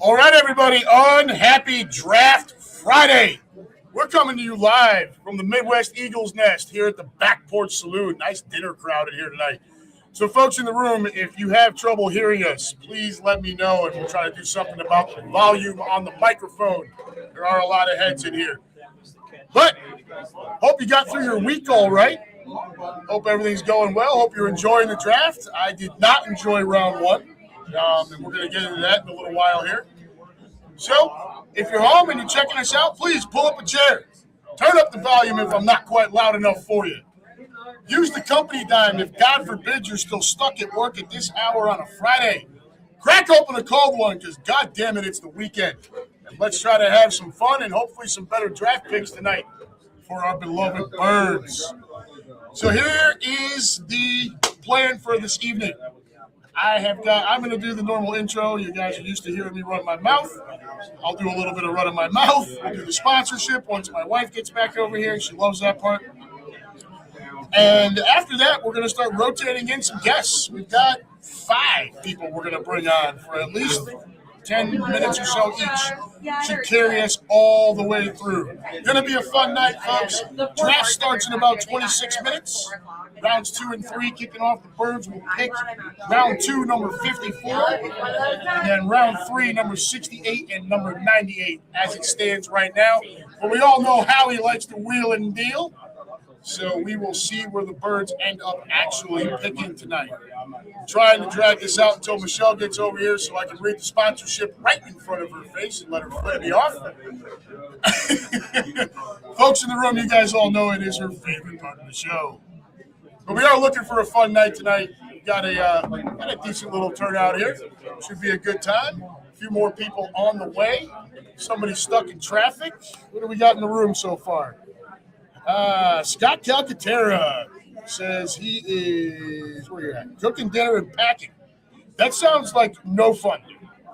All right, everybody, UnHappy Draft Friday. We're coming to you live from the Midwest Eagles Nest here at the Back Porch Saloon. Nice dinner crowd in here tonight. So, folks in the room, if you have trouble hearing us, please let me know, and we'll try to do something about the volume on the microphone. There are a lot of heads in here. But hope you got through your week all right. Hope everything's going well. Hope you're enjoying the draft. I did not enjoy round one, and we're going to get into that in a little while here. So, if you're home and you're checking us out, please pull up a chair. Turn up the volume if I'm not quite loud enough for you. Use the company dime if, God forbid, you're still stuck at work at this hour on a Friday. Crack open a cold one because, God damn it, it's the weekend. And let's try to have some fun and hopefully some better draft picks tonight for our beloved Birds. So here is the plan for this evening. I'm going to do the normal intro. You guys are used to hearing me run my mouth. I'll do a little bit of running my mouth. We'll do the sponsorship once my wife gets back over here. She loves that part. And after that, we're going to start rotating in some guests. We've got 5 people we're going to bring on for at least 10 minutes or so each. Should carry us all the way through. Going to be a fun night, folks. Draft starts in about 26 minutes. Rounds 2 and 3 kicking off. The Birds will pick round 2, number 54, and then round 3, number 68 and number 98 as it stands right now. But we all know how he likes to wheel and deal. So we will see where the Birds end up actually picking tonight. I'm trying to drag this out until Michelle gets over here so I can read the sponsorship right in front of her face and let her flip me off. Folks in the room, you guys all know it is her favorite part of the show. But we are looking for a fun night tonight. We've got a decent little turnout here. Should be a good time. A few more people on the way. Somebody stuck in traffic. What do we got in the room so far? Scott Calcaterra says he is, where you at? Cooking dinner and packing. That sounds like no fun.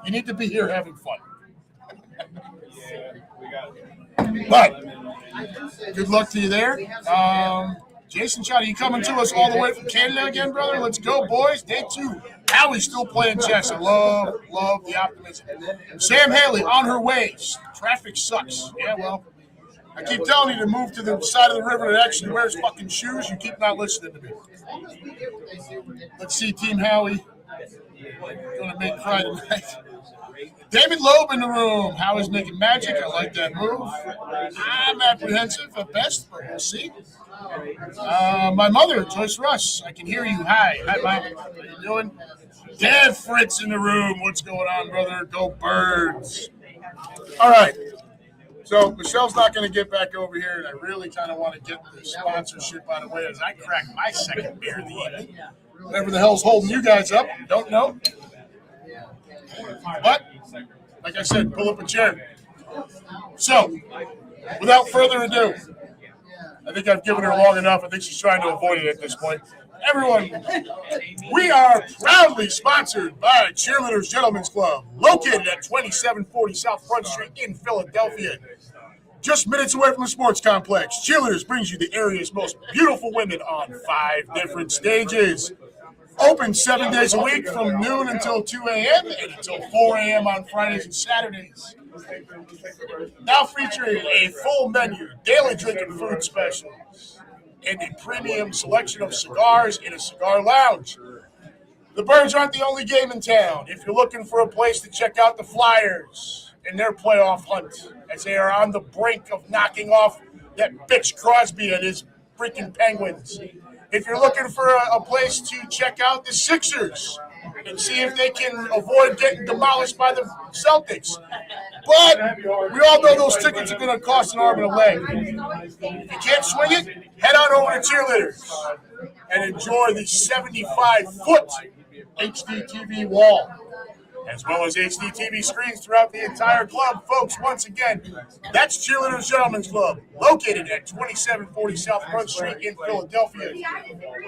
You need to be here having fun. But good luck to you there. Jason Chad, are you coming to us all the way from Canada again, brother? Let's go, boys. Day 2. Howie's still playing chess. I love the optimism. Sam Haley on her way. Traffic sucks. Yeah, well, I keep telling you to move to the side of the river that actually wears fucking shoes. You keep not listening to me. Let's see, Team Howie. Going to make cry tonight. David Loeb in the room. Howie's making magic. I like that move. I'm apprehensive at best, but we'll see. My mother, Joyce Russ. I can hear you. Hi, Mom. How you doing? Dad Fritz in the room. What's going on, brother? Go Birds. All right. So Michelle's not going to get back over here, and I really kind of want to get the sponsorship out of the way as I crack my second beer of the evening. Whatever the hell's holding you guys up, don't know. But, like I said, pull up a chair. So, without further ado, I think I've given her long enough. I think she's trying to avoid it at this point. Everyone, we are proudly sponsored by Cheerleaders Gentlemen's Club, located at 2740 South Front Street in Philadelphia. Just minutes away from the sports complex, Cheerleaders brings you the area's most beautiful women on 5 different stages. Open 7 days a week from noon until 2 a.m. and until 4 a.m. on Fridays and Saturdays. Now featuring a full menu, daily drinking food specials, and a premium selection of cigars in a cigar lounge. The Birds aren't the only game in town. If you're looking for a place to check out the Flyers in their playoff hunt, as they are on the brink of knocking off that bitch Crosby and his freaking Penguins. If you're looking for a place to check out the Sixers and see if they can avoid getting demolished by the Celtics. But we all know those tickets are going to cost an arm and a leg. If you can't swing it, head on over to Cheerleaders and enjoy the 75-foot HD TV wall, as well as HD TV screens throughout the entire club. Folks, once again, that's Cheerleaders Gentlemen's Club, located at 2740 South Front Street in Philadelphia.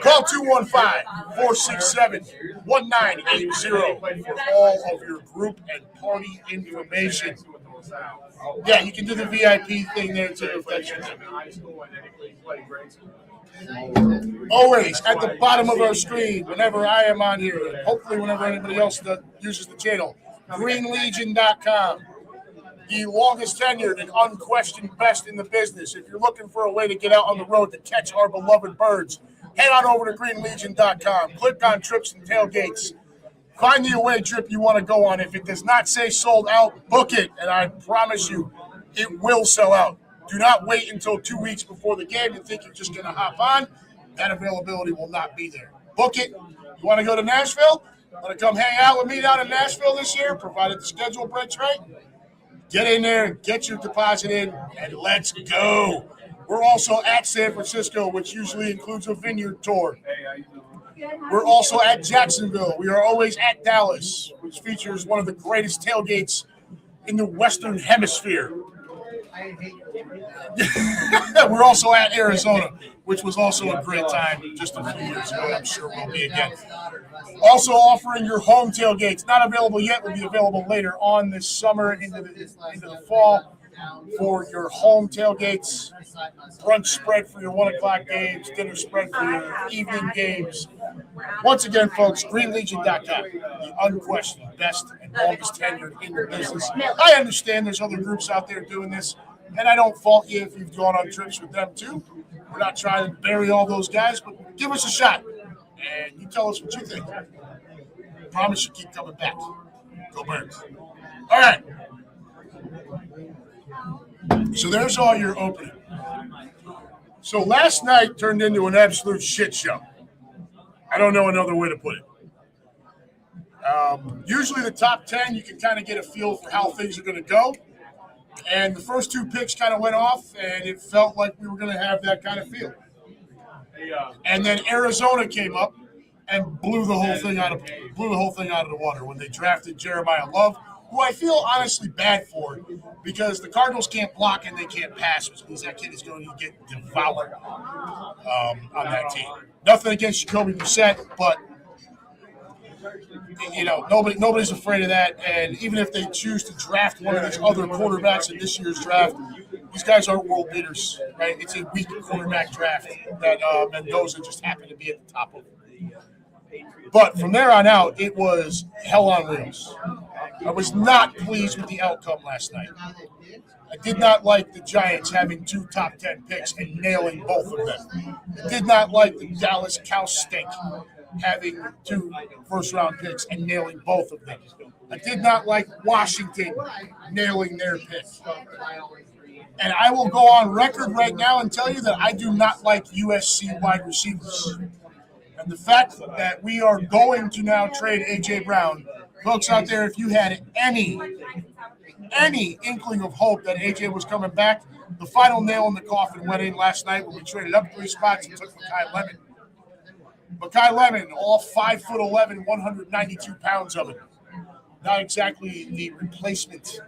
Call 215-467-1980 for all of your group and party information. Yeah, you can do the VIP thing there, too, if that's your thing. Always at the bottom of our screen, whenever I am on here, hopefully whenever anybody else uses the channel, greenlegion.com. The longest tenured and unquestioned best in the business. If you're looking for a way to get out on the road to catch our beloved birds, head on over to greenlegion.com. Click on trips and tailgates. Find the away trip you want to go on. If it does not say sold out, book it, and I promise you it will sell out. Do not wait until 2 weeks before the game and think you're just going to hop on. That availability will not be there. Book it. You want to go to Nashville? Want to come hang out with me down in Nashville this year, provided the schedule breaks right? Get in there, get your deposit in, and let's go. We're also at San Francisco, which usually includes a vineyard tour. We're also at Jacksonville. We are always at Dallas, which features one of the greatest tailgates in the Western Hemisphere. We're also at Arizona, which was also a great time just a few years ago. I'm sure will be again. Also offering your home tailgates. Not available yet, will be available later on this summer into the fall for your home tailgates. Brunch spread for your 1 o'clock games. Dinner spread for your evening games. Once again, folks, greenlegion.com, the unquestioned best and longest tenured in the business. I understand there's other groups out there doing this, and I don't fault you if you've gone on trips with them too. We're not trying to bury all those guys, but give us a shot, and you tell us what you think. I promise you keep coming back. Go Birds. All right. So there's all your opening. So last night turned into an absolute shit show. I don't know another way to put it. Usually the top 10, you can kind of get a feel for how things are going to go. And the first 2 picks kind of went off, and it felt like we were going to have that kind of feel. And then Arizona came up and blew the whole thing out of the water when they drafted Jeremiah Love, who I feel honestly bad for because the Cardinals can't block and they can't pass, which means that kid is going to get devoured on that team. Nothing against Jacoby Brissett, but nobody's afraid of that. And even if they choose to draft one of these other quarterbacks in this year's draft, these guys aren't world beaters, right? It's a weak quarterback draft that Mendoza just happened to be at the top of. But from there on out, it was hell on wheels. I was not pleased with the outcome last night. I did not like the Giants having 2 top 10 picks and nailing both of them. I did not like the Dallas Cow Stink having 2 first-round picks and nailing both of them. I did not like Washington nailing their pick. And I will go on record right now and tell you that I do not like USC wide receivers. And the fact that we are going to now trade A.J. Brown, folks out there, if you had any inkling of hope that A.J. was coming back, the final nail in the coffin went in last night when we traded up 3 spots and took Mekhi Lemon. Mekhi Lemon, all 5'11", 192 pounds of it. Not exactly the replacement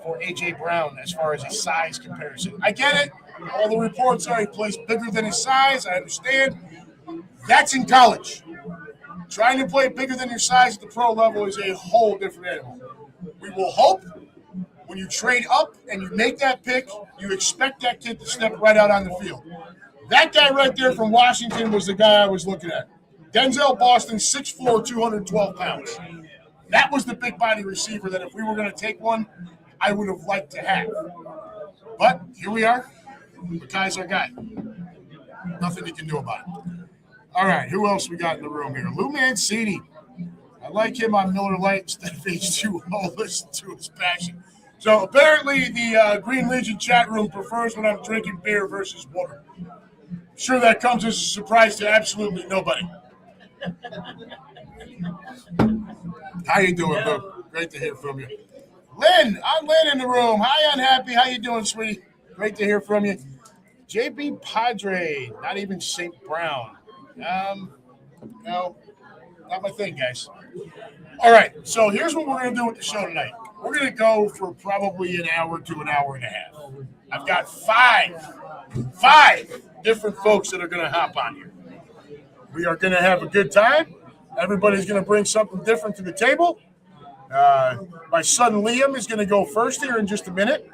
for A.J. Brown as far as a size comparison. I get it. All the reports are he plays bigger than his size. I understand. That's in college. Trying to play bigger than your size at the pro level is a whole different animal. We will hope when you trade up and you make that pick, you expect that kid to step right out on the field. That guy right there from Washington was the guy I was looking at. Denzel Boston, 6'4", 212 pounds. That was the big body receiver that if we were going to take one, I would have liked to have. But here we are. The guy's our guy. Nothing you can do about it. All right, who else we got in the room here? Lou Mancini. I like him on Miller Lite instead of H2O. Listen to his passion. So apparently the Green Legion chat room prefers when I'm drinking beer versus water. Sure that comes as a surprise to absolutely nobody. How you doing, Lou? Great to hear from you. Lynn, I'm Lynn in the room. Hi, UnHappy. How you doing, sweetie? Great to hear from you. JB Padre, not even St. Brown. No, not my thing, guys. All right, so here's what we're going to do with the show tonight. We're going to go for probably an hour to an hour and a half. I've got five different folks that are going to hop on here. We are going to have a good time. Everybody's going to bring something different to the table. My son Liam is going to go first here in just a minute.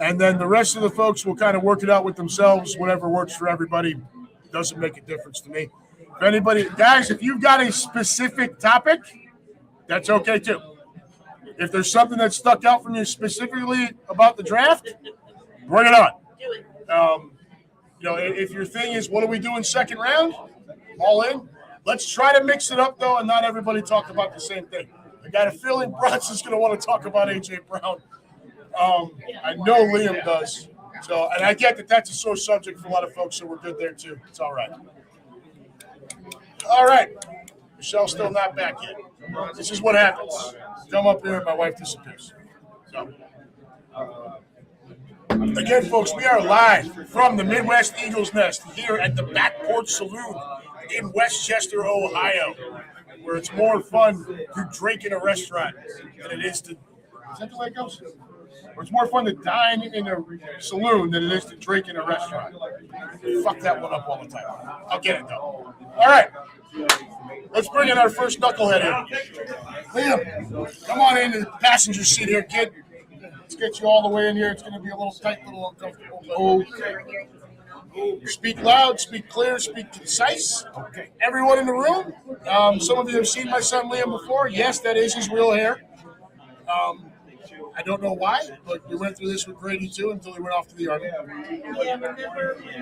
And then the rest of the folks will kind of work it out with themselves, whatever works for everybody. Doesn't make a difference to me. If anybody, guys, if you've got a specific topic, that's okay too. If there's something that stuck out from you specifically about the draft, bring it on. If your thing is what are we doing second round, all in. Let's try to mix it up though, and not everybody talk about the same thing. I got a feeling Bronson's going to want to talk about A.J. Brown. I know Liam does. So, and I get that that's a sore subject for a lot of folks, so we're good there too. It's all right. All right. Michelle's still not back yet. This is what happens. Come up here and my wife disappears. So, again, folks, we are live from the Midwest Eagles Nest here at the Back Porch Saloon in Westchester, Ohio, where it's more fun to drink in a restaurant than it is to. Is that the way it goes? Where it's more fun to dine in a saloon than it is to drink in a restaurant. Fuck that one up all the time. I'll get it though. All right. Let's bring in our first knucklehead here. Liam, come on into the passenger seat here, kid. Let's get you all the way in here. It's going to be a little tight, little uncomfortable. Okay. Speak loud, speak clear, speak concise. Okay. Everyone in the room, some of you have seen my son Liam before. Yes, that is his real hair. I don't know why, but we went through this with Grady too until he went off to the Army.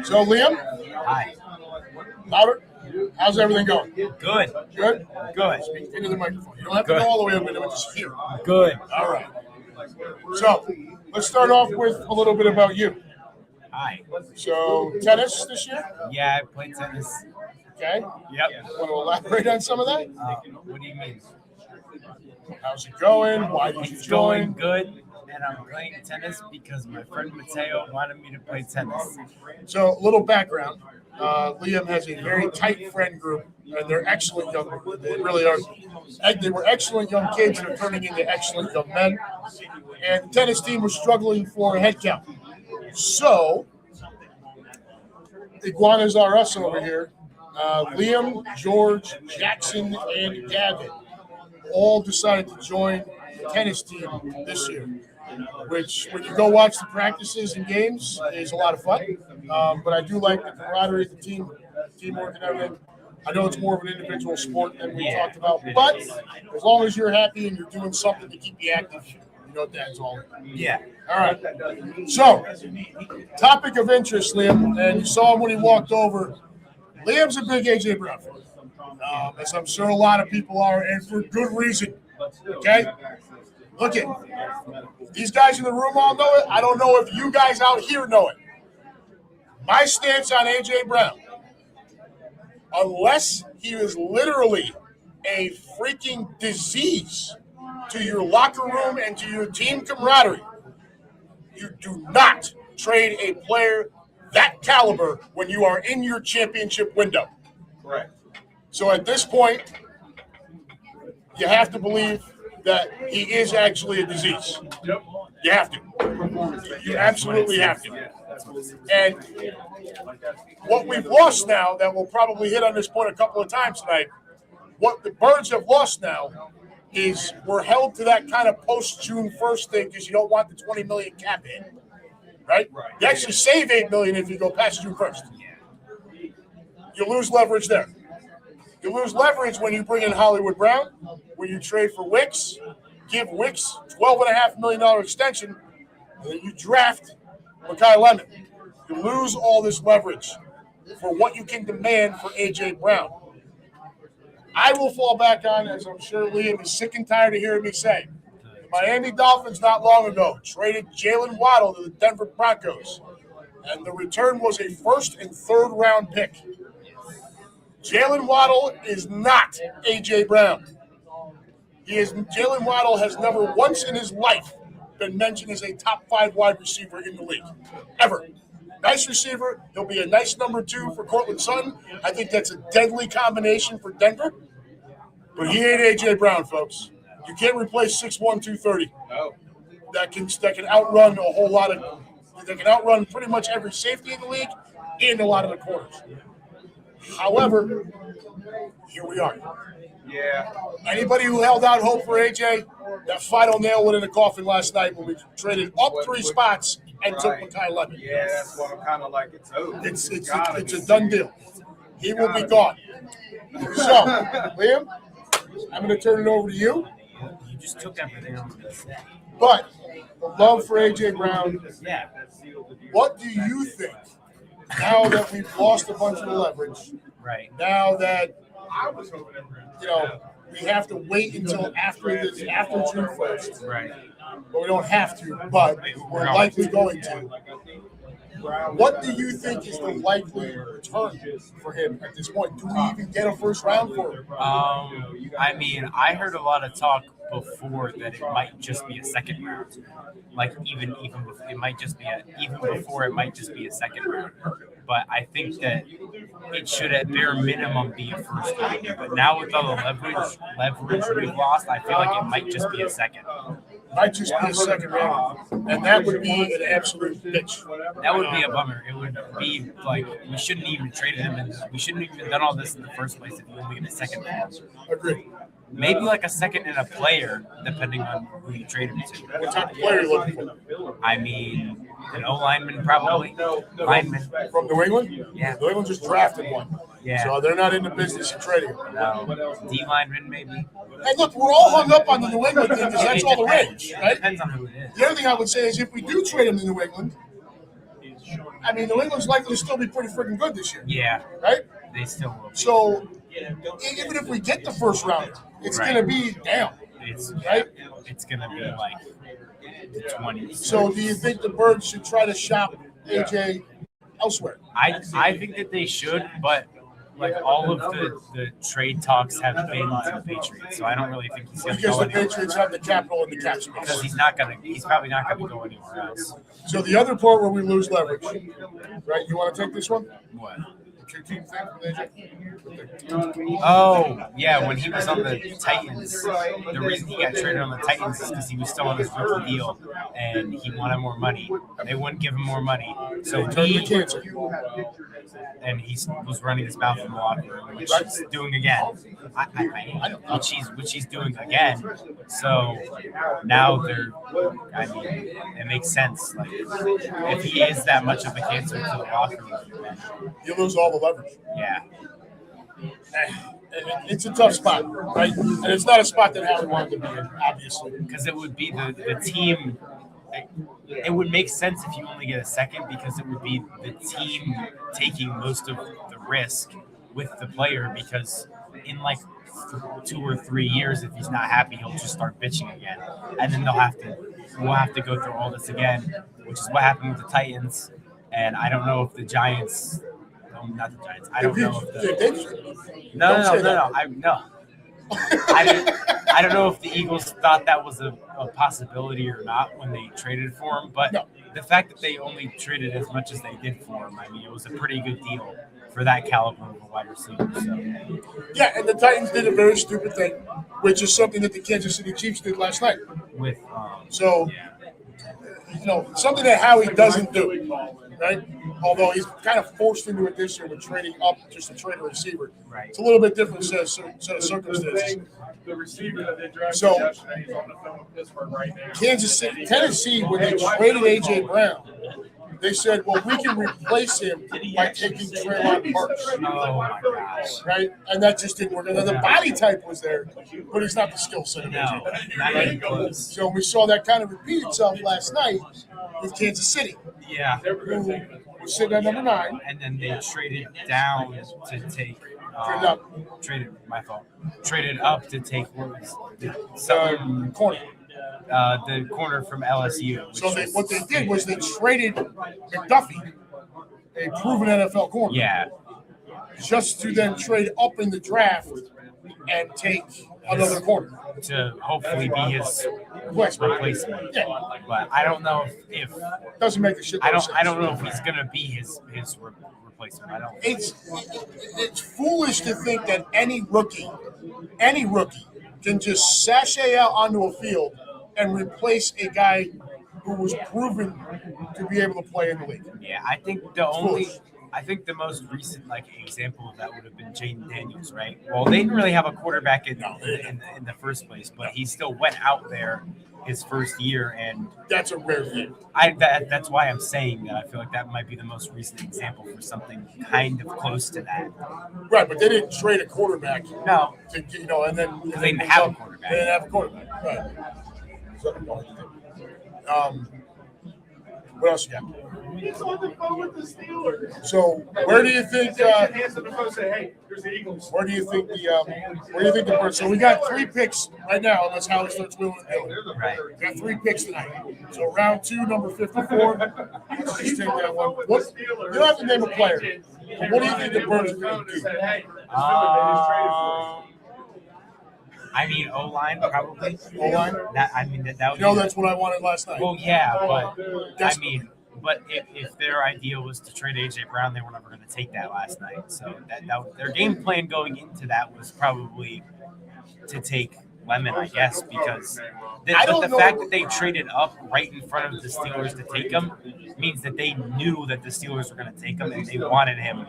So, Liam. Hi. Louder. How's everything going? Good. Good? Good. Speak into the microphone. You don't have to go all the way up into it, just here. Good. All right. So, let's start off with a little bit about you. Hi. So, tennis this year? Yeah, I play tennis. Okay. Yep. Want to elaborate on some of that? What do you mean? How's it going? Why did you It's join? going good, and I'm playing tennis because my friend Mateo wanted me to play tennis. So, a little background. Liam has a very tight friend group, and they're excellent young men. They really are. They were excellent young kids that are turning into excellent young men. And the tennis team was struggling for a head count. So, Iguanas are us over here. Liam, George, Jackson, and Gavin all decided to join the tennis team this year, which when you go watch the practices and games is a lot of fun. But I do like the camaraderie, the teamwork and everything. I know it's more of an individual sport than we talked about, but as long as you're happy and you're doing something to keep you active, you know what that's all about. Yeah. All right. So, topic of interest, Liam, and you saw him when he walked over. Liam's a big A.J. Brown fan, as I'm sure a lot of people are, and for good reason. Okay? Look it. These guys in the room all know it. I don't know if you guys out here know it. My stance on A.J. Brown, unless he is literally a freaking disease to your locker room and to your team camaraderie, you do not trade a player that caliber when you are in your championship window. Correct. So at this point, you have to believe that he is actually a disease. Yep. You have to. You absolutely have to. And what we've lost now, that we'll probably hit on this point a couple of times tonight, what the Birds have lost now is we're held to that kind of post-June 1st thing because you don't want the $20 million cap in. Right? You actually save $8 million if you go past June 1st. You lose leverage there. You lose leverage when you bring in Hollywood Brown, when you trade for Wicks, give Wicks $12.5 million extension, and then you draft Makai Lemon. You lose all this leverage for what you can demand for A.J. Brown. I will fall back on, as I'm sure Liam is sick and tired of hearing me say, the Miami Dolphins not long ago traded Jalen Waddle to the Denver Broncos, and the return was a first and third round pick. Jalen Waddle is not A.J. Brown. Jalen Waddle has never once in his life been mentioned as a top 5 wide receiver in the league, ever. Nice receiver. He'll be a nice number 2 for Cortland Sutton. I think that's a deadly combination for Denver. But he ain't A.J. Brown, folks. You can't replace 6'1", 230. No. That can outrun a whole lot of. That can outrun pretty much every safety in the league and a lot of the corners. However, here we are. Yeah. Anybody who held out hope for AJ, that final nail went in the coffin last night when we traded up 3 spots and took Makai Lemon. Yeah, that's what I'm kind of like. It's over. It's a done deal. he will be gone. So, Liam, I'm going to turn it over to you. You just took everything I was going to say. But the love for A.J. Brown, Yeah. what do you think now that we've lost a bunch of the leverage? Right. Now that, we have to wait until after June 1st. Right. But we don't have to, but we're likely going to. What do you think is the likely return for him at this point? Do we even get a first round for him? I mean, I heard a lot of talk before that it might just be a second round. Like even before, it might just be a second round. But I think that it should at bare minimum be a first round. But now with all the leverage we've lost, I feel like it might just be a second. Might just be a second round, and that would be an absolute bitch. That would be a bummer. It would be like we shouldn't even traded him, and we shouldn't even done all this in the first place if you only get a second round. Agree. Maybe like a second and a player, depending on who you trade him to. What type of player are you looking for? I mean, an O lineman probably. Lineman. From New England? Yeah. New England just drafted one. Yeah. So they're not in the business of trading him. No. D lineman maybe. Hey, look, we're all hung up on the New England thing because that's all the rage, right? Depends on who it is. The other thing I would say is if we do trade him to New England, I mean, New England's likely to still be pretty freaking good this year. Yeah. Right? They still will be. So even if we get the first rounder, it's going to be down. Right? It's going to be like the 20s. So do you think the Birds should try to shop AJ elsewhere? I think that they should, but like all of the trade talks have been to the Patriots, so I don't really think he's going to go Because the anywhere. Patriots have the capital and the cap space. Because he's probably not going to go anywhere else. So the other part where we lose leverage, right? You want to take this one? What? The two-team thing with AJ? Oh, yeah, when he was on the Titans, the reason he got traded on the Titans is because he was still on his rookie deal, and he wanted more money. They wouldn't give him more money. So Turned to cancer. and he was running his mouth in the locker room, which he's doing again. Which he's doing again. So now it makes sense. Like if he is that much of a cancer to the locker room, then You lose all the leverage. yeah. It's a tough spot, right? And it's not a spot that Howie wanted to be in, obviously. Because it would be the team. It would make sense if you only get a second because it would be the team taking most of the risk with the player because in like 2 or 3 years, if he's not happy, he'll just start bitching again. And then we'll have to go through all this again, which is what happened with the Titans. And I don't know if the Giants, not the Giants, I don't know if no. I don't know if the Eagles thought that was a possibility or not when they traded for him, but the fact that they only traded as much as they did for him, I mean, it was a pretty good deal for that caliber of a wide receiver. So. Yeah, and the Titans did a very stupid thing, which is something that the Kansas City Chiefs did last night. With something that Howie doesn't do, right? Although he's kind of forced into it this year with trading up just to trade a receiver. Right. It's a little bit different set of circumstances. The receiver that they drafted So, yesterday is on the phone with Pittsburgh right now. Kansas City, Tennessee, when they traded A.J. Brown, they said, well, we can replace him by taking Treylon Burks. oh my gosh. Right? And that just didn't work. And then the body type was there, but he's not the skill set of No, A.J. not even close. So we saw that kind of repeat itself last night with Kansas City, Yeah. who was sitting at number 9. And then they traded down to take. Traded up to take Corner. the corner from LSU. So what they did was they traded McDuffie, a proven NFL corner, Yeah. just to then trade up in the draft and take another corner. To hopefully be his replacement. Yeah, But I don't know if doesn't make the shit. I don't know if he's gonna be his replacement. I don't. It's foolish to think that any rookie can just sashay out onto a field and replace a guy who was proven to be able to play in the league. Yeah, I think the most recent example of that would have been Jaden Daniels, right? Well, they didn't really have a quarterback in the first place, but he still went out there his first year, and That's a rare thing. that's why I'm saying that I feel like that might be the most recent example for something kind of close to that. Right, but they didn't trade a quarterback. No, To, and then because they didn't have a quarterback. They didn't have a quarterback. Right. So, what else you got? He's on the phone with the Steelers. So where do you think? Hands on the phone, say, "Hey, here's the Eagles." Where do you think the bird? So we got 3 picks right now, unless Howie starts wheeling and dealing. Right. We got 3 picks tonight. So round 2, number 54. Let's just take that one. What? You don't have to name a player. But what do you think the Birds are going to do? I mean, O-line probably. O-line? That would. That's what I wanted last night. Well, yeah, but but if their idea was to trade AJ Brown, they were never going to take that last night. So that their game plan going into that was probably to take Lemon, I guess, because the fact that they traded up right in front of the Steelers to take him means that they knew that the Steelers were going to take him and they wanted him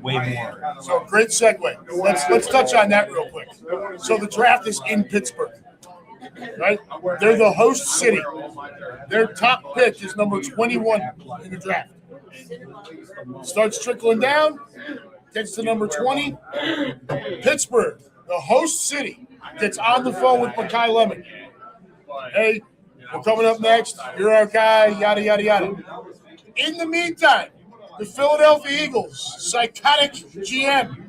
way more. So great segue. Let's touch on that real quick. So the draft is in Pittsburgh, right? They're the host city. Their top pick is number 21 in the draft. Starts trickling down, gets to number 20. Pittsburgh, the host city, gets on the phone with Mekhi Lemon. Hey, we're coming up next. You're our guy, yada, yada, yada. In the meantime, the Philadelphia Eagles, psychotic GM,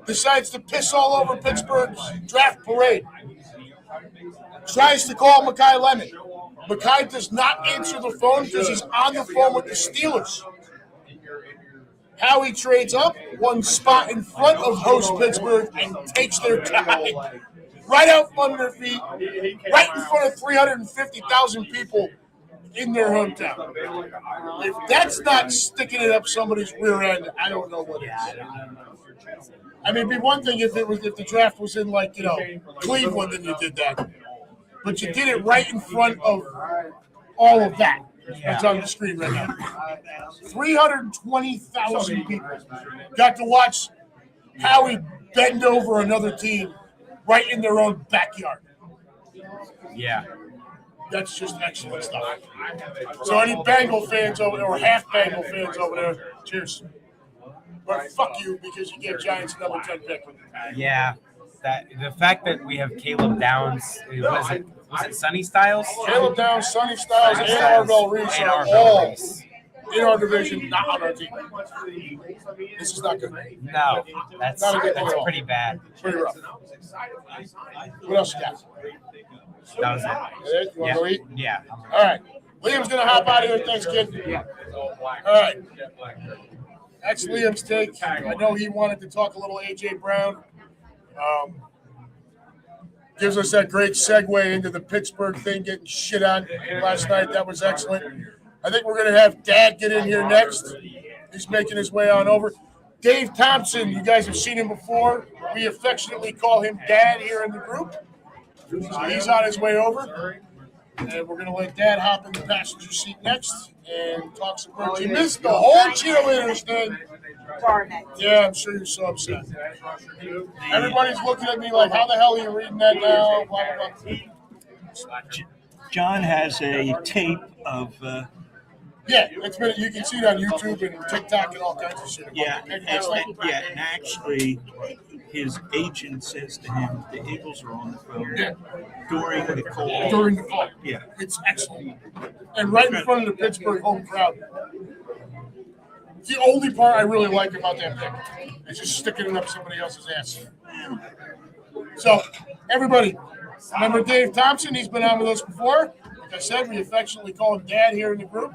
decides to piss all over Pittsburgh's draft parade. Tries to call Mekhi Lemon. Mekhi does not answer the phone because he's on the phone with the Steelers. Howie trades up 1 spot in front of host Pittsburgh and takes their guy right out from under their feet, right in front of 350,000 people in their hometown. If that's not sticking it up somebody's rear end, I don't know what is. I mean, it'd be one thing if the draft was in Cleveland and you did that, but you did it right in front of all of that. That's on the screen right now. 320,000 people got to watch Howie bend over another team right in their own backyard. Yeah. That's just excellent stuff. So any Bengal fans over there, or half Bengal fans over there, cheers. But fuck you because you get Giants number 10 pick. Yeah. The fact that we have Caleb Downs, was it Sonny Styles? Caleb Downs, Sonny Styles, and Arvell Reese are all in our division, not on our team. This is not good. No, that's pretty bad. Pretty rough. What else you got? That was it. You want to go eat? Yeah. All right. Liam's going to hop out of here. Thanks, kid. All right. That's Liam's take. I know he wanted to talk a little A.J. Brown. Gives us that great segue into the Pittsburgh thing, getting shit on last night. That was excellent. I think we're going to have Dad get in here next. He's making his way on over. Dave Thompson, you guys have seen him before. We affectionately call him Dad here in the group. So he's on his way over. And we're going to let Dad hop in the passenger seat next and talk some birds. You missed the whole cheerleaders thing. Darn it. Yeah, I'm sure you're so upset. Everybody's looking at me like, how the hell are you reading that now? Blah, blah, blah. John has a tape of Yeah, you can see it on YouTube and TikTok and all kinds of shit. and actually his agent says to him, the Eagles are on the phone during the call. During the call. Yeah. It's excellent. And right in front of the Pittsburgh home crowd. The only part I really like about that pick is just sticking it up somebody else's ass. So, everybody, remember Dave Thompson? He's been on with us before. Like I said, we affectionately call him Dad here in the group.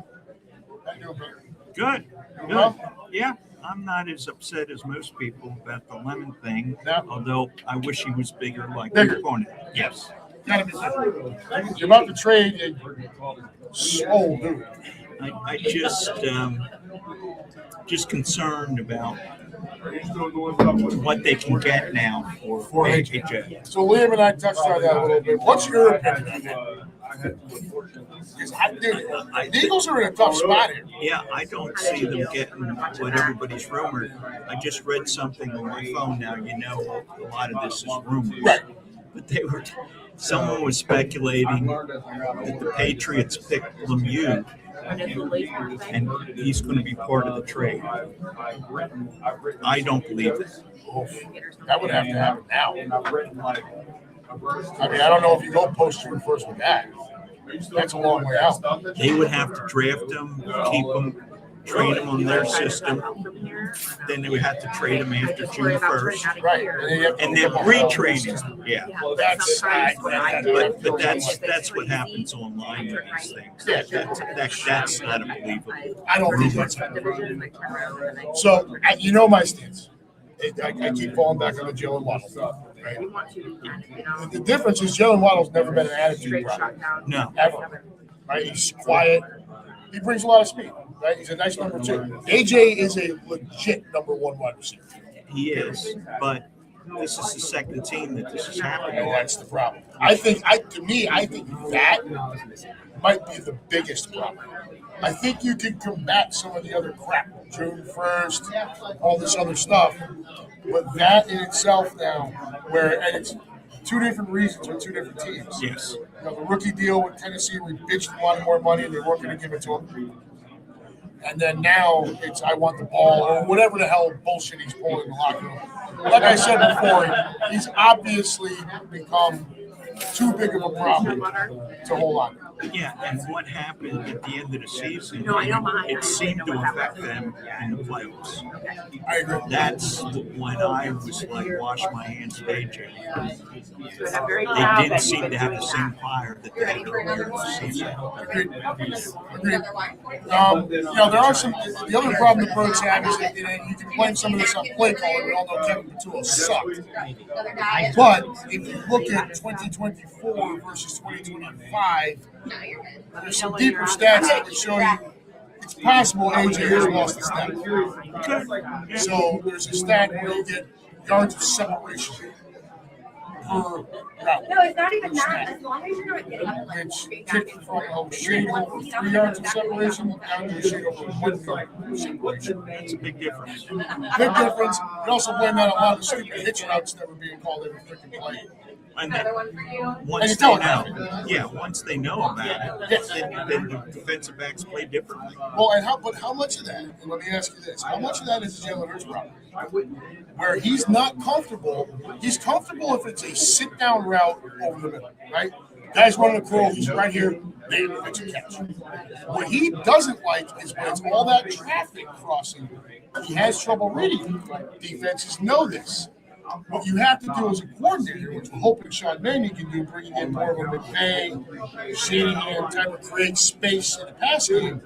How you doing, man? Good. Well? Yeah, I'm not as upset as most people about the Lemon thing, No. although I wish he was bigger like Bigger. your opponent. Yes. Gotta be better. You're about to trade a swole dude. I just concerned about what they can get now for AJ. So Liam and I touched on that a little bit. What's your opinion on that? The Eagles are in a tough spot here. Yeah, I don't see them getting what everybody's rumored. I just read something on my phone now. You know, a lot of this is rumors. Right. But they were someone was speculating that the Patriots picked Lemieux, and he's going to be part of the trade. I don't believe it. That would have to happen now. I mean, I don't know if you go post June 1st with that. That's a long way out. They would have to draft him, keep him, train him on their system. Then they would have to trade him after June 1st. Right. And then retrain him. Yeah. That's But that's what happens online with these things. That's not unbelievable. I don't think that's so. You know my stance. I keep falling back on the Jalen Waddle. Right? The difference is Jalen Waddle's never been an attitude problem. No. Ever. Right? He's quiet. He brings a lot of speed. Right? He's a nice number 2. AJ is a legit number 1 wide receiver. He is, but this is the second team that this is happening. And that's the problem. I think that might be the biggest problem. I think you can combat some of the other crap, June 1st, all this other stuff, but that in itself now, and it's 2 different reasons with 2 different teams. Yes. The rookie deal with Tennessee, we bitched a lot more money and they weren't going to give it to him. And then now it's I want the ball or whatever the hell bullshit he's pulling in the locker room. Like I said before, he's obviously become too big of a problem to hold on. Yeah, and what happened at the end of the season, it seemed to affect them in the playoffs. I agree. That's when I was like, wash my hands of AJ. They didn't seem to have the same fire that they had earlier this season. Agreed. There are some. The other problem the Birds have is that you can blame some of this on play calling. We all know Kevin Patullo sucked. But if you look at 2024 versus 2025, there's some deeper stats that would show you it's possible AJ has lost a step. So there's a stat where you get yards of separation per route. No, it's not even that. As long as you're not getting Which kicked from a shade over 3 yards of separation down to a shade over 1 yard of separation. That's a big difference. Big difference. You also blame that on a lot of stupid hitch routes that were being called every freaking play. And another one for you. once they know about it, then the defensive backs play differently. Well, but how much of that, and let me ask you this, how much of that is Jalen Hurts' problem? Where he's not comfortable, he's comfortable if it's a sit-down route over the middle, right? Guy's running a curl, he's right here, maybe it's a catch. What he doesn't like is when it's all that traffic crossing, he has trouble reading. Defenses know this. What you have to do as a coordinator, which we're hoping Sean Mannion can do, bringing in more of a McVay, Shanahan type of create space in the passing game,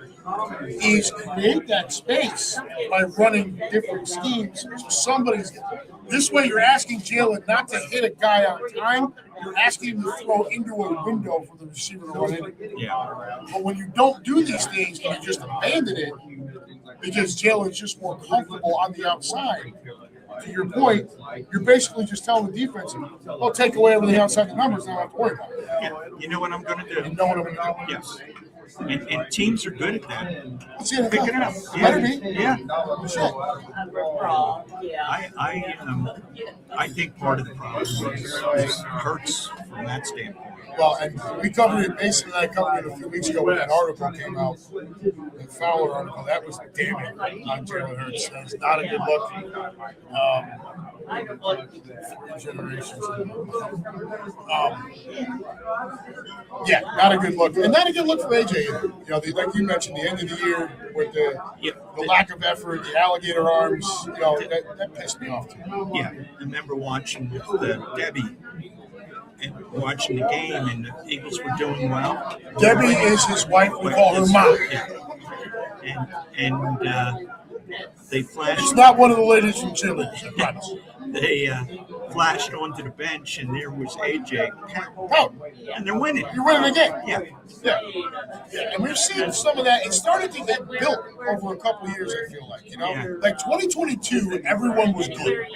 is create that space by running different schemes. So this way you're asking Jalen not to hit a guy on time, you're asking him to throw into a window for the receiver to run into. Yeah. But when you don't do these things and you just abandon it, because Jalen's just more comfortable on the outside, to your point, you're basically just telling the defense, well, take away everything outside the numbers, I don't have to worry about it. Yeah. You know what I'm going to do? You know what I'm going to do? Yes. And teams are good at that. Let's see it. Pick it up. Better be. Yeah. Shit. I think part of the problem is Hurts from that standpoint. Well, and we covered it, Mason and I covered it a few weeks ago when that article came out, the Fowler article. That was damning on Jalen Hurts. That's not a good look. Generations. Yeah, not a good look. And not a good look for AJ either. Like you mentioned, the end of the year with the lack of effort, the alligator arms, that pissed me off too. Yeah, I remember watching Debbie and watching the game, and the Eagles were doing well. Debbie is his wife. We call her mom. Yeah. And they flashed. It's not one of the ladies from Chile. I promise. They flashed onto the bench, and there was AJ. And they're winning. You're winning again. Yeah. And we've seen some of that. It started to get built over a couple of years, I feel like. Like 2022, everyone was good.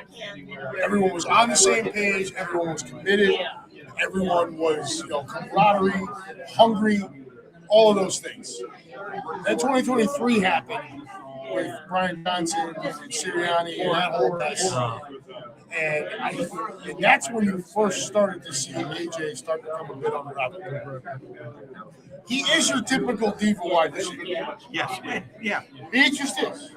Everyone was on the same page. Everyone was committed. Everyone was, camaraderie, hungry, all of those things. Then 2023 happened with Brian Johnson and Sirianni and that whole mess. And that's when you first started to see AJ start to come a bit on the route. He is your typical diva wide receiver. Yes, yeah. He just is.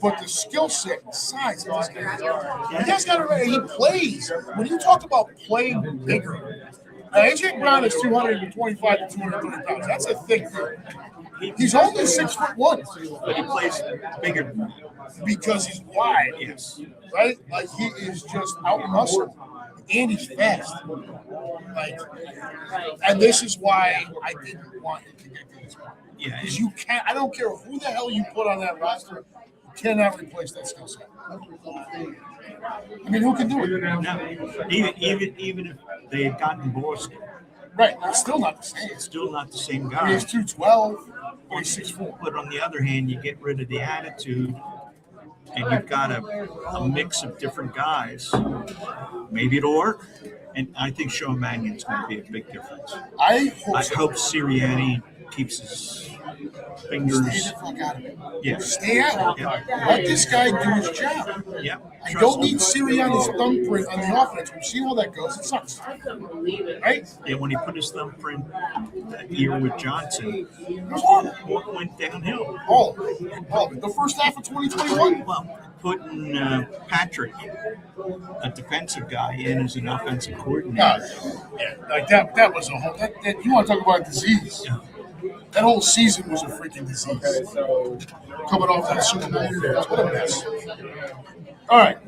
But the skill set and size of this guy, you guys got to remember, he plays. When you talk about playing bigger, AJ Brown is 225 to 230 pounds. That's a thick dude. He's only 6'1", But he plays bigger because he's wide. Yes. Right? Like he is just out muscled. And he's fast. Like, and this is why I didn't want him to get to this point. Yeah. Because you can't, I don't care who the hell you put on that roster, you cannot replace that skill set. I mean, who can do it? No, even if they had gotten Borski, Right, it's still not the same. it's still not the same I mean, guy. he's 212, or he's 6'4". But on the other hand, you get rid of the attitude, and you've got a mix of different guys. Maybe it'll work. And I think Sean Mannion's going to be a big difference. I I so. hope Sirianni keeps his fingers. Stay the fuck out of it. Yeah. Stay out. Yeah. Let this guy do his job. Yeah. I don't need Sirianni's thumbprint on the offense. We've seen how that goes. It sucks. Right? Yeah, when he put his thumbprint that year with Johnson, It was horrible. what went downhill? All of it. The first half of 2021. Well, putting Patrick, a defensive guy, in as an offensive coordinator. Yeah, like that was a whole. That, you want to talk about disease? Yeah. That whole season was a freaking disease. Coming off that Super Bowl, what a mess. All right,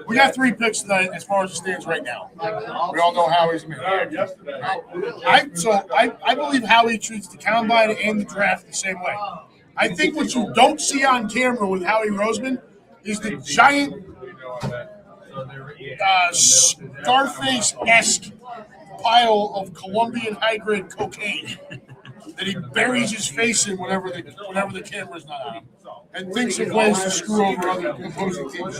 we got 3 picks tonight as far as it stands right now. We all know Howie's man. I believe Howie treats the combine and the draft the same way. I think what you don't see on camera with Howie Roseman is the giant Scarface-esque pile of Colombian high-grade cocaine that he buries his face in whenever the camera's not on him, and thinks of ways to screw over other opposing teams.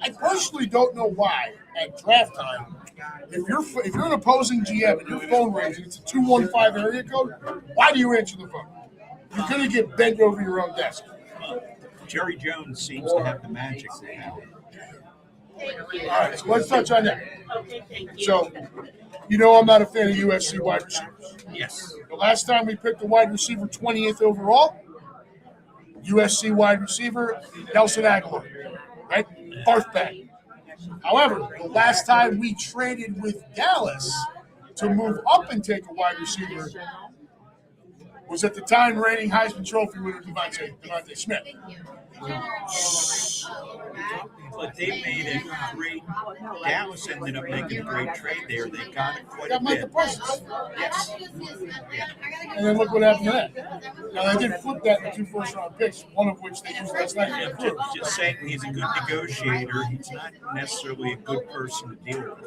I personally don't know why at draft time, if you're an opposing GM and your phone rings and it's a 215 area code, why do you answer the phone? You're gonna get bent over your own desk. Jerry Jones seems to have the magic now. All right, so let's touch on that. So, you know I'm not a fan of USC wide receivers. Yes. The last time we picked a wide receiver 20th overall, USC wide receiver Nelson Aguilar, right? Barth bag. However, the last time we traded with Dallas to move up and take a wide receiver was at the time reigning Heisman Trophy winner Devontae Smith. But they made a great. Dallas ended up making a great trade there. They got it quite a Got Micah bit. Parsons. Yes. And then look what happened to that. Now, they did flip that in 2 first-round picks, one of which they used last night. Yeah, just saying he's a good negotiator. He's not necessarily a good person to deal with.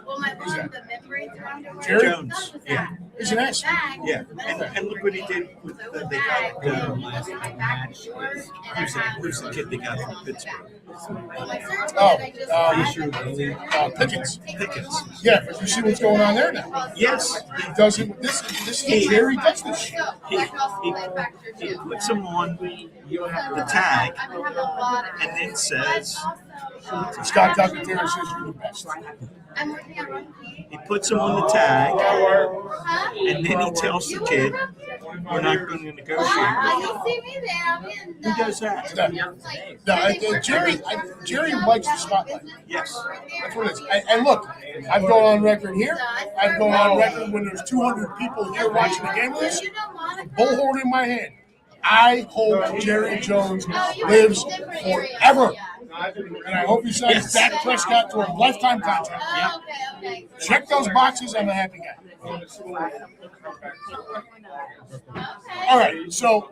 Jerry? Jones. Yeah. He's an ass. Yeah. And look what he did with they got who's the kid they got from Pittsburgh? Pickens. Pickens. Yeah, but you see what's going on there now. Yes. He does it with this is Jerry does this shit. He puts him on the tag and then says Scott Tucker Taylor says you're the best. he puts him on the tag and then he tells the kid we're not going to negotiate. Who does that? Jerry likes the spotlight. Yes. That's what it is. And look, I've gone on record here. I've gone on record when there's 200 people here watching the game with us. Bullhorn in my hand. I hope Jerry Jones lives forever. And I hope he signs Dak Prescott to a lifetime contract. Check those boxes. I'm a happy guy. All right, so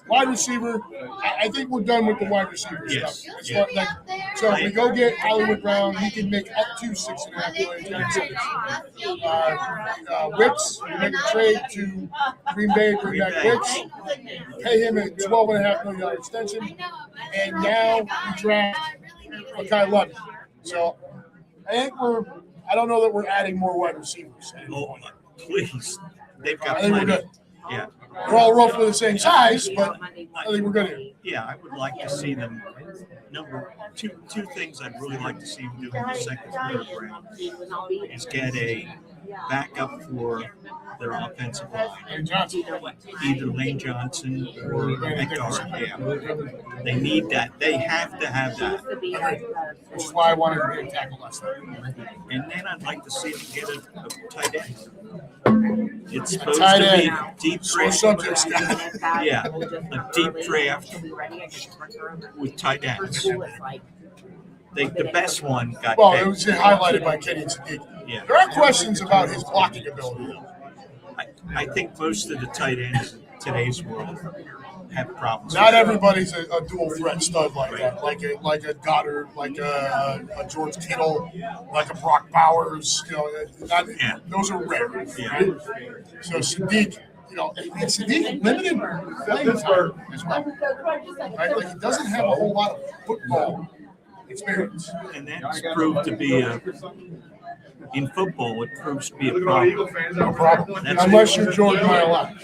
wide receiver. I think we're done with the wide receiver Yes. stuff. It's like, so if we go get Hollywood Brown, he can make up to $6.5 million. Wicks, we make a trade to Green Bay, bring back Wicks, pay him a $12.5 million extension, and now we draft Mekhi London. So I think I don't know that we're adding more wide receivers. Oh, please. They've got I think we're plenty. good. Yeah. We're all roughly the same size, but I think we're good here. Yeah, I would like to see them. Two things I'd really like to see them do in the second, third round is get a backup for their offensive line, Lane Johnson. either Lane Johnson or Edgar. Yeah, they need that. They have to have that. Which is why I wanted to be a tackle last night. And then I'd like to see them get a tight end. It's supposed Tight to be end. deep Sore draft. subject, Scott. Yeah, a deep draft with tight ends. The best one got Well, it picked. was highlighted by Kenny Sadiq. Yeah. There are questions about his blocking ability, though. I think most of the tight ends in today's world have problems. Not everybody's a dual threat stud like that, like a Goddard, like a George Kittle, like a Brock Bowers. Yeah. Those are rare. Yeah. Right? So Sadiq, and Sadiq limited playing time as well. Right? Like he doesn't have a whole lot of football experience. And that's proved to be in football, it proves to be a problem. No problem. That's Unless you're Jordan Mailata,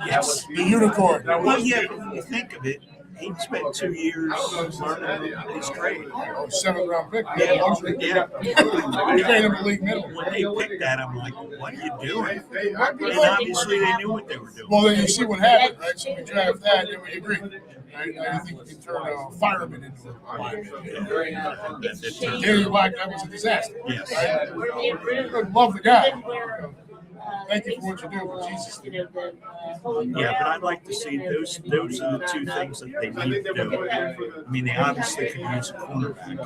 Yes. the unicorn. Well, yeah, but when you think of it, he spent 2 years learning his trade. 7th round pick. Yeah. Luxury. Yeah. We paid him the league minimum. When they picked that, I'm like, what are you doing? And obviously they knew what they were doing. Well, then you see what happened, right? So we draft that, and we agree. Right? I think you can turn a fireman into a fireman. Danny Black, that was a disaster. Yes. Right? Love the guy. Thank you for what you do, but Jesus. Yeah, but I'd like to see those are the two things that they need to do. I mean, they obviously could use a cornerback.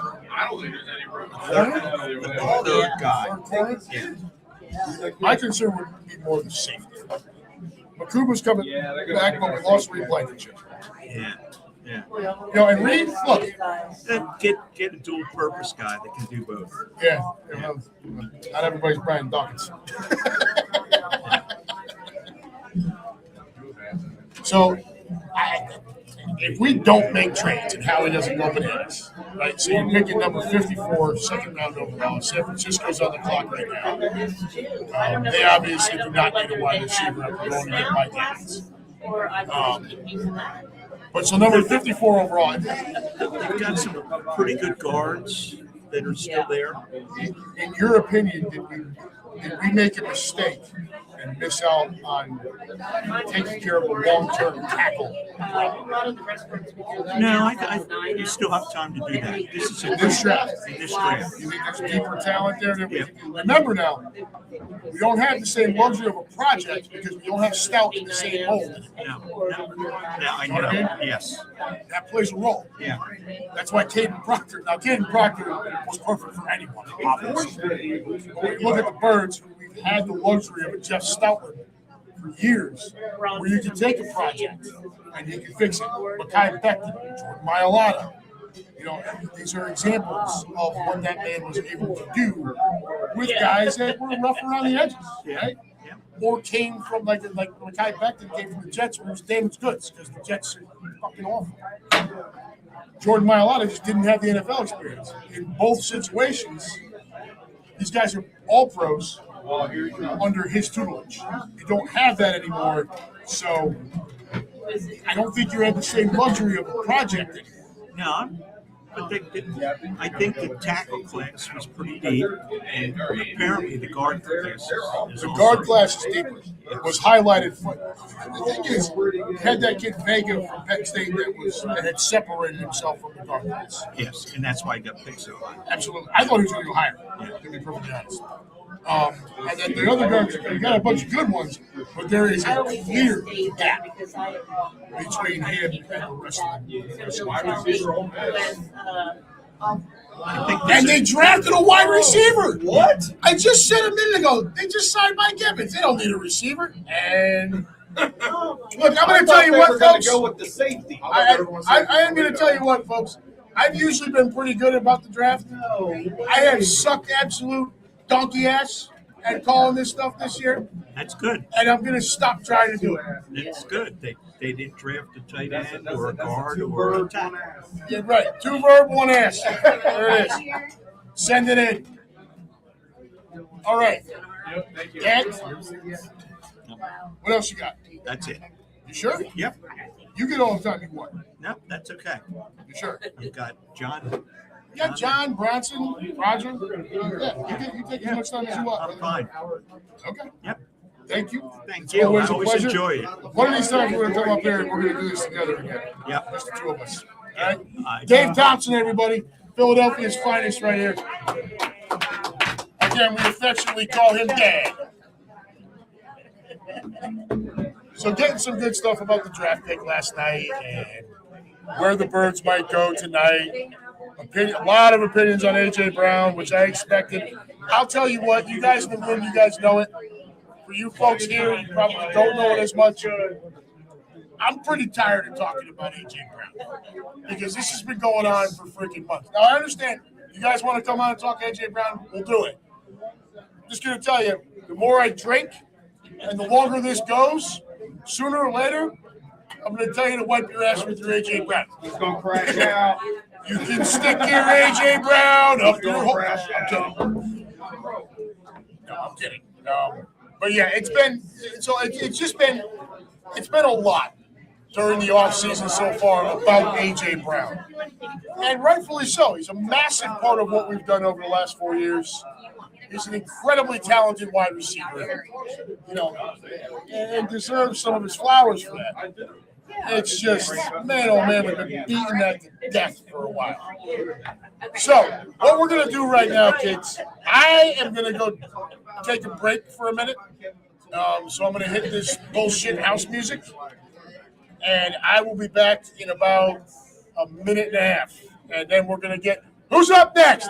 The third guy. Third corner? Yeah. My concern would be more the safety. Makuba's coming back, but we lost Reed Blankenship. Yeah. Yeah. And Reed, look. Get a dual purpose guy that can do both. Yeah. Not everybody's Brian Dawkins. So, if we don't make trades and Howie doesn't go bananas, right? So you're picking number 54, second round overall. San Francisco's on the clock right now. They obviously do not need a wide receiver after going to get Mike Evans. But so number 54 overall. They've got some pretty good guards that are still there. In your opinion, did we make a mistake and miss out on taking care of a long-term tackle? No, I you still have time to do that. This is In this draft. In this draft. You think there's deeper talent there that we can do? Remember now, we don't have the same luxury of a project because we don't have Stout in the same mold. No, I know. Yes. That plays a role. Yeah. That's why Caden Proctor was perfect for anyone, obviously. But when you look at the Birds, we've had the luxury of a Jeff Stoutland for years, where you can take a project and you can fix it. Mekhi Becton, Jordan Mailata. These are examples of what that man was able to do with guys that were rough around the edges, right? Yeah. Or came from like Mekhi Becton came from the Jets where it was damaged goods because the Jets are fucking awful. Jordan Mailata just didn't have the NFL experience. In both situations, these guys are all pros under his tutelage. You don't have that anymore, so I don't think you're at the same luxury of a project anymore. No, but I think the tackle class was pretty deep, and apparently the guard class is The also guard class is deep. It was highlighted. The thing is, you had that kid Vega from Penn State that had separated himself from the guard class. Yes, and that's why he got picked so high. Absolutely. I thought he was going to go higher, to be perfectly honest. And then the other guards, you got a bunch of good ones, but there is a clear gap between him and the rest of them. And they drafted a wide receiver. What? I just said a minute ago, they just signed Mike Evans. They don't need a receiver. And look, I'm going to tell you what, folks. Go with the safety. I am going to tell you what, folks. I've usually been pretty good about the draft. I have sucked absolute donkey ass at calling this stuff this year, That's good. and I'm going to stop trying to do it. That's good. They didn't draft a tight end or a guard or a tackle. You're right. 2 verb, 1 ass. There it is. Send it in. All right. Yep, thank you. Ed, What else you got? That's it. You sure? Yep. You get all the time you want. No, that's okay. You sure? I've got John. You got John, Bronson, Roger. Yeah, you take as much time as you want. I'm fine. Okay. Yep. Thank you. Thank you. Always I a always pleasure. enjoy it. One of these times we're going to come up here and we're going to do this together again. Yep. Just the two of us. All right. I- Dave Thompson, everybody. Philadelphia's finest right here. Again, we affectionately call him Dad. So getting some good stuff about the draft pick last night and where the Birds might go tonight. A lot of opinions on A.J. Brown, which I expected. I'll tell you what, you guys in the room, you guys know it. For you folks here, you probably don't know it as much. I'm pretty tired of talking about A.J. Brown because this has been going on for freaking months. Now, I understand you guys want to come on and talk A.J. Brown, we'll do it. I'm just going to tell you, the more I drink and the longer this goes, sooner or later, I'm going to tell you to wipe your ass with your A.J. Brown. It's gonna crash out. You can stick your A.J. Brown up your hole. I'm kidding. No, I'm kidding. But yeah, it's been a lot during the offseason so far about A.J. Brown. And rightfully so. He's a massive part of what we've done over the last 4 years. He's an incredibly talented wide receiver, and deserves some of his flowers for that. It's just, man, oh man, we've been beating that to death for a while. So, what we're going to do right now, kids, I am going to go take a break for a minute. So I'm going to hit this bullshit house music, and I will be back in about a minute and a half. And then we're going to get, who's up next?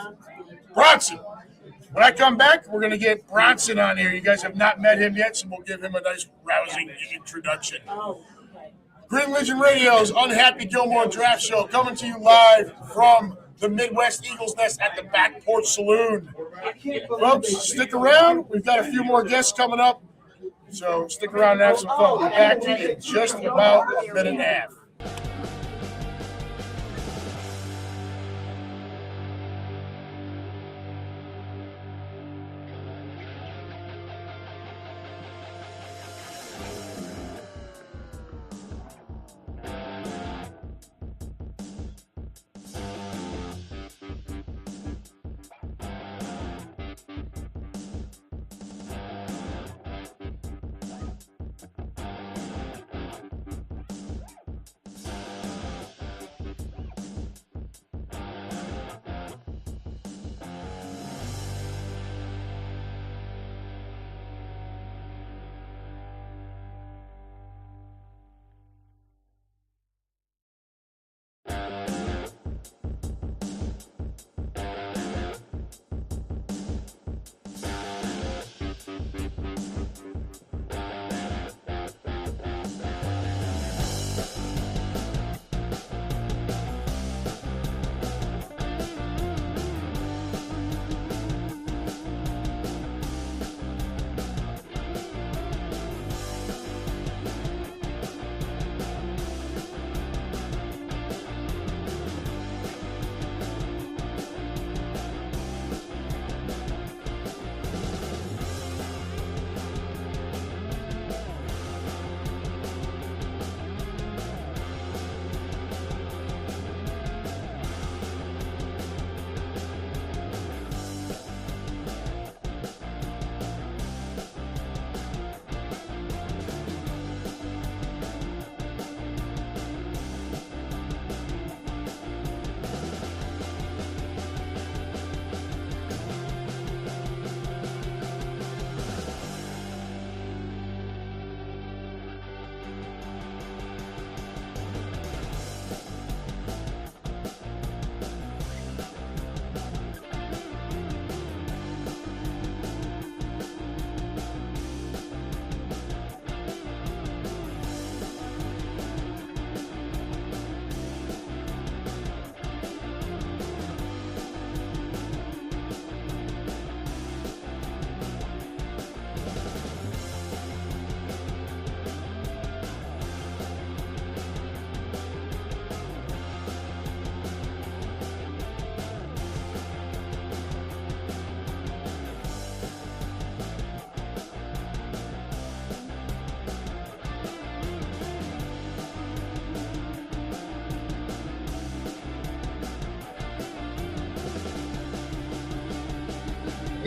Bronson. When I come back, we're going to get Bronson on here. You guys have not met him yet, so we'll give him a nice, rousing introduction. Green Legion Radio's Unhappy Gilmore Draft Show coming to you live from the Midwest Eagles Nest at the Back Porch Saloon. Folks, stick around. We've got a few more guests coming up, so stick around and have some fun. We're back in just about a minute and a half.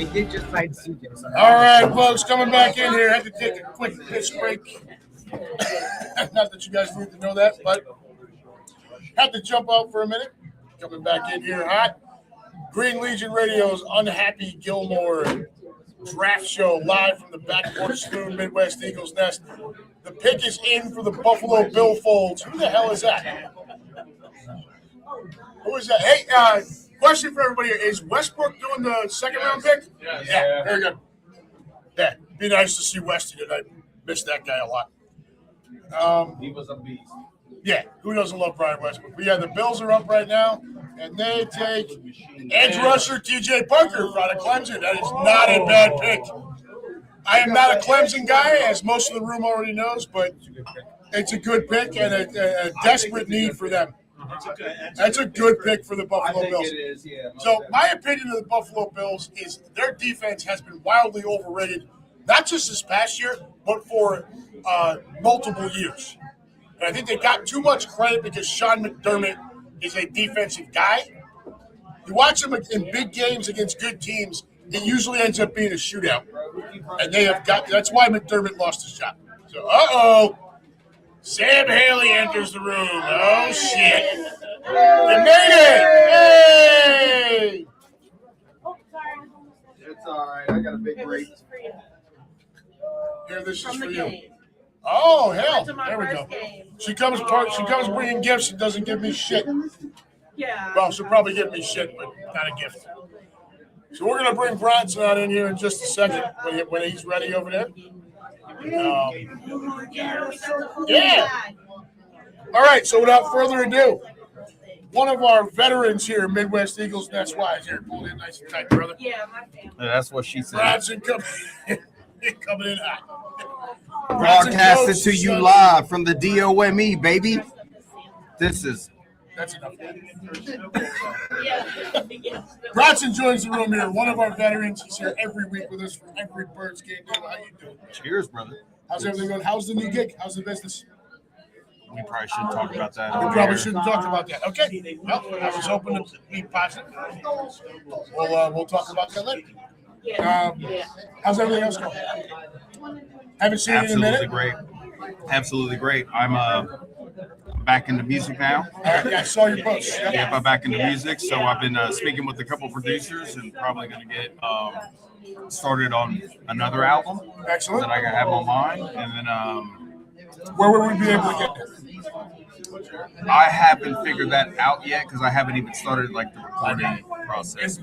They did just find Susan. All right, folks, coming back in here. Had to take a quick piss break. Not that you guys need to know that, but had to jump out for a minute. Coming back in here hot. Green Legion Radio's UnHappy Gilmore draft show live from the Backport Saloon, Midwest Eagles Nest. The pick is in for the Buffalo Bill Folds. Who the hell is that? Who is that? Hey, question for everybody here. Is Westbrook doing the second round pick? Yeah, very good. Yeah, be nice to see Westy tonight. Missed that guy a lot. He was a beast. Yeah, who doesn't love Brian Westbrook? But yeah, the Bills are up right now, and they take edge rusher T.J. Parker out of Clemson. That is not a bad pick. I am not a Clemson guy, as most of the room already knows, but it's a good pick and a desperate need for them. That's a good pick for the Buffalo Bills. So my opinion of the Buffalo Bills is their defense has been wildly overrated, not just this past year, but for multiple years. And I think they got too much credit because Sean McDermott is a defensive guy. You watch him in big games against good teams, it usually ends up being a shootout. And they have got – that's why McDermott lost his job. So, Sam Haley enters the room. Oh, shit. You made it. Hey. It's all right. I got a big break. Here, this is for you. Oh, hell. There we go. She comes bringing gifts and doesn't give me shit. Yeah. Well, she'll probably give me shit, but not a gift. So we're going to bring Bronson out in here in just a second when he's ready over there. Yeah. All right, so without further ado, one of our veterans here, Midwest Eagles Nest Wise. Here, pull it in nice and tight, brother. Yeah, my family. That's what she said. Bronson coming in hot. Broadcasted to you live from the DOME, baby. That's enough. Bronson joins the room here. One of our veterans. He's here every week with us for every Birds game. How you doing? Cheers, brother. How's everything going? How's the new gig? How's the business? We probably shouldn't talk about that. We probably shouldn't talk about that. Okay. Well, I was hoping to be positive. We'll talk about that later. How's everything else going? Haven't seen you in a minute. Absolutely great. I'm back into music now. Yeah, I saw your post. Yep, I'm back into music. So I've been speaking with a couple producers and probably going to get started on another album. Excellent. That I have on mine. And then where would we be able to get that? I haven't figured that out yet because I haven't even started like the recording process.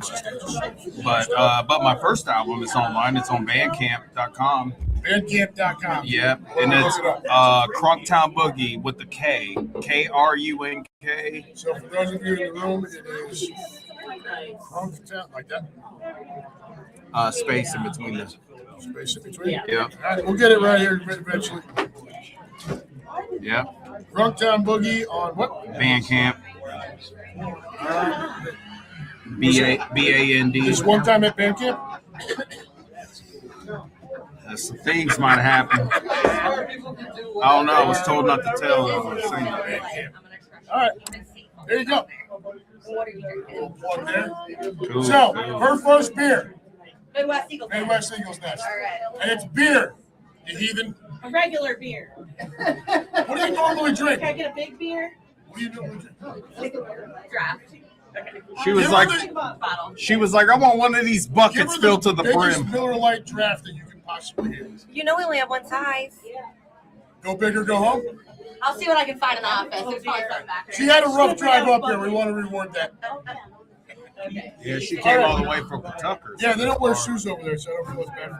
But my first album is online. It's on Bandcamp.com. Bandcamp.com. Yep, and it's Crunktown Boogie with the K, Krunk. So for those of you in the room, it is Crunktown, like that. Space in between the space in between. Yep. All right, we'll get it right here eventually. Yep. Crunktown Boogie on what? Bandcamp. BAND. Just one time at Bandcamp? Some things might have happened. I don't know. I was told not to tell. All right. There you go. Cool, So, cool. her first beer. Midwest Eagles. Midwest Eagles Nest. All right. And it's beer, you heathen. A regular beer. What do you normally drink? Can I get a big beer? What do you normally drink? Draft. She was like, I want one of these buckets filled to the biggest brim. Miller Lite draft that you can possibly get. You know we only have one size. Go big or go home? I'll see what I can find in the office. There's probably some back there. She had a rough drive up here. We want to reward that. Okay. Yeah, she came all the way from Kentucky. Yeah, they don't wear shoes over there, so I don't feel as bad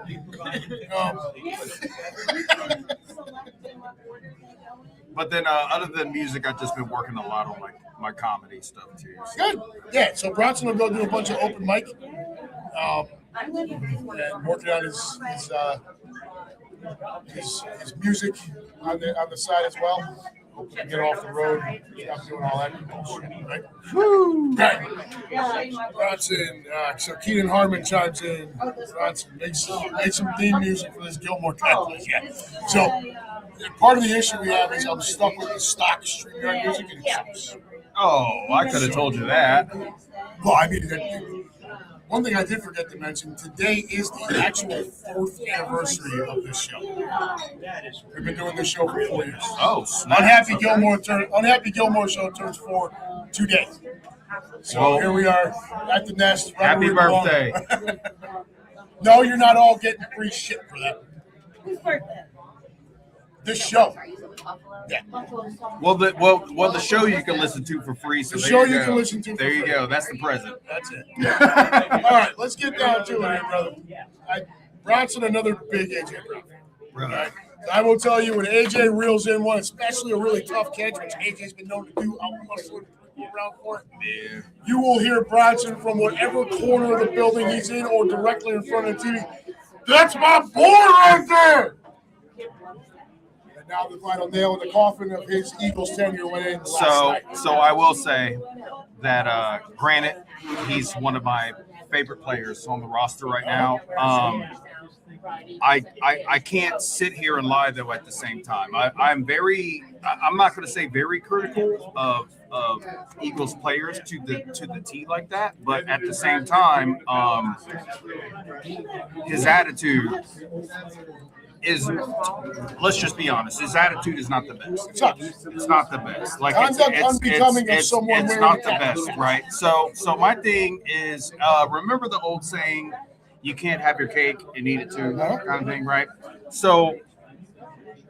for But then, other than music, I've just been working a lot on my comedy stuff too. Good. Yeah, so Bronson will go do a bunch of open mic. And working on his music on the side as well. Get off the road, stop doing all that bullshit, right? Woo! Right. Bronson, so Keenan Harmon chimes in. Bronson, make some theme music for this Gilmore complex. Yeah. So part of the issue we have is I'm stuck with the stock StreamYard music. And Oh, I could have told you that. well, I mean, One thing I did forget to mention, today is the actual 4th anniversary of this show. We've been doing this show for 4 years. Oh, snap. Unhappy Gilmore show turns 4 today. So Well, here we are at the nest. right happy where we belong. birthday. No, you're not all getting free shit for that. Whose birthday? This show. Yeah. Well, the show you can listen to for free. So The there show you you go. can listen to for There you free. go. That's the present. That's it. All right, let's get down to it here, brother. Bronson, another big AJ Brown. Right. Right. I will tell you, when AJ reels in one, especially a really tough catch, which AJ's been known to do, I'll muscle around for it. Yeah. You will hear Bronson from whatever corner of the building he's in or directly in front of the TV. That's my boy right there. And now the final nail in the coffin of his Eagles tenure went in last night. So I will say that, granted, he's one of my favorite players on the roster right now. I can't sit here and lie though at the same time. I'm not going to say very critical of Eagles players to the T like that, but at the same time, his attitude is, let's just be honest, his attitude is not the best. It's not the best. Like Conduct unbecoming of someone it's wearing not a the cap. best, right? So my thing is, remember the old saying, you can't have your cake and eat it too, kind of thing, right? So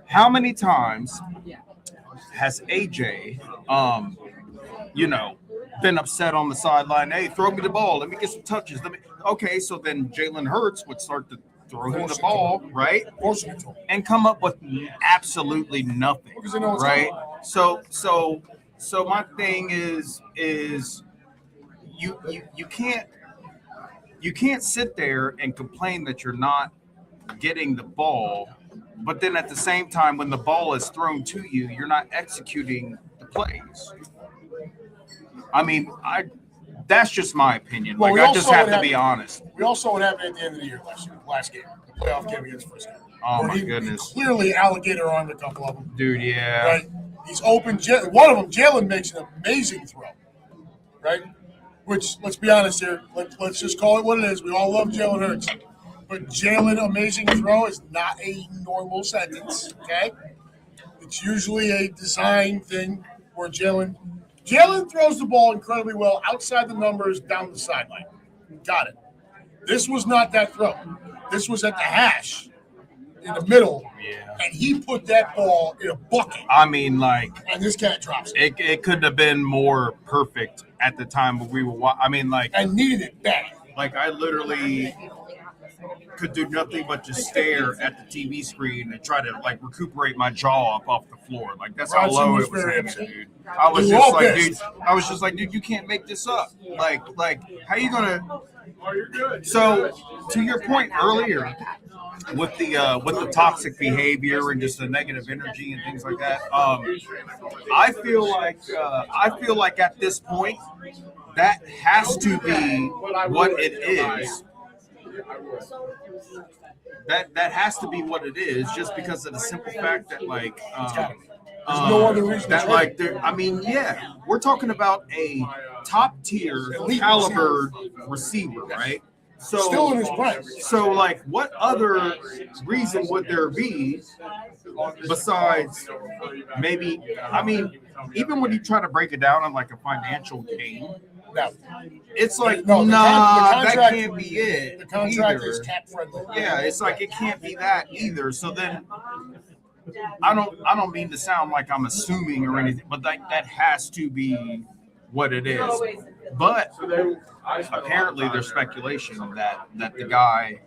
how many times has AJ, been upset on the sideline? Hey, throw me the ball. Let me get some touches. Okay, so then Jalen Hurts would start to throw him the ball, right? And come up with absolutely nothing, right? So my thing is you can't sit there and complain that you're not getting the ball, but then at the same time, when the ball is thrown to you, you're not executing the plays. I mean, that's just my opinion. Well, like, I just have to be honest. We all saw what happened at the end of the year last game, the playoff game against Frisco. Oh, where my he goodness. Clearly alligator armed a couple of them. Dude, yeah. Right? He's open. One of them, Jalen, makes an amazing throw. Right? Which, let's be honest here, let's just call it what it is. We all love Jalen Hurts. But Jalen, amazing throw is not a normal sentence, okay? It's usually a design thing where Jalen throws the ball incredibly well outside the numbers down the sideline. Got it. This was not that throw. This was at the hash in the middle. Yeah. And he put that ball in a bucket. I mean, like, and this cat drops it. It couldn't have been more perfect at the time when we were and needed it bad. Like, I literally could do nothing but just stare at the TV screen and try to, like, recuperate my jaw up off the floor. Like, that's how low it was hanging, dude. I was just like, dude, you can't make this up. Like, how you gonna? Oh, you're good. So, to your point earlier, with the toxic behavior and just the negative energy and things like that, I feel like at this point, that has to be what it is. That has to be what it is, just because of the simple fact that, like, there's no other reason that, like, yeah, we're talking about a top tier caliber receiver, right? So still in his prime. So, like, what other reason would there be besides maybe? I mean, even when you try to break it down on, like, a financial gain, it's like, that can't be it. The contract either. is cap friendly. Yeah, it's like it can't be that either. So then, I don't mean to sound like I'm assuming or anything, but that has to be what it is. But apparently, there's speculation that the guy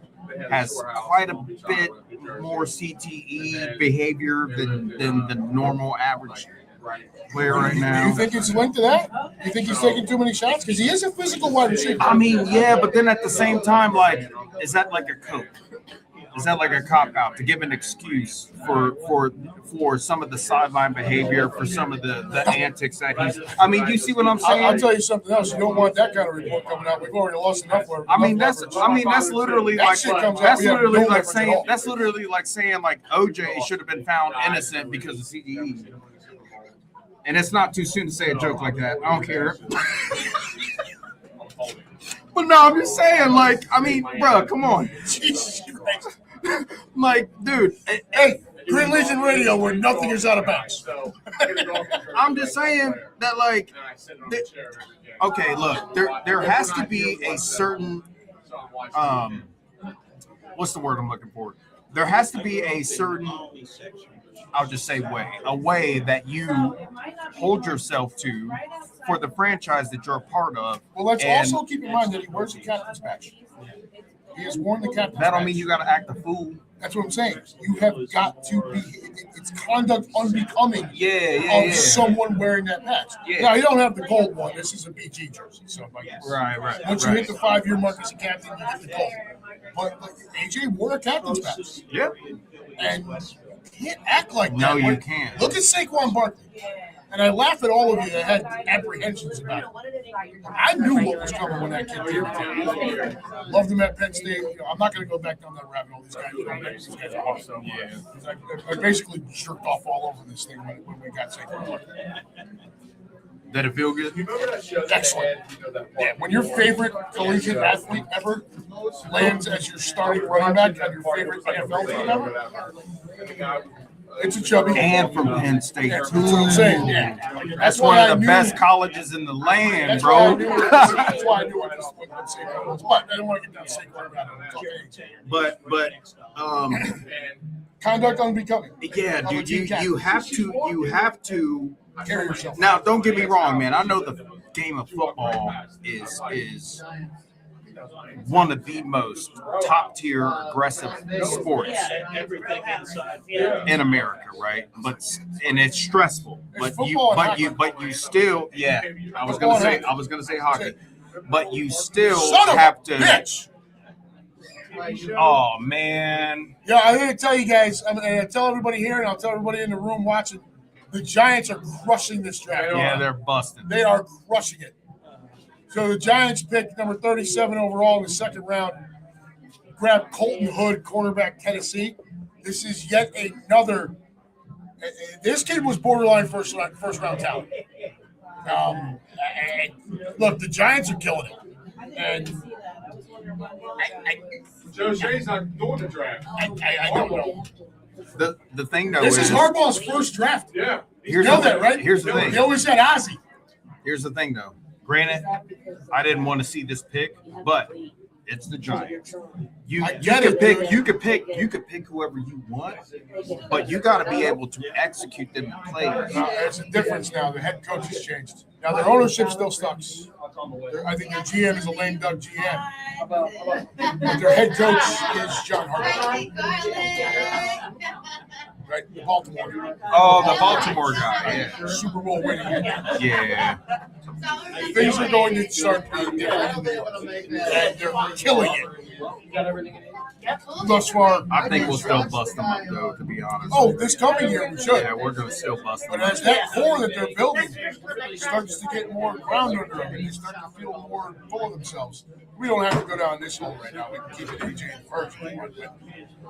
has quite a bit more CTE behavior than the normal average player right now. You think it's linked to that? You think he's taking too many shots? Because he is a physical wide receiver. I mean, yeah, but then at the same time, like, is that like a cope? Is that like a cop-out to give an excuse for some of the sideline behavior, for some of the antics that he's – I mean, you see what I'm saying? I'll tell you something else. You don't want that kind of report coming out. We've already lost enough. That's literally like saying like OJ should have been found innocent because of CTE. And it's not too soon to say a joke like that. I don't care. But no, I'm just saying, like, I mean, bro, come on. Jesus Christ. Like, dude, Hey, Green Legion Radio, where nothing is out of bounds. I'm just saying that, like, okay, look, there has to be a certain, what's the word I'm looking for? There has to be a certain, I'll just say a way that you hold yourself to for the franchise that you're a part of. Well, let's And also keep in mind that he wears the captain's patch. He has worn the captain's that don't patch. mean you got to act a fool. That's what I'm saying. You have got to be. It's conduct unbecoming of someone wearing that patch. Yeah. Now you don't have the gold one. This is a BG jersey, so like, Right. once you hit the 5-year mark as a captain, you get the gold. But like, AJ wore a captain's patch, Yep. and you can't act like that. No, you When- can't. Look at Saquon Barkley. And I laugh at all of you that had apprehensions about it. I knew what was coming when that kid came. Loved him at Penn State. You know, I'm not going to go back down that rabbit hole. These guys are awesome. Yeah. I basically jerked off all over this thing when we got Saquon. Did it feel good? Excellent. Yeah, when your favorite collegiate athlete ever lands as your starting running back on your favorite NFL team ever, it's a chubby. And from Penn State, That's too. what I'm saying. Yeah. That's why one I of the knew- best colleges in the land, That's why I bro. knew that's why I knew what Saquon was. But I don't want to get down to Saquon about it. But Conduct unbecoming. yeah, dude, you have to Carry yourself. now. Don't get me wrong, man. I know the game of football is one of the most top tier aggressive sports in America, right? And it's stressful. It's But you still, yeah. I was gonna say hockey, but you still Son of have a to. bitch. Oh man, Yeah, I'm going to tell you guys, I'm going to tell everybody here, and I'll tell everybody in the room watching, the Giants are crushing this draft. yeah, they're busted. They are crushing it. So the Giants picked number 37 overall in the second round, grabbed Colton Hood, cornerback, Tennessee. This is yet another. This kid was borderline first round talent. Look, the Giants are killing it, and Joe Shea's not doing the draft. I don't know. The thing though This is is Harbaugh's first draft. Yeah. You know that, right? Here's the thing. He always said Ozzie. Here's the thing, though. Granted, I didn't want to see this pick, but it's the Giants. You could pick whoever you want, but you got to be able to execute them in plays. There's a difference now. The head coach has changed. Now their ownership still sucks. I think their GM is a lame duck GM, but their head coach is John Harbaugh, right? The Baltimore. Oh, the Baltimore guy. Yeah. Super Bowl winning. Yeah. Things are going to start being different, and they're killing it. Thus far, I think we'll still bust them up, though, to be honest. oh, this coming year we should. Yeah, we're going to still bust them But up. as that core that they're building starts to get more ground under them, and they start to feel more full of themselves, we don't have to go down this hole right now. We can keep it AJ in first.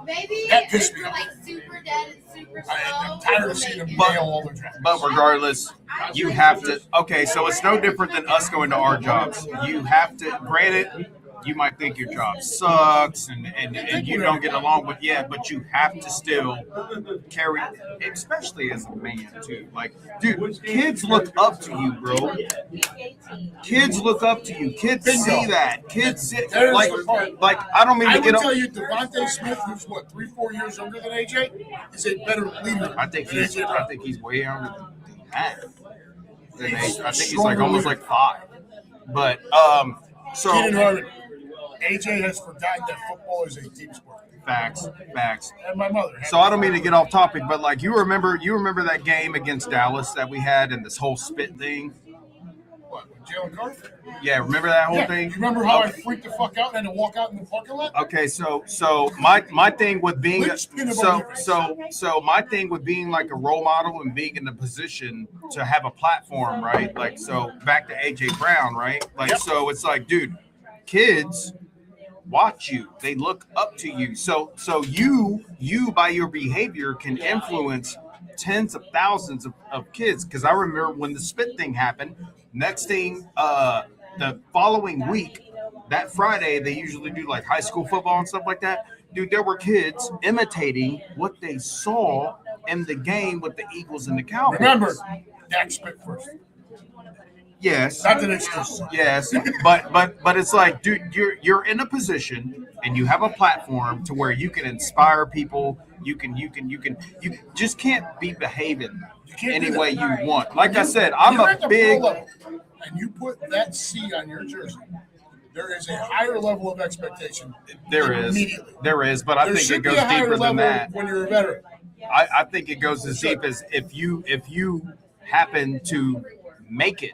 Maybe That if pissed me you're off. like super dead and super slow. I'm tired of seeing them nail all their drafts. But regardless, you have to. Okay, so it's no different than us going to our jobs. You have to. Granted, you might think your job sucks and you don't get along with but you have to still carry, especially as a man too. Like, dude, kids look up to you, bro. Kids look up to you. Kids see that. Kids see There's like the part. like I don't mean I to would get tell up. you, Devontae Smith, who's what 3-4 years younger than AJ, is a better leader. I think than he's AJ Brown. way younger than that. I think he's like almost like 5. But so Keenan Harmon. AJ has forgotten that football is a team sport. facts. And my mother. So I don't mean to get off topic, but like you remember that game against Dallas that we had and this whole spit thing? What, with Jalen Carter? Yeah, remember that whole Yeah. thing? You remember how I freaked the fuck out and had to walk out in the parking lot? Okay, so my thing with being Linchpin of so my thing with being like a role model and being in the position to have a platform, right? Like, so back to AJ Brown, right? Like, Yep. So it's like, dude, kids watch you, they look up to you, so you by your behavior can influence tens of thousands of kids. Because I remember when the spit thing happened, next thing the following week that Friday they usually do like high school football and stuff like that. Dude, there were kids imitating what they saw in the game with the Eagles and the Cowboys. Remember, Dak spit first. Yes. Not an excuse. Yes, but it's like, dude, you're in a position and you have a platform to where you can inspire people. You just can't be behaving any way you want. Like I said, I'm You're a at the big. pro level, and you put that C on your jersey. There is a higher level of expectation. There is, but I There think should it be goes a higher deeper level than that. when you're a veteran. I think it goes as deep as if you happen to make it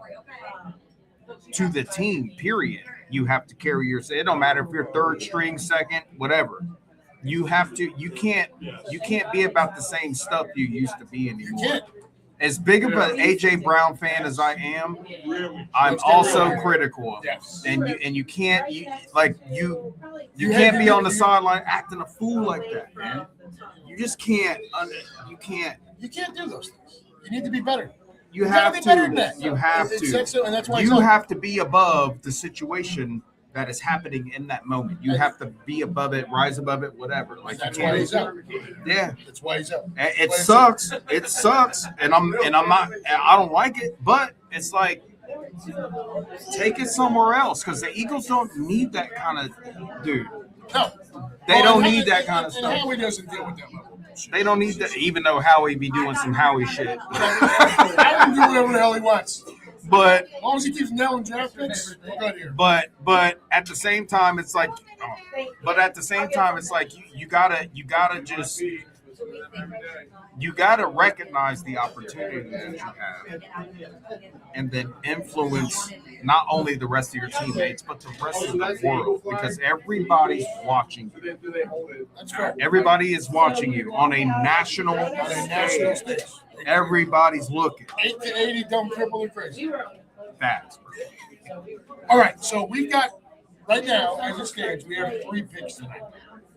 to the team, period, you have to carry yourself. It don't matter if you're third string, second, whatever. You have to. You can't be about the same stuff you used to be anymore. You can't. As big of an AJ Brown fan as I am, I'm also critical of it. Yes. And you can't you can't be on the sideline acting a fool like that, man. You just can't. You can't. You can't do those things. You need to be better. You gotta have be better than to. that. You have It's to. so- and that's why You have to be above the situation that is happening in that moment. You have to be above it, rise above it, whatever. Like That's you why can't. he's out. Yeah. That's why he's out. It sucks. It sucks, and I'm not. I don't like it, but it's like take it somewhere else because the Eagles don't need that kind of dude. No. They don't need that kind of And stuff. Howie doesn't deal with that level. They don't need that, even though Howie be doing some Howie shit. Howie can do whatever the hell he wants. But As long as he keeps nailing draft picks, we're good here. but at the same time, it's like. You gotta recognize the opportunity that you have, and then influence not only the rest of your teammates but the rest of the world because everybody's watching you. That's fair. Everybody is watching you on a national On a national stage. stage. Everybody's looking. 8 to 80, dumb, cripple, or crazy. Facts. All right, so we've got, right now, as it stands, we have 3 picks tonight.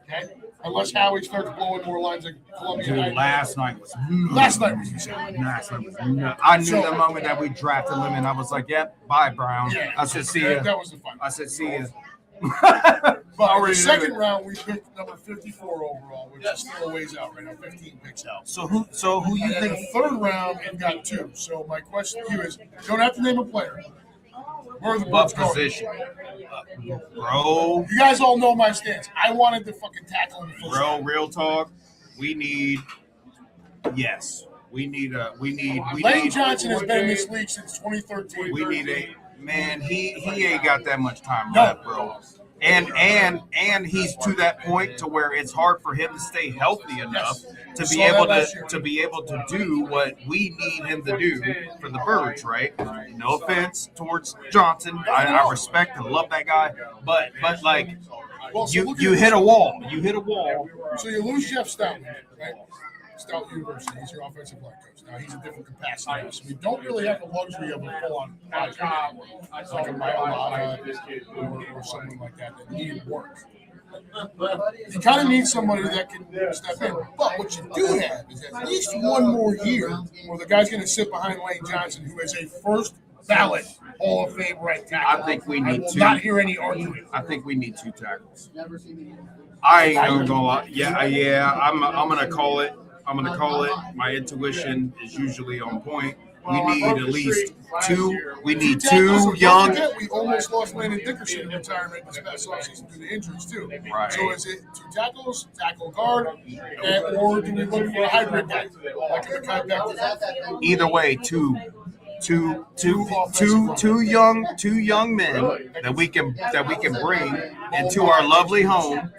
Okay? Unless Howie starts blowing more lines of Columbia. Dude, last night was Last night was insane. I knew the moment that we drafted him, and I was like, "Yep, bye, Brown." Yeah, I said, "See ya." That was the fun. I said, "See ya." But in Already the knew second it. round, we picked number 54 overall, which is still a ways out right now, 15 picks out. So who you And in think? the third round, we've got 2. So my question to you is, you don't have to name a player. Where are the What butts going? position, bro? You guys all know my stance. I wanted to fucking tackle him first. Bro, real talk. We need. Lane Johnson has been in this league since 2013. We need a man. He ain't got that much time No. left, bro. And he's to that point to where it's hard for him to stay healthy enough to be Saw that able last year. to be able to do what we need him to do for the Birds, right? No offense towards Johnson, I respect and love that guy, but like Well, so you look you at hit this. a wall. You hit a wall. So you lose Jeff Stout, right? Stout University. He's your offensive line coach. Now he's a different capacity. So we don't really have the luxury of a full-on project anymore. Like a Mailata or someone like that needed work. You kind of need somebody that can step in. But what you do have is at least one more year where the guy's going to sit behind Lane Johnson, who is a first ballot Hall of Fame right tackle. I think we I need will two. not hear any argument. I think we need 2 tackles. I ain't gonna go. Yeah. I'm gonna call it. My intuition is usually on point. We need at least 2. We need 2 young. We almost lost Landon Dickerson in retirement this past offseason due to injuries too. Right. So is it 2 tackles, tackle guard, or do we look for a hybrid guy like a Mekhi Becton? Either way, two young men that we can bring into our lovely home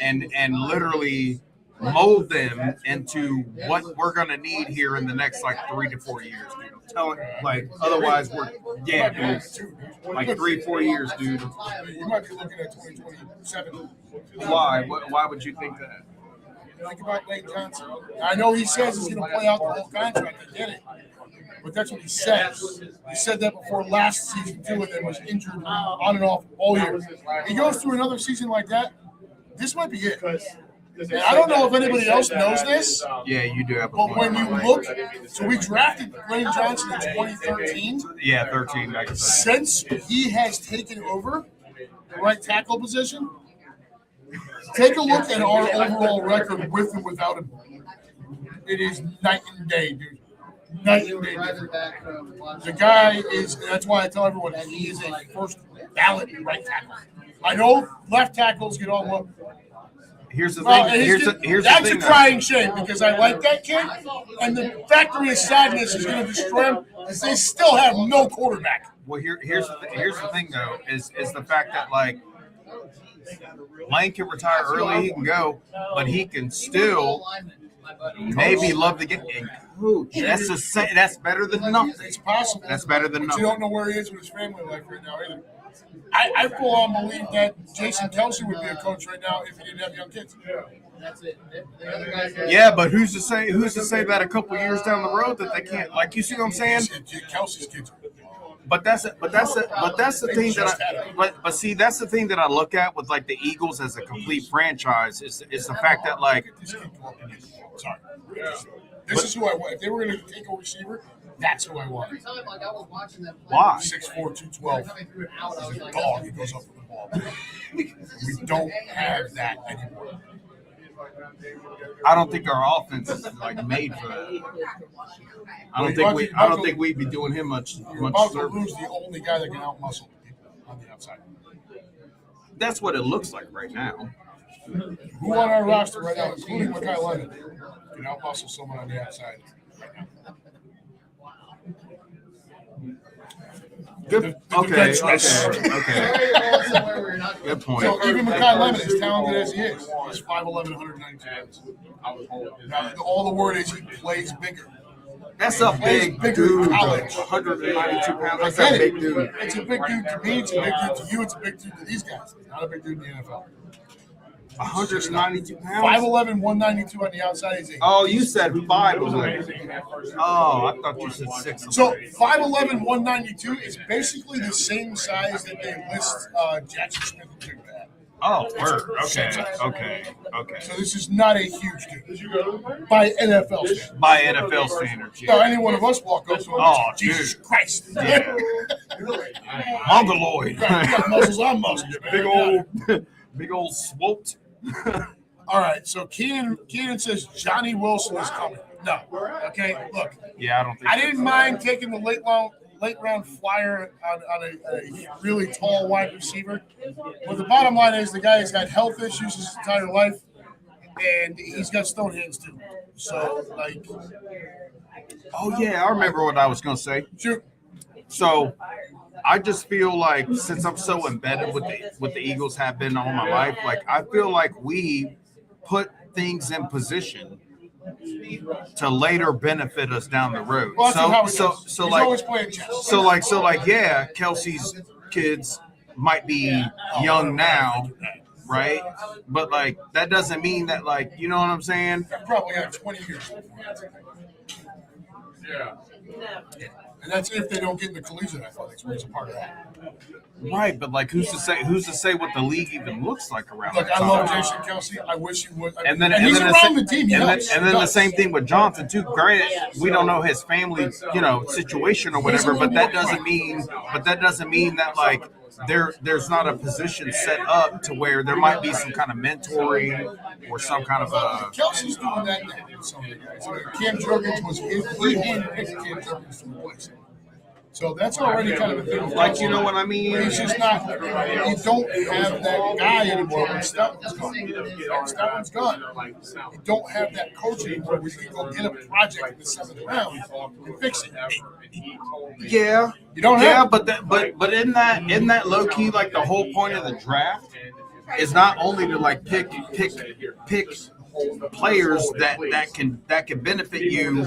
and literally mold them into what we're gonna need here in the next like 3 to 4 years, dude. I'm telling you, like otherwise dude. Like 3-4 years, dude. You might be looking at 2027. Why? Why would you think that? Think about Lane Johnson. I know he says he's going to play out the whole contract. I get it. But that's what he says. He said that before last season, too, and then was injured on and off all year. He goes through another season like that, this might be it. And I don't know if anybody else knows this, Yeah, you do have a but point. when you look, so we drafted Lane Johnson in 2013. Yeah, 13 back in 13. Since he has taken over, right tackle position, take a look at our overall record with and without him. It is night and day, dude. Night and day difference. The guy is, that's why I tell everyone, he is a first ballot right tackle. I know left tackles get all what. Here's the Well, thing. Here's that's the thing. a crying shame because I like that kid, and the factory of sadness is going to destroy him because they still have no quarterback. Well, here's the thing though is the fact that like Lane can retire early, he can go, but he can still maybe love to get in coach. That's better than nothing. It's possible. That's better than But nothing. you don't know where he is with his family life right now either. I full on believe that Jason Kelsey would be a coach right now if he didn't have young kids. Yeah, but who's to say that a couple years down the road that they can't, like, you see what I'm saying? Kelsey's kids. But that's the thing but see, that's the thing that I look at with like the Eagles as a complete franchise is the fact that like Sorry. This is who I want. If they were going to take a receiver, that's who I want. why? 6'4", 212. He's a dog. He goes up with the ball. We don't have that anymore. I don't think our offense is like made for that. I don't think we'd be doing him much You're about to service. lose the only guy that can outmuscle people on the outside. That's what it looks like right now. Who on our roster right now, including Mekhi Lemon, can outmuscle someone on the outside right now? Good. The Okay. defense. Good point. So even Mekhi Lemon, as talented as he is, he's 5'11", 192 pounds. Now, all the word is he plays bigger. That's a big dude. College. 192 pounds. I That's get a it. big dude. It's a big dude to me. It's a big dude to you. It's a big dude to these guys. It's not a big dude in the NFL. 192 pounds. 5'11", 192 on the outside. He's Oh, you said 5'11". Oh, I thought you said 6'11". So 5'11", 192 is basically the same size that they list Jackson Smith and Jigba at. Oh, word. Okay. So this is not a huge dude by NFL standards. By NFL standards, Now, yeah. any one of us walk up to him, Oh, Jesus dude. Christ. Yeah. Mongoloid. You got muscles on muscles. man. Big old swooped. All right, so Keenan says Johnny Wilson is coming. No. Okay, look. Yeah, I don't think I didn't mind taking the late round flyer on a really tall wide receiver. But the bottom line is the guy has had health issues his entire life, and he's got stone hands too. So, like, Oh yeah, I remember what I was gonna say. shoot. So I just feel like since I'm so embedded with the Eagles have been all my life, like I feel like we put things in position to later benefit us down the road. Well, that's how it So goes. He's always playing chess. Yeah, Kelsey's kids might be young now, right? But like that doesn't mean that, like, you know what I'm saying? Probably got 20 years. Yeah. And that's if they don't get in the collegiate athletics, where he's a part of that. Right, but like who's to say what the league even looks like around Look, that I time? love Jason Kelsey. I wish he would. And then he's the around same- the team. He and helps. then He the does. same thing with Jonathan too. Granted, we don't know his family, situation or whatever, but that doesn't mean that like there's not a position set up to where there might be some kind of mentoring or some kind of Kelsey's doing that now with some of the guys. Cam Jurgens was he handpicked Cam Jurgens to replace him. So that's already kind of a thing. like, you know what I mean? But he's just not. You don't have that guy anymore when Stoutland's gone. Stoutland's gone. You don't have that coach anymore where you can go get a project in the 7th round and fix it. Yeah. You don't Yeah, have. but in that low key, like the whole point of the draft is not only to like pick players that can benefit you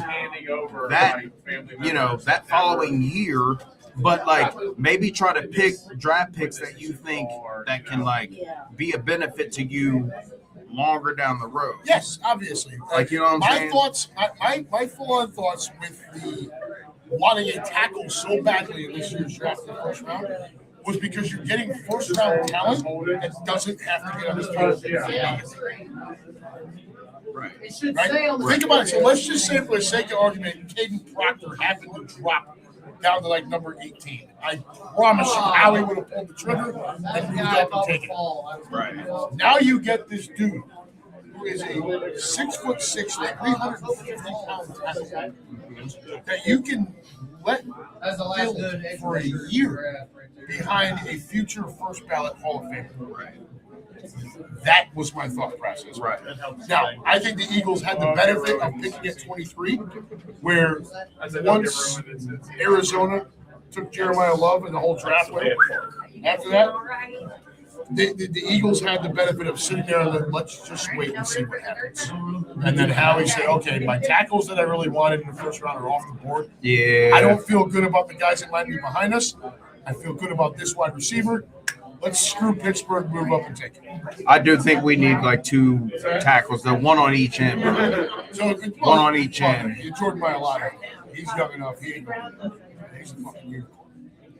that following year, but like maybe try to pick draft picks that you think that can like be a benefit to you longer down the road. Yes, obviously. Like, you know what I'm saying? My full-on thoughts with the wanting a tackle so badly in this year's draft in the first round was because you're getting first-round talent that doesn't have to get on the field. Right? Think about it. So let's just say, for the sake of argument, Caden Proctor happened to drop down to like number 18. I promise you, Howie would have pulled the trigger and moved up and taken it. Right. Now you get this dude who is a 6'6", 350-pound tackle that you can let build for a year behind a future first ballot Hall of Famer. Right. That was my thought process. Right. Now, I think the Eagles had the benefit of picking at 23, where once Arizona took Jeremiah Love and the whole draft went after that, the Eagles had the benefit of sitting there and then let's just wait and see what happens. And then Howie said, okay, my tackles that I really wanted in the first round are off the board. Yeah. I don't feel good about the guys that might be behind us. I feel good about this wide receiver. Let's screw Pittsburgh, move up and take it. I do think we need like 2 tackles, the one on each end. Bro. So One on each end. Jordan Mailata, he's young enough. He's a fucking unicorn.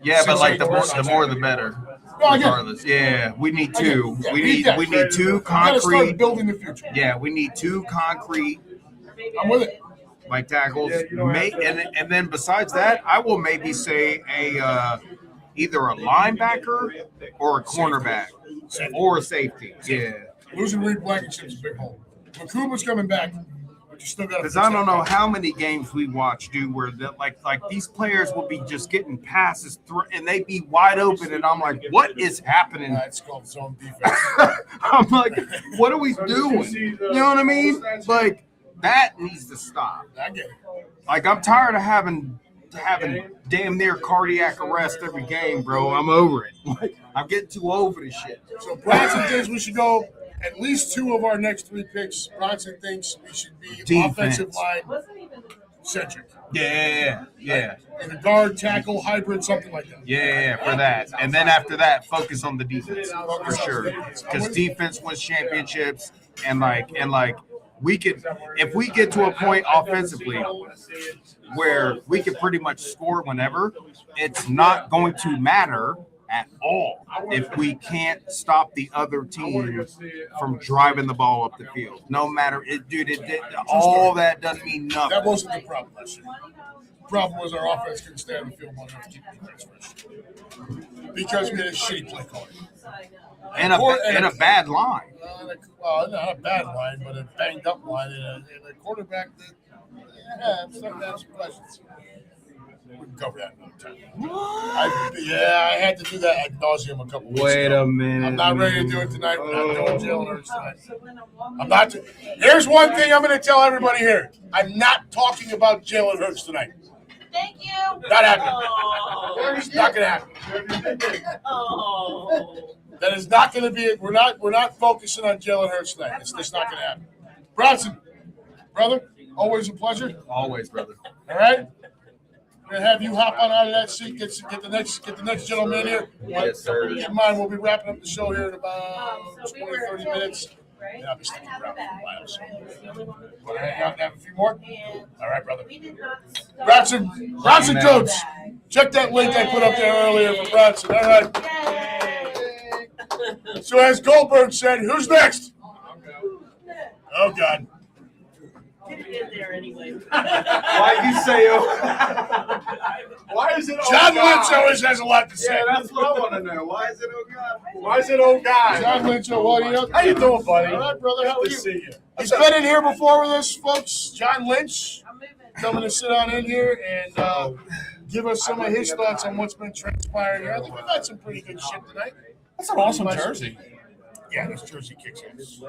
Yeah, but like the more the better. No, I get it. Regardless. Yeah, we need 2. Yeah, We need 2 we gotta start concrete. building the future. Yeah, we need 2 concrete I'm with it. like tackles. And then besides that, I will maybe say either a linebacker or a cornerback or a safety. Yeah. Losing Reed Blankenship's a big hole. Makuba's coming back, but you still got to. Because I don't know how many games we watch, dude, where like these players will be just getting passes through and they be wide open, and I'm like, what is happening? It's called zone defense. I'm like, what are we doing? You know what I mean? Like that needs to stop. I get it. Like I'm tired of having damn near cardiac arrest every game, bro. I'm over it. Like, I'm getting too over this shit. So Bronson thinks we should go at least 2 of our next 3 picks. Bronson thinks we should be Defense. offensive line centric. Yeah. Either guard, tackle, hybrid, something like that. Yeah, for that. And then after that, focus on the defense for sure. Because defense wins championships, and we could, if we get to a point offensively where we can pretty much score whenever, it's not going to matter at all if we can't stop the other team from driving the ball up the field. No matter all that doesn't mean nothing. That wasn't the problem last year. The problem was our offense couldn't stay on the field long enough to keep the defense fresh. Because we had a shitty play calling. And a bad line. Well, not a bad line, but a banged up line and a quarterback that I'm starting to have some questions. We can cover that another time. I had to do that ad nauseum a couple weeks ago. Wait a minute. I'm not ready to do it tonight. We're not doing Jalen Hurts tonight. I'm not. Here's one thing I'm going to tell everybody here. I'm not talking about Jalen Hurts tonight. Thank you. Not happening. It's not going to happen. That is not going to be it. We're not focusing on Jalen Hurts tonight. It's just not going to happen. Bronson, brother, always a pleasure. Always, brother. All right. We're going to have you hop on out of that seat. Get the next gentleman in here. Yes, sir. Keep in mind, we'll be wrapping up the show here in about 20, 30 minutes. And I'll be sticking around for a while. So. Want to hang out and have a few more? All right, brother. Bronson Coates. Check that link I put up there earlier for Bronson. All right. So as Goldberg said, who's next? Oh, God. Why you say Why is it John Lynch always has a lot to say. Yeah, that's what I want to know. Why is it God? Why is it old guy? John Lynch, what are you? How you doing, buddy? All right, brother. How are you? See you. He's been in here before with us, folks. John Lynch coming to sit on in here and give us some of his thoughts on what's been transpiring here. I think we've had some pretty good shit tonight. That's an awesome jersey. Yeah, this jersey kicks ass.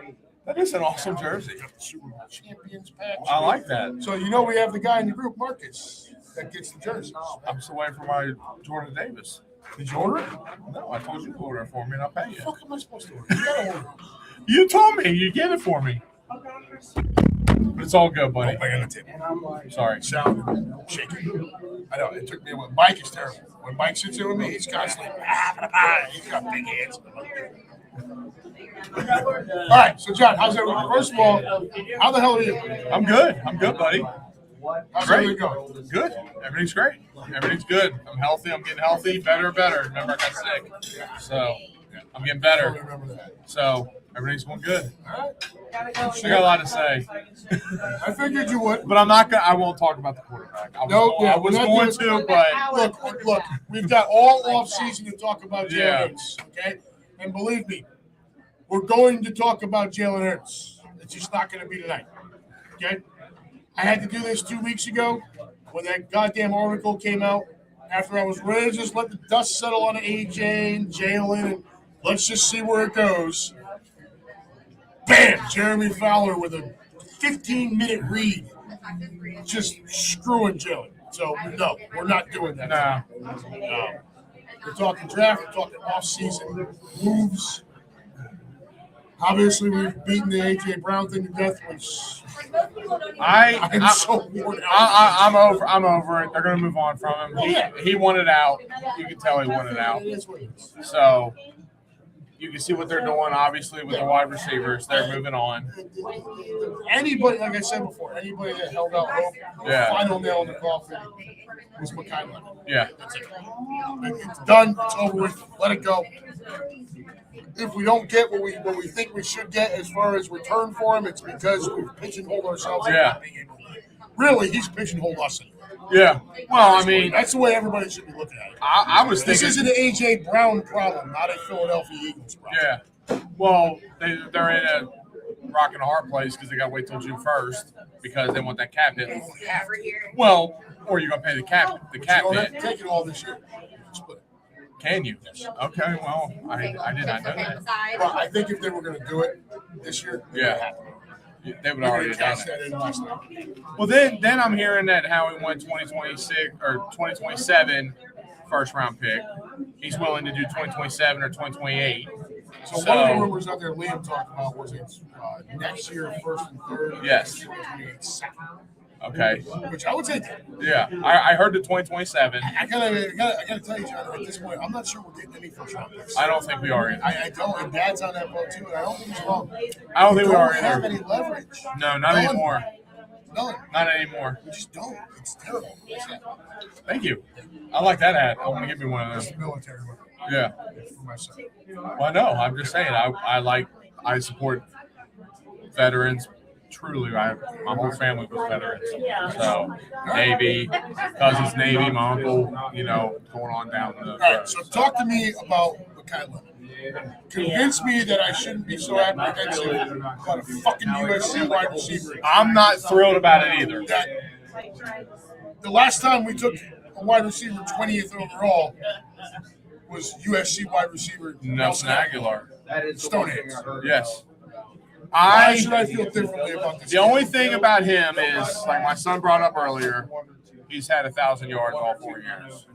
That is an awesome jersey. Got the Super Bowl champions patch. I like that. So we have the guy in the group, Marcus, that gets the jerseys. I'm still waiting for my Jordan Davis. Did you order it? No, I told you to order it for me, and I'll pay you. What the fuck am I supposed to order? You gotta order it. You told me. You get it for me. But it's all good, buddy. Oh, bang on the table. Sorry. Sound shaking. I know. It took me a while. Mike is terrible. When Mike sits in with me, he's constantly, he's got big hands. All right. So, John, how's everything? First of all, how the hell are you? I'm good. I'm good, buddy. How's Great. everything going? Good. Everything's great. Everything's good. I'm healthy. I'm getting healthy. Better and better. Remember, I got sick. So, I'm getting I better. don't remember that. So, Everything's going good. All right. I got a lot to say, I figured you would. but I'm not gonna. I won't talk about the quarterback. I was going to, but Look, we've got all off season to talk about Jalen Yeah. Hurts, okay? And believe me, we're going to talk about Jalen Hurts. It's just not going to be tonight, okay? I had to do this 2 weeks ago when that goddamn article came out. After I was ready to just let the dust settle on AJ and Jalen and let's just see where it goes. Bam! Jeremy Fowler with a 15-minute read, just screwing Jalen. So, no, we're not doing that. no. We're talking draft, we're talking off-season moves. Obviously, we've beaten the A.J. Brown thing to death, which I'm so worn out. I'm over it. They're gonna move on from him. He wanted out. You can tell he wanted out. It is what it is. So you can see what they're doing. Obviously, with the wide receivers, they're moving on. Anybody, like I said before, anybody that held out hope, Yeah. final nail in the coffin was Mekhi Leonard. Yeah. That's it. It's done. It's over with. Let it go. If we don't get what we think we should get as far as return for him, it's because we've pigeonholed ourselves. Yeah. Not being able to. Really, he's pigeonholed us. Yeah. Well, I mean, That's the way everybody should be looking at it. I was This thinking. isn't an A.J. Brown problem, not a Philadelphia Eagles problem. Yeah. Well, they're in a rock and a hard place because they got to wait till June 1st because they want that cap hit. Well, or you're gonna pay the cap You don't have hit. to take it all this year. Split it. Can you? Okay. Well, I did not know that. Well, I think if they were going to do it this year, Yeah. They would they're already going to done cash it. that in last night. Well, then I'm hearing that Howie won 2026 or 2027 first round pick. He's willing to do 2027 or 2028. So one of the rumors out there Liam talked about was it's next year, first and third. Yes. 2028 second. Okay. Which I would take. Yeah, I heard the 2027. I gotta tell you, John, at this point, I'm not sure we're getting any first round picks. I don't think we are either. I don't, and Dad's on that boat too, and I don't think he's wrong. I don't think we are have either. any leverage. No, not None. anymore. None. Not anymore. We just don't. It's terrible. It's Thank you. I like that hat. I want to give me one of those. the military one Yeah. for myself. Well, no, I'm just saying. I support veterans. Truly, my whole family was veterans. So, Navy, cousins, Navy, my uncle, going on down the. All right, so talk to me about Mekhi Leonard. Convince me that I shouldn't be so apprehensive about a fucking USC wide receiver. I'm not thrilled about it either. That the last time we took a wide receiver 20th overall was USC wide receiver Nelson Aguilar. Stonehenge. Yes. Why should I feel differently about this? The only thing about him is, like my son brought up earlier, he's had 1,000 yards all 4 years.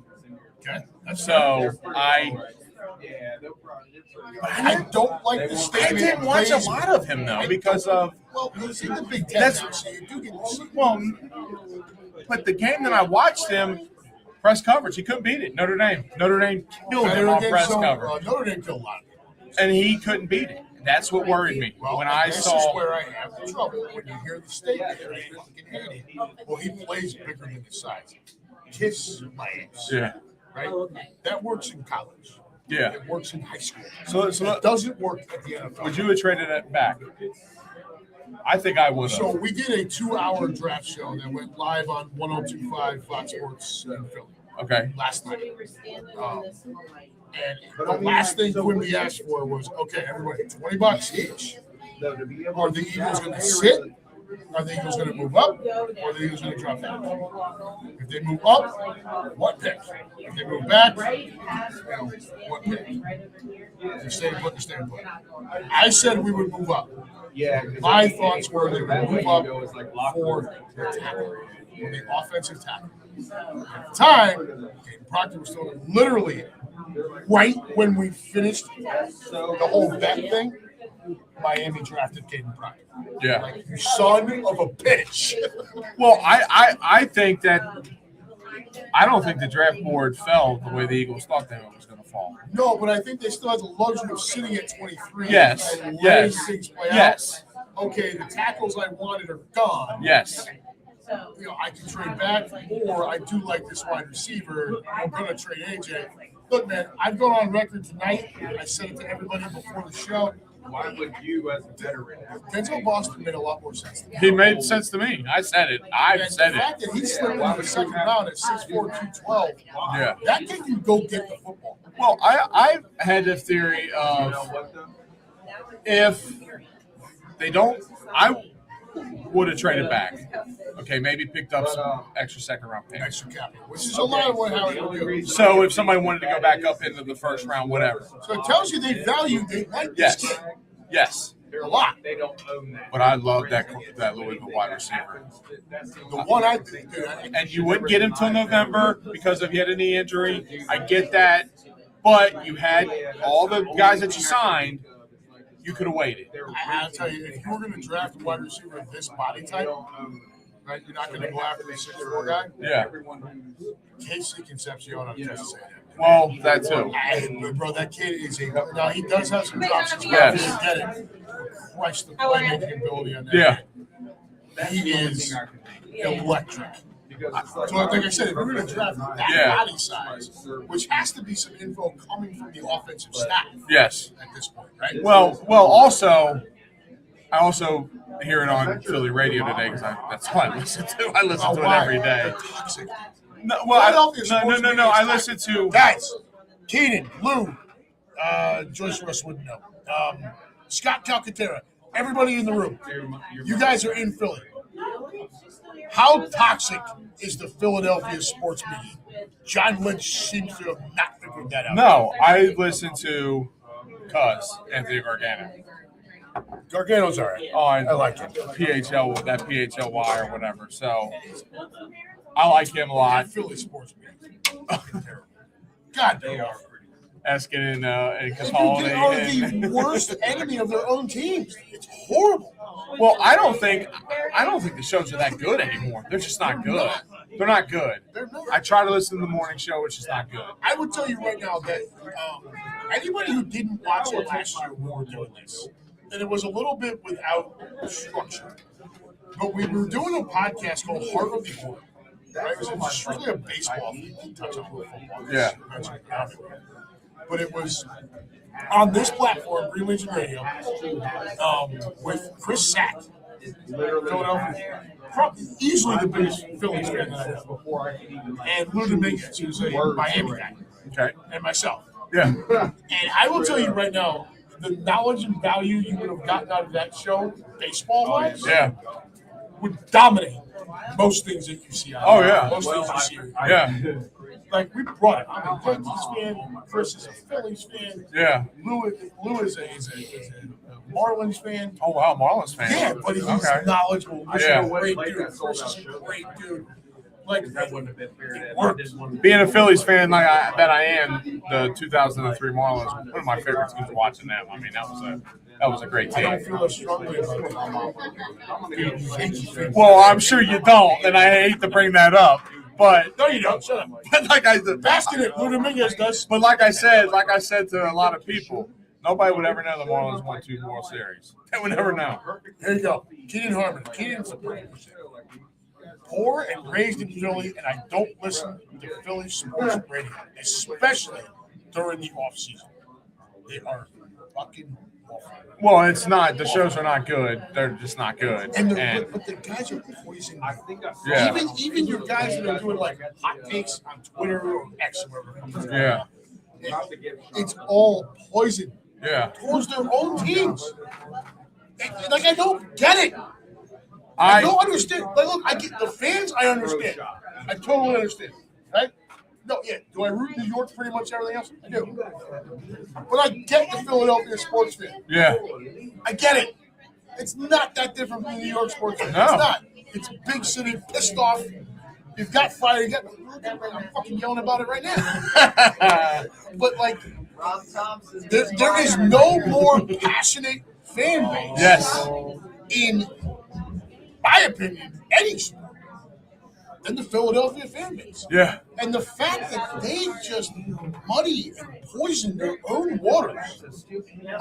Okay. So I don't like the I statement. didn't watch a lot of him though because of Well, he's in the Big Ten, That's- so you do get to see. well, but the game that I watched him press coverage, he couldn't beat it. Notre Dame killed him on press coverage, Notre Dame killed a lot of people. and he couldn't beat it. That's what worried me Well, when I this is saw. where I have the trouble when you hear the statement. And I fucking hate it. Well, he plays bigger than his size. Kiss my ass. Yeah, Right? That works in college. yeah. It works in high school. So It doesn't work at the NFL. would you have traded it back? I think I would So have. we did a 2-hour draft show that went live on 102.5 Fox Sports in Philly Okay. last night. And the last thing Quimby asked for was, okay, everybody, $20 each. Are the Eagles going to sit? Are the Eagles going to move up? Or are the Eagles going to drop down? If they move up, what pick? If they move back, what pick? If they stay put, they stay put. I said we would move up. My thoughts were they would move up for the tackle, for the offensive tackle. At the time, Caden Proctor was still literally right when we finished the whole bet thing. Miami drafted Caden Proctor. Yeah. Like, you son of a bitch. Well, I think that I don't think the draft board fell the way the Eagles thought they was going to fall. No, but I think they still had the luxury of sitting at 23. Yes, and letting yes, things play yes, out. Okay, the tackles I wanted are gone. yes. I can trade back, or I do like this wide receiver. I'm going to trade AJ. Look, man, I've gone on record tonight. I said it to everybody before the show. why would you, as a veteran, Denzel Boston made a lot more sense. He made sense to me. I said it. I've said The it. fact that he slipped in the second round at 6'4", 212, Yeah. that kid can go get the football. Well, I've had the theory of if they don't, I would have traded back. Okay, maybe picked up some extra second round picks. Extra capital, which is a lot of what how it would do. So if somebody wanted to go back up into the first round, whatever. So it tells you they like this Yes. kid Yes. a lot. they don't own that. But I love that Louisville wide receiver. The one I think, dude, And you wouldn't get him till November because if you had a knee injury. I get that. But you had all the guys that you signed, you could have waited. I'll tell you, if you were going to draft a wide receiver of this body type, right, you're not going to go after the 6'4" guy. Yeah. Casey Concepcion, I'm just saying that. Well, that too. Hey, bro, that kid is now he does have some drops. Yes. He get it. Christ, the playmaking ability on that. Yeah. He is electric. So, like I said, if we're going to draft that Yeah. body size, which has to be some info coming from the offensive staff Yes. at this point, right? Well. Also, I also hear it on Philly radio today because that's all I listen to. I listen to it every day. Toxic. No, well, no. I listen to Guys, Keenan, Lou, Joyce Russ wouldn't know. Scott Calcaterra, everybody in the room. You guys are in Philly. How toxic is the Philadelphia sports media? John Lynch seems to have not figured that out. No, I listen to Anthony Gargano Gargano's all right. on I like him. PHLY or whatever. So I like him a lot. Philly sports media. Fucking terrible. God, they are. Eskin and They Capaldi. are the worst enemy of their own teams. It's horrible. Well, I don't think the shows are that good anymore. They're just not good. They're not good. They're not. I try to listen to the morning show, which is not good. I would tell you right now that anybody who didn't watch it last year, we were doing this, and it was a little bit without structure. But we were doing a podcast called Heart of the Horn. Right? It was strictly a baseball touch on football. Yeah. But it was on this platform, Green Legion Radio, with Chris Sack, Philadelphia, probably easily the biggest Phillies fan that I know, and Lou Dominguez, who's a Miami guy, Okay. and myself. Yeah. And I will tell you right now, the knowledge and value you would have gotten out of that show, baseball-wise, Yeah. would dominate most things that you see. Oh, yeah. Most things you see. Yeah. Like, we brought it. I'm a Yankees fan. Chris is a Phillies fan. Yeah. Lou is a Marlins fan. Oh wow, Marlins fan. Yeah, but he's Okay. knowledgeable. He's Yeah. a great dude. Chris is a great dude. Like, it worked. Being a Phillies fan like I bet I am, the 2003 Marlins, one of my favorites was watching them. I mean, that was a great I don't team. feel as strongly about it. Well, I'm sure you don't, and I hate to bring that up, but No, you don't. Shut up. but like I said, Basking it, Lou Dominguez does. but like I said to a lot of people, nobody would ever know the Marlins won 2 World Series. They would never know. Here you go. Keenan Harmon. Keenan's a poor and raised in Philly, and I don't listen to Philly sports radio, especially during the offseason. They are fucking awful. Well, it's not. The shows are not good. They're just not good. And And but the guys are poison. yeah, Even your guys that are doing like hot takes on Twitter or X or whatever. yeah, It's all poison yeah. towards their own teams. Like, I don't get it. I don't understand. Like, look, I get the fans. I understand. I totally understand. Right? No, yeah. Do I root New York pretty much everything else? I do. But I get the Philadelphia sports fan. Yeah. I get it. It's not that different from the New York sports fan. No. It's not. It's a big city, pissed off. You've got fired. I'm fucking yelling about it right now. But, like, there is no more passionate fan base. Yes. In my opinion, any sport than the Philadelphia fan base. Yeah. And the fact that they just muddy and poison their own waters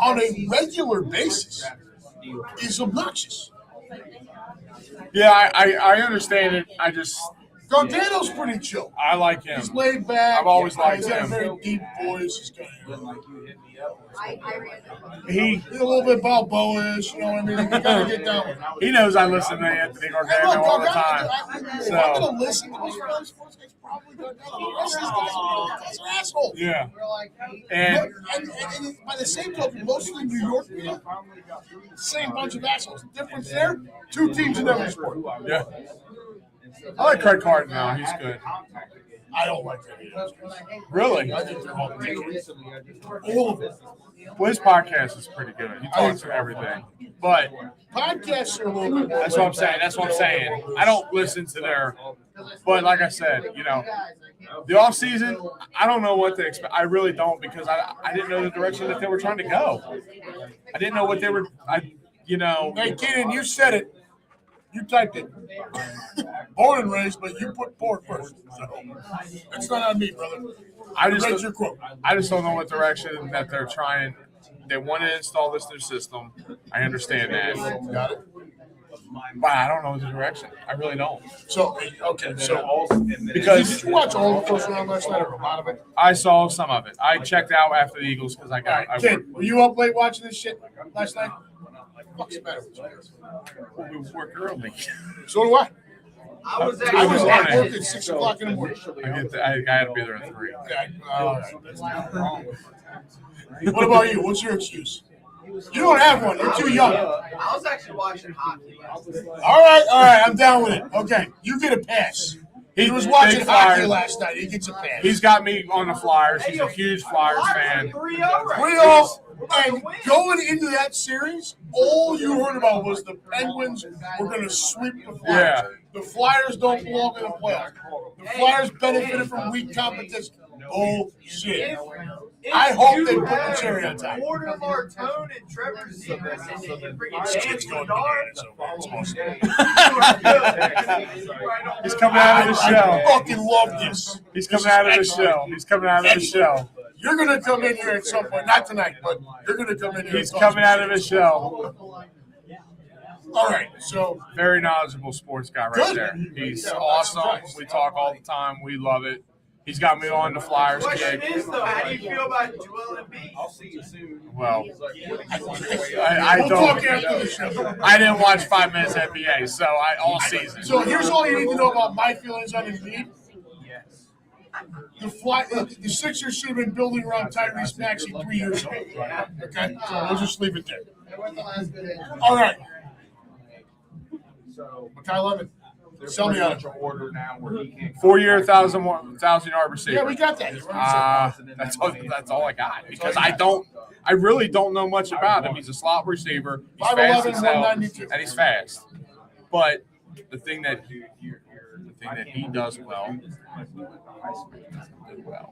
on a regular basis is obnoxious. Yeah, I understand it. I just Gargano's pretty chill. I like him. He's laid back. I've always liked He's got a him. very deep voice. He's got He he's a little bit Balboa-ish, you know what I mean? You gotta get down with it. he knows I listen to Anthony Hey, Gargano look, all the Gargano, time. if I'm gonna listen to most Philly sports guys, probably Gargano. The rest of these guys are assholes. Yeah. And And by the same token, most of the New York media, same bunch of assholes. The difference there, two teams in every sport. yeah. I like Craig Carton now. He's good. I don't like that either. Really? I think they're all of them. Well, his podcast is pretty good. He talks to everything. But Podcasts are a little bit more. that's what I'm saying. That's what I'm saying. I don't listen to their. But like I said, you know, the off season, I don't know what to expect. I really don't because I didn't know the direction that they were trying to go. I didn't know what they were. Hey, Keenan, you said it. You typed it. Born and raised, but you put pork first. So that's not on me, brother. I Read just your quote. don't know what direction that they're trying. They want to install this new system. I understand that, Got it. but I don't know the direction. I really don't. So, okay. So, Because did you watch all the first round last night or a lot of it? I saw some of it. I checked out after the Eagles because I All right, got. kid, were you up late watching this shit last night? What's the matter with you? We work early. So do I. I was I was Good at morning. work at 6 o'clock in the morning. I had to be there at 3. Okay, all right, that's not wrong. What about you? What's your excuse? You don't have one. You're too young. All I was actually watching hockey. right. I'm down with it. Okay, you get a pass. He was watching Big hockey Flyers. last night. He gets a pass. He's got me on the Flyers. He's a huge Flyers fan. 3-0. We all, and going into that series, all you heard about was the Penguins were going to sweep the Flyers. Yeah. The Flyers don't belong in the playoffs. The Flyers benefited from weak competition. Bullshit. I hope they put the cherry on top. Porter Martone and Trevor Zegras and freaking This kid's going to Bedard. It's awesome. He's coming out of the I shell. fucking love this. He's coming out of the shell. He's coming out of the shell. You're going to come in here at some point, not tonight, but you're going to come in here. He's and talk coming out of his shell. All right, so Very knowledgeable sports guy right Good. there. He's Yeah, awesome. that's nice. We talk all the time. We love it. He's got me on the Flyers Question kick. is though, how do you feel about Joel Embiid? I'll see you soon. Well, I I talk after don't. the show. I didn't watch 5 minutes NBA, so all season. So here's all you need to know about my feelings on Embiid. The Sixers should have been building around Tyrese Maxey 3 years ago. Okay, so we'll just leave it there. All right, Makai Lemon, sell me on it. Order now where he can't. 4-year, 1,000-yard receiver. Yeah, we got that. You're right. That's all I got because I really don't know much about him. He's a slot receiver. He's fast 5'11", as hell, 192. and he's fast. But the thing that he does well.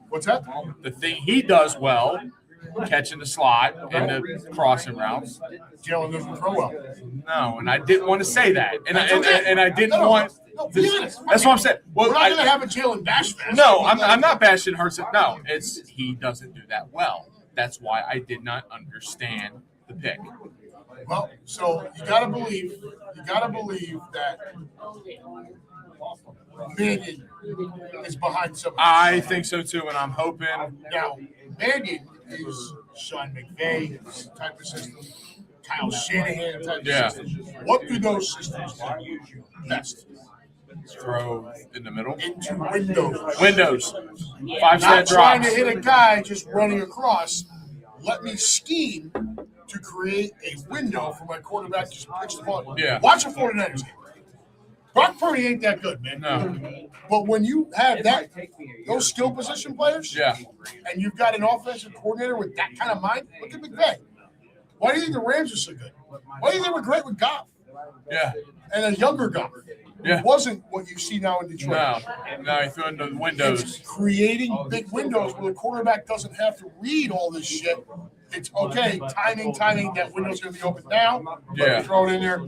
What's that? The thing he does well, catching the slot and the crossing routes. Jalen doesn't throw well. No, and I didn't want to say that, and That's okay. and I didn't want. No, be honest. That's what I'm saying. Well, We're not I- going to have a Jalen bash fest. No, I'm not bashing Hurts. No, it's he doesn't do that well. That's why I did not understand the pick. Well, so you gotta believe that Mannion is behind some. I think so too, and I'm hoping. Now, Mannion is Sean McVay type of system, Kyle Shanahan type Yeah. of system. What do those systems do best? Throw in the middle. Into windows. Windows. Not 5-set trying drops. to hit a guy just running across. Let me scheme to create a window for my quarterback to just pitch the ball. Yeah. Watch the 49ers game. Brock Purdy ain't that good, man. No. But when you have those skill position players, Yeah. and you've got an offensive coordinator with that kind of mind, look at McVay. Why do you think the Rams are so good? Why do you think we're great with Goff Yeah. and a younger Goff? Yeah. It wasn't what you see now in Detroit. No, he threw into the It's windows. creating big windows where the quarterback doesn't have to read all this shit. It's okay, timing, that window's going to be open now. Yeah. Throw it in there.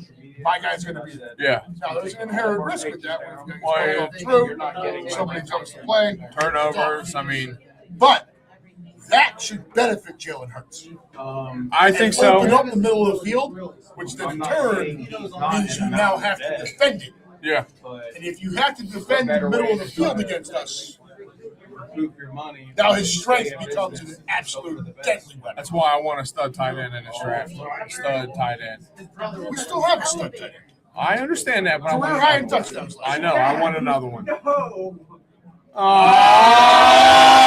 My guy's going to be there. Yeah. Now, there's an inherent risk with that. When you Well, guys through, somebody comes to play. Turnovers. I mean, But that should benefit Jalen Hurts. I think And open so. up the middle of the field, which then in turn means you now have to defend it. Yeah. And if you have to defend the middle of the field against us, Recoup your money. now his strength becomes an absolute deadly weapon. That's why I want a stud tight end in this draft. Stud tight end. We still have a stud tight end. I understand that, but I Career want high in touchdowns. I know. I want another one. No.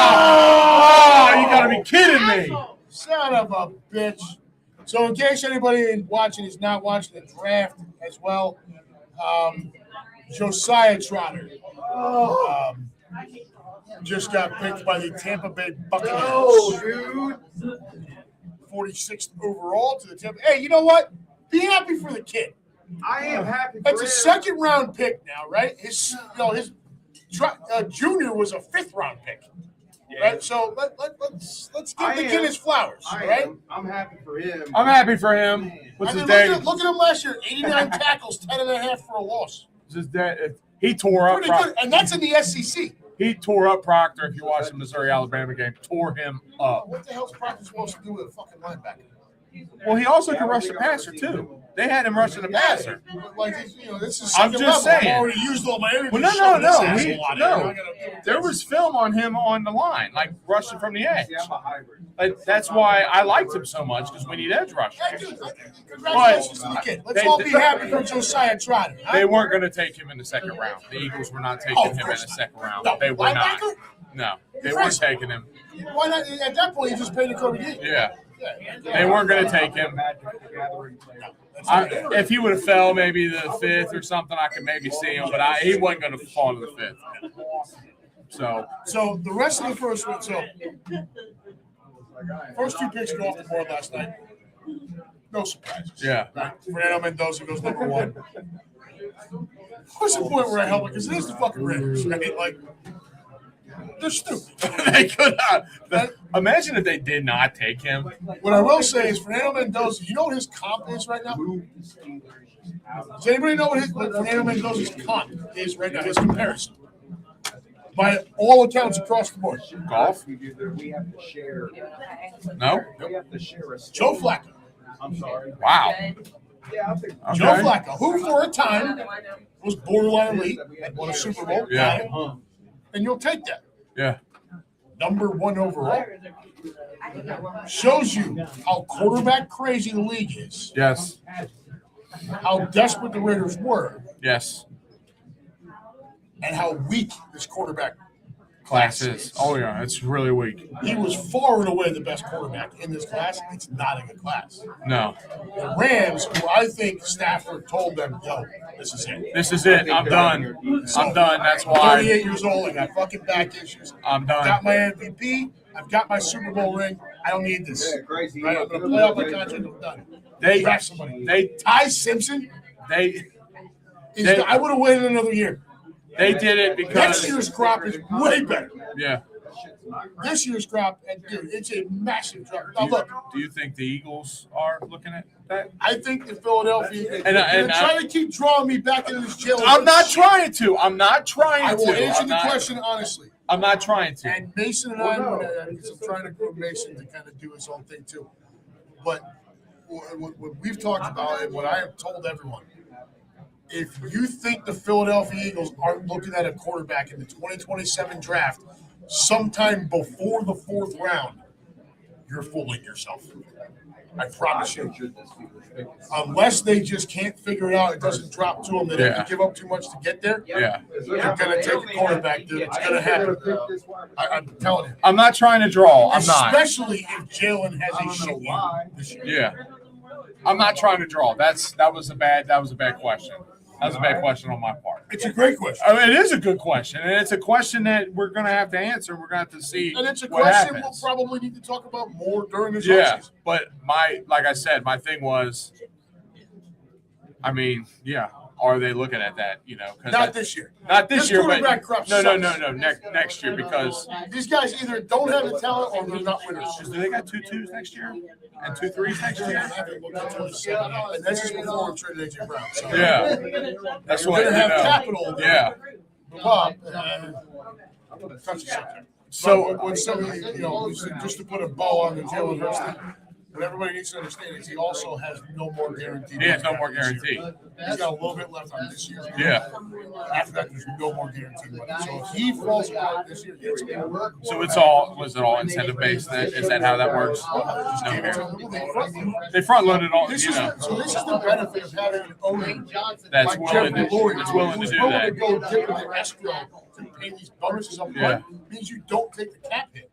Oh, you gotta be kidding me. Son of a bitch. So in case anybody watching is not watching the draft as well, Josiah Trotter just got picked by the Tampa Bay Buccaneers. Oh, dude. 46th overall to the Tampa. Hey, you know what? Be happy for the kid. I am happy for That's a him. second round pick now, right? His junior was a 5th round pick. Right? So let's give the kid his flowers, right? I'm happy for him. I'm happy for him. What's I his mean, dad? look at him last year. 89 tackles, 10.5 for a loss. What's his dad? He tore up. Pretty good. And that's in the SEC. He tore up Proctor. If you watch the Missouri-Alabama game, tore him up. What the hell's Proctor supposed to do with a fucking linebacker? Well, he also can rush the passer too. They had him rushing the passer. Like, this is I'm second just level. saying. I've already used all my energy. Well, no. He, There was film on him on the line, like rushing from the edge. See, I'm a hybrid. Like, that's why I liked him so much, because we need edge rushers. Yeah, dude, congratulations to the kid. Let's all be happy for Josiah Trotter. Huh? They weren't going to take him in the second round. The Eagles were not taking him in the second round. No, They were not. linebacker? No, they weren't taking him. Why not? At that point, you just paid the Kobe Dean. Yeah, they weren't going to take him. If he would have fell maybe the 5th or something, I could maybe see him, but he wasn't going to fall to the 5th. So the rest of the first one. So first 2 picks go off the board last night. No surprises. yeah, Right? Fernando Mendoza goes number 1. What's the point where I help it? Because it is the fucking Raiders, right? Like, they're stupid. they could not. Imagine if they did not take him. What I will say is Fernando Mendoza, you know what his comp is right now? Does anybody know what Fernando Mendoza's comp is right now, his comparison? By all accounts across the board. Golf? We have to share. No. We have to share a Joe Flacco. I'm sorry. Wow. Yeah, I'll take Okay. Joe Flacco, who for a time was borderline elite, had won a Super Bowl, Yeah. got it, and you'll take that. Yeah. Number 1 overall. Shows you how quarterback crazy the league is, Yes. how desperate the Raiders were, Yes. and how weak this quarterback Classes. Oh yeah, it's really weak. He was far and away the best quarterback in this class. It's not a good class. No. The Rams, who I think Stafford told them, yo, this is it. This is it. I'm done. I'm done. That's I'm why 38 years old. I got fucking back issues. I'm I've got done. my MVP. I've got my Super Bowl ring. I don't need this. Crazy. Right? I'm going to play out my contract. I'm done. They Draft somebody. they Ty Simpson, they I would have waited another year. they did it Next because year's crop is way better. yeah. This year's crop, and dude, it's a massive drop. Now, look, Do you think the Eagles are looking at that? I think the Philadelphia, And they're trying to keep drawing me back into this jail. I'm not trying to. I'm not trying I will to. answer I'm the not, question honestly. I'm not trying to. And Mason and I, because I'm trying to grow Mason to kind of do his own thing too. But what we've talked about and what I have told everyone, if you think the Philadelphia Eagles aren't looking at a quarterback in the 2027 draft sometime before the 4th round, you're fooling yourself. I promise you. Unless they just can't figure it out, it doesn't drop to them. They have to give up too much to get there. Yeah. They're going to take a quarterback. It's going to happen. I'm telling you. I'm not trying to draw. I'm not. Especially if Jalen has a shit year this year. Yeah. I'm not trying to draw. That was a bad question. That was a bad question on my part. It's a great question. I mean, it is a good question, and it's a question that we're going to have to answer. We're going to have to see And it's a what question happens. we'll probably need to talk about more during this Yeah, offseason. but like I said, my thing was, I mean, yeah, are they looking at that? You know, Not this year. not this This year, but quarterback crop no, sucks. next year because These guys either don't have the talent or they're not winners. do they got 2 2s next year and 2 3s next I year? haven't looked at 27, and that's just before we traded A.J. Brown. So Yeah, that's We're what gonna you have know. capital. Yeah. Bob, touch the subject. So When somebody, just to put a bow on the Jalen Hurts thing, what everybody needs to understand is he also has no more guarantee. He has no more guarantee. He's got a little bit left on this year. Yeah. After that, there's no more guarantee money. So if he falls apart this year, it's going to work. So was it all incentive based then? Is that how that works? Just No give it to guarantee. him. They front load. They front loaded all, This you is know. so. This is the benefit of having an owner That's like willing Jeff to, Malloy, it's willing to who's do willing that. to go dip into escrow to pay these bonuses up front. Means you don't take the cap hit.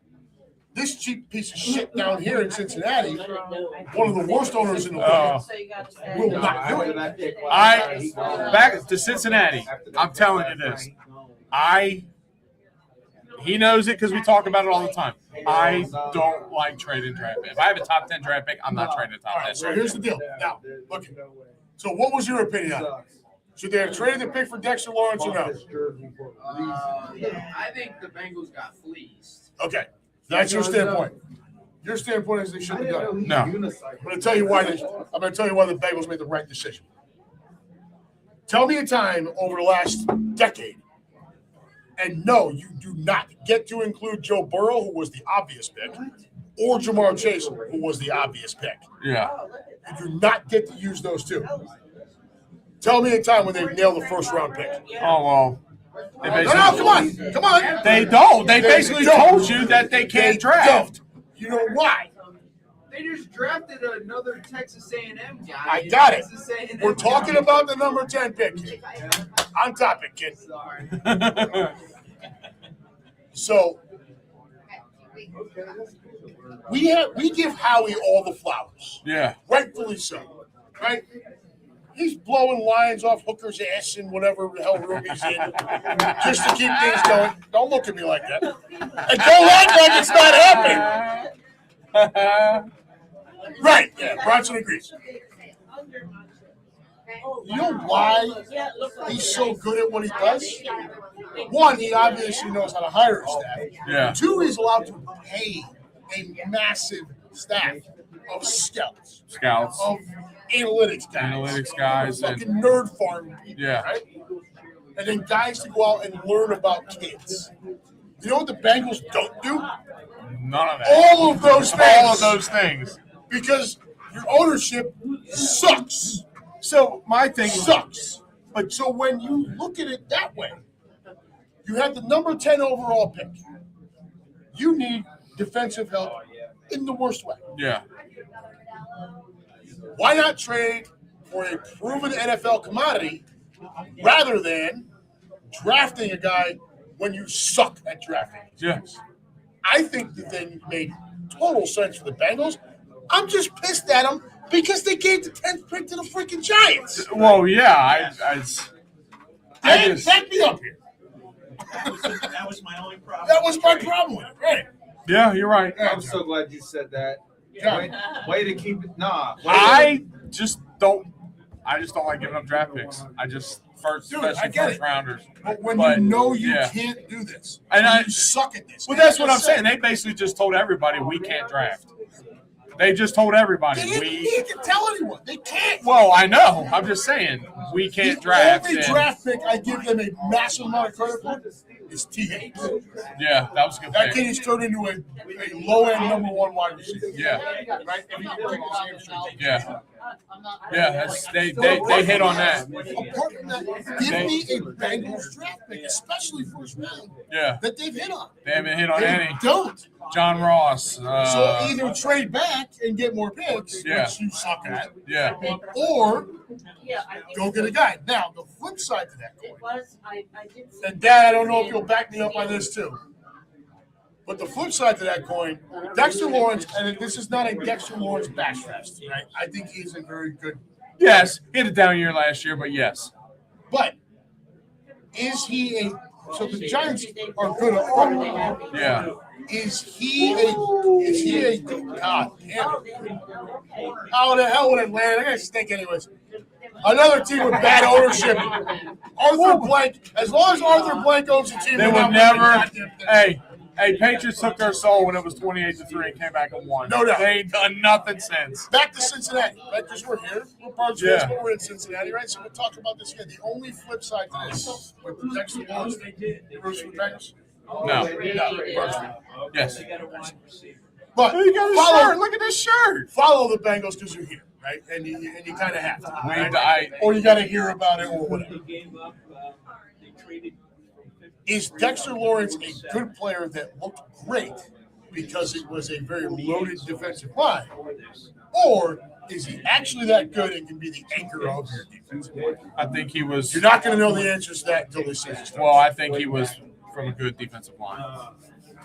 This cheap piece of shit down here in Cincinnati, one of the worst owners in the world, will not do it. Back to Cincinnati. I'm telling you this. He knows it because we talk about it all the time. I don't like trading draft pick. If I have a top 10 draft pick, I'm not trading a top All 10 right, so draft here's pick. the deal. Now, look. So what was your opinion on it? Should they have traded the pick for Dexter Lawrence or no? I think the Bengals got fleeced. Okay, that's your standpoint. Your standpoint is they shouldn't have done it. No. I'm going to tell you why. I'm going to tell you why the Bengals made the right decision. Tell me a time over the last decade, and no, you do not get to include Joe Burrow, who was the obvious pick, or Jamar Chase, who was the obvious pick. Yeah. You do not get to use those two. Tell me a time when they nailed the first round pick. Oh, well. No, come on. Come on. They don't. They basically don't. told you that they can't draft. Don't. You know why? They just drafted another Texas A&M guy. I got it. Texas A&M We're talking about the number 10 pick. On topic, kid. Sorry. So we give Howie all the flowers. Yeah. Rightfully so. Right? He's blowing lines off Hooker's ass in whatever the hell room he's in just to keep things going. Don't look at me like that. And don't act like it's not happening. Right. Yeah, Bronson agrees. You know why he's so good at what he does? One, he obviously knows how to hire a staff. Yeah. Two, he's allowed to pay a massive staff of scouts, of analytics guys, and fucking nerd farm people, Yeah. right? And then guys to go out and learn about kids. You know what the Bengals don't do? None of that. All of those things. All of those things. Because your ownership sucks. So my thing Sucks. But so when you look at it that way, you have the number 10 overall pick. You need defensive help in the worst way. Yeah. Why not trade for a proven NFL commodity rather than drafting a guy when you suck at drafting? Yes. I think the thing made total sense for the Bengals. I'm just pissed at them because they gave the 10th pick to the freaking Giants. Well, yeah. Back me up here. That was my only problem. That was my problem with it, right? Yeah, you're right. I'm so glad you said that. Way to keep it. Nah. I just don't like giving up draft picks. Especially I get first it. rounders. But when you know you yeah. can't do this, And when you suck at this. Well, that's what I'm saying. They basically just told everybody we can't draft. They just told everybody They can tell anyone. They can't. Well, I know. I'm just saying we can't draft. The only draft pick I give them a massive amount of credit for is T. Hayes. Yeah, that was a good That pick. kid is turned into a low-end number 1 wide receiver. Yeah. Right? If he can bring his hamstring. Yeah. Yeah, they hit on that. Apart from that, give me a Bengals draft pick, especially first round, Yeah. that they've hit on. They haven't hit on They any. don't. John Ross. So either trade back and get more picks, Yeah. which you suck at, Yeah. or go get a guy. Now, the flip side to that coin, and Dad, I don't know if you'll back me up on this too, but the flip side to that coin, Dexter Lawrence, and this is not a Dexter Lawrence bash fest, right? I think he's a very good. Yes, he had a down year last year, but yes. But is he a? So the Giants are good at running. Yeah. Is he a? God damn it! How the hell would Atlanta? They're gonna stink anyways. Another team with bad ownership. Arthur Blank. As long as Arthur Blank owns the team, They they're would not winning never. the goddamn thing. Hey, Patriots took their soul when it was 28-3 and came back and won. No doubt. They ain't done nothing since. Back to Cincinnati, right? Because we're here. We're Birds Yeah. fans, but we're in Cincinnati, right? So we'll talk about this again. The only flip side to this with the Dexter Lawrence thing, Bruce for the Bengals? No. No, Birds fan. Yes. But You got his shirt. Look at this shirt. follow the Bengals because you're here, right? And you kind of have to, right? Or you got to hear about it or whatever. Is Dexter Lawrence a good player that looked great because it was a very loaded defensive line? Or is he actually that good and can be the anchor of your defensive line? I think he was. You're not going to know the answers to that until this season starts. Well, I think he was from a good defensive line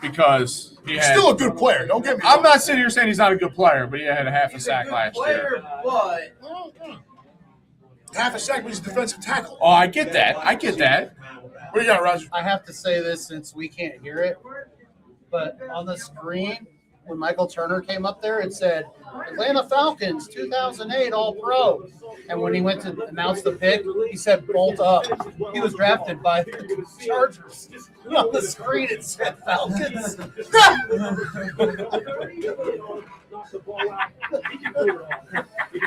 because he He's had. still a good player. Don't get me wrong. I'm not sitting here saying he's not a good player, but he had a half a sack last year. But Half a sack was a defensive tackle. Oh, I get that. What do you got, Roger? I have to say this since we can't hear it, but on the screen, when Michael Turner came up there, it said Atlanta Falcons 2008 All-Pro. And when he went to announce the pick, he said bolt up. He was drafted by the Chargers. On the screen, it said Falcons.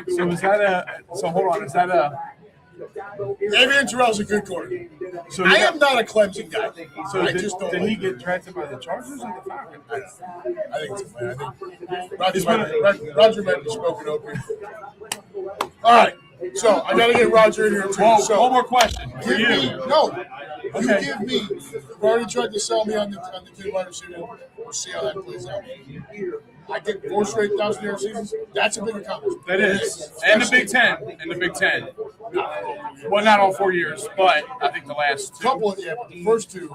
So is that a? So hold on. Is that a? Davian Terrell's a good corner. So I am not a Clemson guy. So I did, just don't did like he it. get drafted by the Chargers or the Falcons? I think it's a plan. I think Roger might be spoken open. All right. So I got to get Roger in here too. Well, So one more question for give me you. no. You Okay. give me. You've already tried to sell me on the kid wide receiver. We'll see how that plays out. I get 4 straight 1,000-yard seasons. That's a big accomplishment. That is, and the Big Ten, Well, not all 4 years, but I think the last two. Couple of but the first two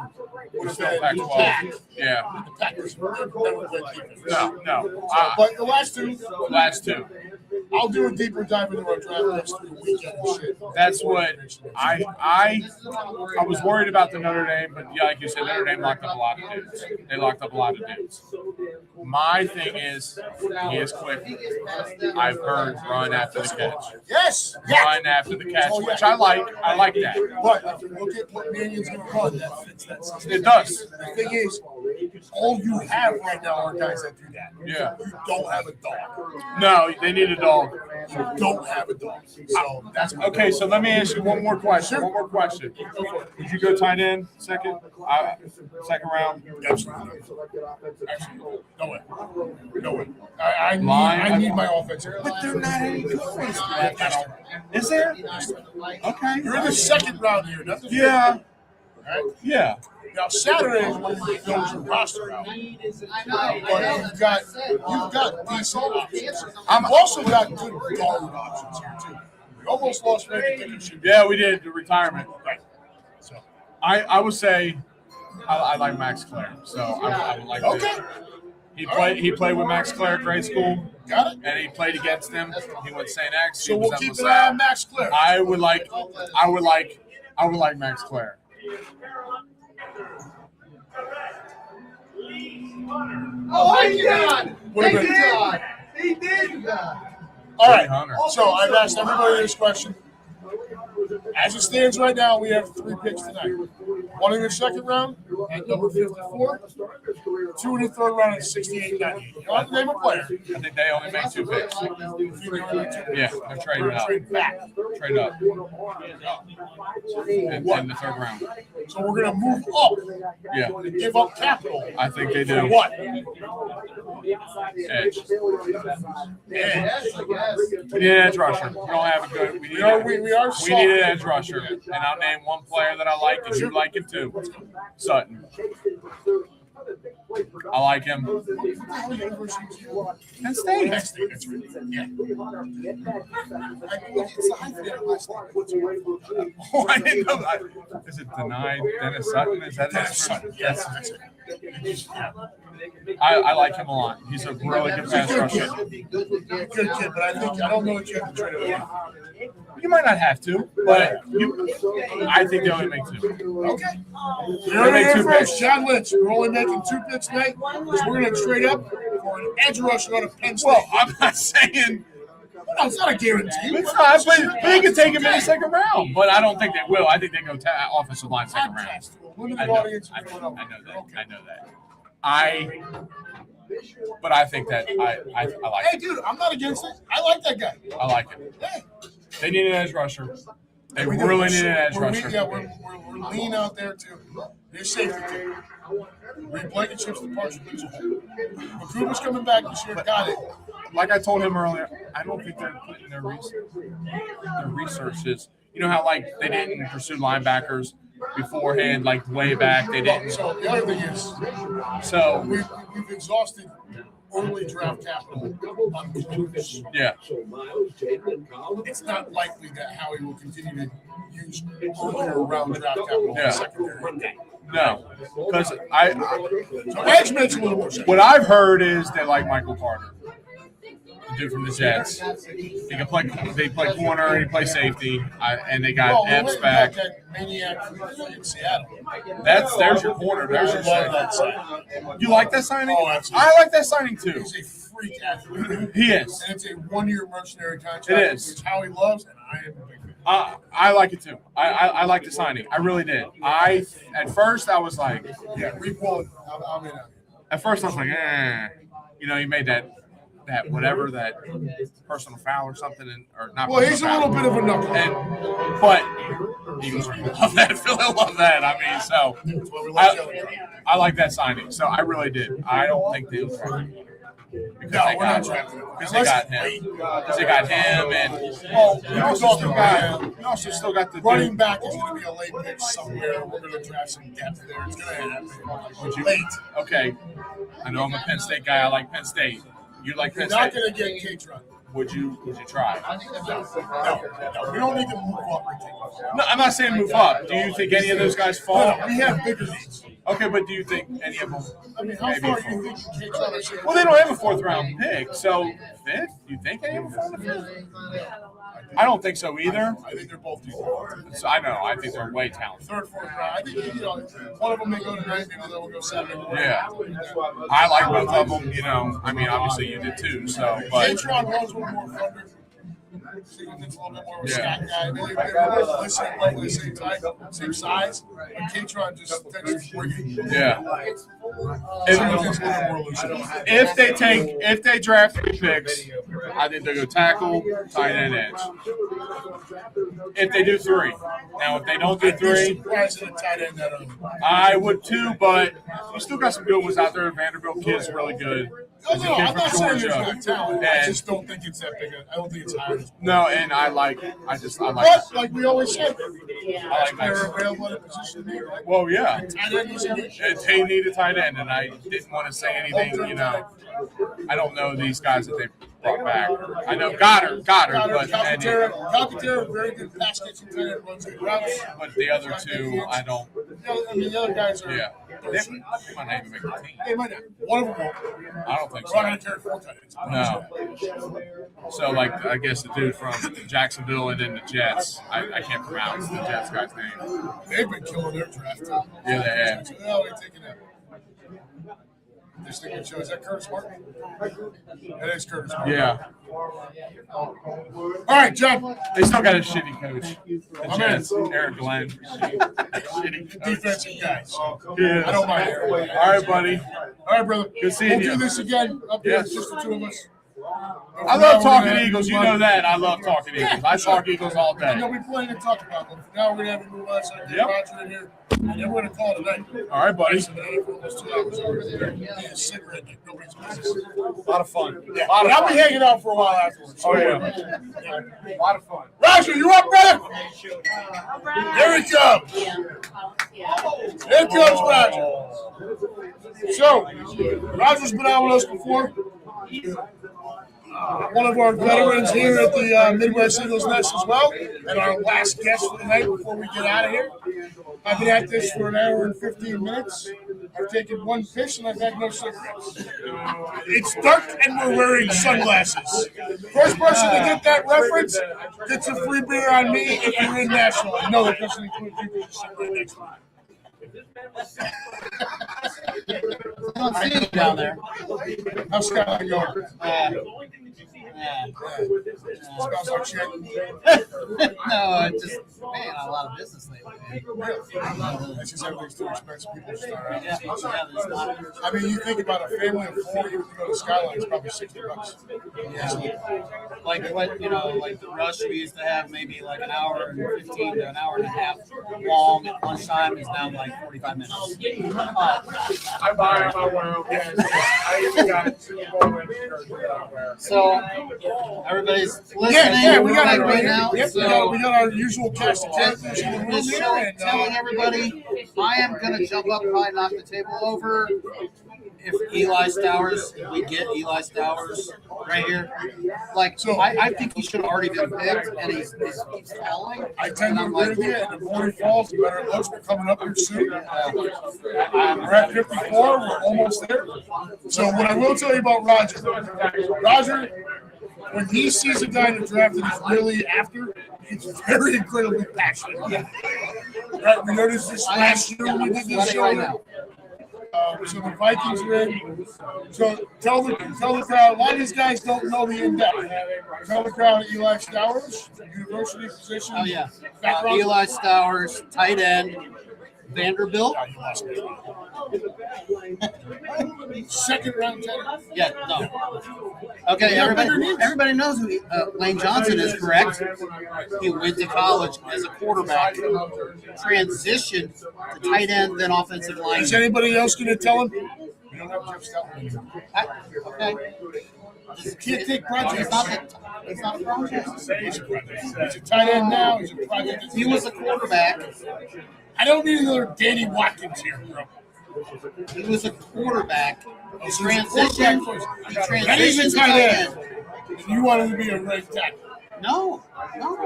would have been Pac-12. the Pac. Yeah. The Packers never played defense. No. But the last two, Last two. I'll do a deeper dive into our draft list through the weekend and shit. That's what I was worried about the Notre Dame, but yeah, like you said, Notre Dame locked up a lot of dudes. They locked up a lot of dudes. My thing is, he is quick. I've heard run after the catch. Yes. Run after the catch, which I like. I like that. But if you look at what Mannion's going to run, that fits that system. It does. The thing is, all you have right now are guys that do that. Yeah. You don't have a dog. No, they need a dog. You don't have a dog. So that's Okay, so let me ask you one more question. Would you go tight end second round? Absolutely. Absolutely. No way. No way. I need my offensive. But they're not any good ones. Is there? Okay. You're in the second round here. Nothing. Yeah. Right? Yeah. Now Saturday is when you build your roster out. But you've got decent options. I've also got good guard options here too. We almost lost Randy Dickinson. Yeah, we did the retirement. Right. So I would say I like Max Clare. So I would like to. okay. He played with Max Clare at grade school. Got it. And he played against him. He went St. X. So we'll keep an eye on Max Clare. I would like Max Clare. oh, thank God! What Thank about- God! He did God! All right. Hunter. So I've asked everybody this question. As it stands right now, we have 3 picks tonight. 1 in the second round at number 54, 2 in the third round at 68, 98. You don't have to name a player. I think they only make 2 picks. Yeah, they're trading up. Trade back. Trade up. In the third round. So we're going to move up Yeah. and give up capital. I think they For do. what? Edge. Yeah. We need an edge rusher. We don't have a good. We need an edge rusher. And I'll name one player that I like, and you like him too. Sutton. I like him. Penn State. Penn State, that's right. Yeah. Oh, I didn't know that. Is it denied Dennis Sutton? Is that Dennis his? Sutton, yes, that's it. I like him a lot. He's a really good pass rusher. Good kid, but I don't know that you have to trade it. You might not have to, but I think they only make 2. Okay. They You're make 2 first, picks. John Lynch. We're only making 2 picks tonight because we're going to trade up for an edge rusher out of Penn State. Well, I'm not saying No, it's not a guarantee. it's not, but they can take him in the second round. But I don't think they will. I think they go offensive line second round. Limited I know audience. that. But I think that I like Hey, it. dude, I'm not against it. I like that guy. I like it. Hey, They need an edge rusher. They We do. really need an edge We're rusher. Yeah, we're lean out there too. There's safety too. Reed Blankenship's the partial loser. But Cooper's coming back this year. Got it. Like I told him earlier, I don't think they're putting their resources. You know how like they didn't pursue linebackers beforehand, like way back. They didn't. So the other thing is, So we've exhausted early draft capital on Cooper's. yeah, It's not likely that Howie will continue to use earlier round draft capital in Yeah. the secondary. no, because So edge makes a little more sense. what I've heard is they like Michael Carter, the dude from the Jets. He can play. They play corner and he plays safety, and they got Well, Epps we back. got that maniac in Seattle. There's your corner. There's your Love that signing. sign. You like that signing? Oh, absolutely. I like that signing too. He's a freak athlete. He is. And it's a one-year mercenary contract. It is. Which Howie loves, and I am a big fan. I like it too. I like the signing. I really did. At first I was like, Yeah, Reed I'm in. at first I was like, you know, he made that whatever that personal foul or something, or not. Well, he's a personal little bit of a knuckle. but Eagles love that. Philly love that. I mean, so That's why we like yelling at him. I like that signing. So I really did. I don't think they'll try it. Because No, they we're not got drafting him. because they got him. Because they got him, and you also still got the Running dude. back is going to be a late pick somewhere. We're going to draft some depth there. It's going to happen. Late. Okay, I know I'm a Penn State guy. I like Penn State. You like You're Penn not State? going to get K-Tron. Would you try? No, we don't need to move up or take off. No, I'm not saying move up. Do you think any of those guys fall? No, we have bigger needs. Okay, but do you think any of them? I mean, how maybe far fall? are you thinking K-Tron is? Well, they don't have a fourth round pick, so fifth. Do you think any of them fall in the fifth? I don't think so either. I think they're both decent. So I know. I think they're way talented. Third, fourth round. I think one of them may go to 90, and the other will go 7. Yeah, I like both of them. You know, I mean, obviously you did too. So, but K-Tron runs with more thunder. It's a little bit more of a Yeah. scat guy. They're both listening, roughly the same type, same size. But K-Tron just tends to bring it. yeah. Everything's a little more elusive. If they draft 3 picks, I think they go tackle, tight end, edge. If they do 3, now if they don't do I'd be 3, surprised at a tight end that I would too. But you still got some good ones out there. Vanderbilt kid's really good. There's a No, kid I'm not from saying there's Georgia. not talent. I And- just don't think it's that big. I don't think it's high. No, and I like. But like we always said, like they're Max. available at a position. Like, Well, yeah. tight end is a niche. They need a tight end, and I didn't want to say anything. You know, I don't know these guys that they brought back. I know Goddard, but Calcaterra, very good pass catching tight end, runs good routes. but the other 2, I don't. I mean, the other guys are. Yeah, they might not even make the team. They might not. One of them won't. I don't think We're not going so. to carry 4 tight ends. No. So, like, I guess the dude from Jacksonville and then the Jets. I can't pronounce the Jets guy's name. They've been killing their draft. Yeah, they have. Oh, we're taking that. This thing would show. Is that Curtis Martin? That is Curtis Martin. Yeah, All right, John. they still got a shitty coach. The I'm Jets, in. Eric Glenn. Shitty coach. Defensive guys. Yeah. I don't mind Eric. All right, buddy. All right, brother. Good seeing We'll you. do this again up here, Yes. just the 2 of us. I love talking Eagles. You know that. I love talking Eagles. I talk Eagles all And day. there'll be plenty to talk about. But for now, we're going to have to move on. So I get Yep. Roger in here. And then we're going to call it a night. All right, buddy. Listen, man, for almost 2 hours over there. Yeah, a cigarette like nobody's business. A lot of fun. Yeah, but I'll be hanging out for a while afterwards. Oh, yeah. A lot of fun. Roger, you up, brother? Here he comes. Here comes Roger. So, Roger's been on with us before. One of our veterans here at the Midwest Eagles Nest as well, and our last guest for the night before we get out of here. I've been at this for an hour and 15 minutes. I've taken 1 piss and I've had no cigarettes. It's dark and we're wearing sunglasses. First person to get that reference gets a free beer on me if you're in Nashville. No, that doesn't include you because you're sitting right next to me. I don't see you down there. How's Skyline going? Yeah. Smells like shit. No, it just man, a lot of business lately. That's just everything's too expensive. People just start out. Yeah, there's not. I mean, you think about a family of four, you go to Skyline, it's probably $60. Yeah. Like what like the rush we used to have maybe like an hour and 15 to an hour and a half long at lunchtime is now like 45 minutes. I buy my own. I even got Super Bowl So everybody's listening. Yeah, we got right now. Yep, So we got our usual cast of characters in the room just here, and telling everybody, I am gonna jump up, probably knock the table over. If Eli Stowers, we get Eli Stowers right here. Like, So- I think he should have already been picked, and he's falling. I tend to And I'm agree like, with you. And the more he falls, the better it looks. We're coming up here soon. I'm We're at 54. We're almost there. So what I will tell you about Roger, when he sees a guy in the draft that he's really after, he's very incredibly passionate. Right? We noticed this last year when we did this show. right now. So the Vikings are in. So tell the crowd. A lot of these guys don't know the in-depth. Tell the crowd Eli Stowers, university position. Oh yeah, background. Eli Stowers, tight end, Vanderbilt. You lost me. Second round talent. Yeah, no. Okay, everybody knows who Lane Johnson is, correct? He went to college as a quarterback, transitioned to tight end, then offensive line. Is anybody else going to tell him? We don't have Jeff Stelton. Okay. You can't take projects. It's not a project. He's a tight end now. He's a project. He was a quarterback. I don't need another Danny Watkins here, bro. He was a quarterback. He So he's a quarterback transitioned. first. He Then he's transitioned a to tight tight end. end. You want him to be a right tackle. No. You want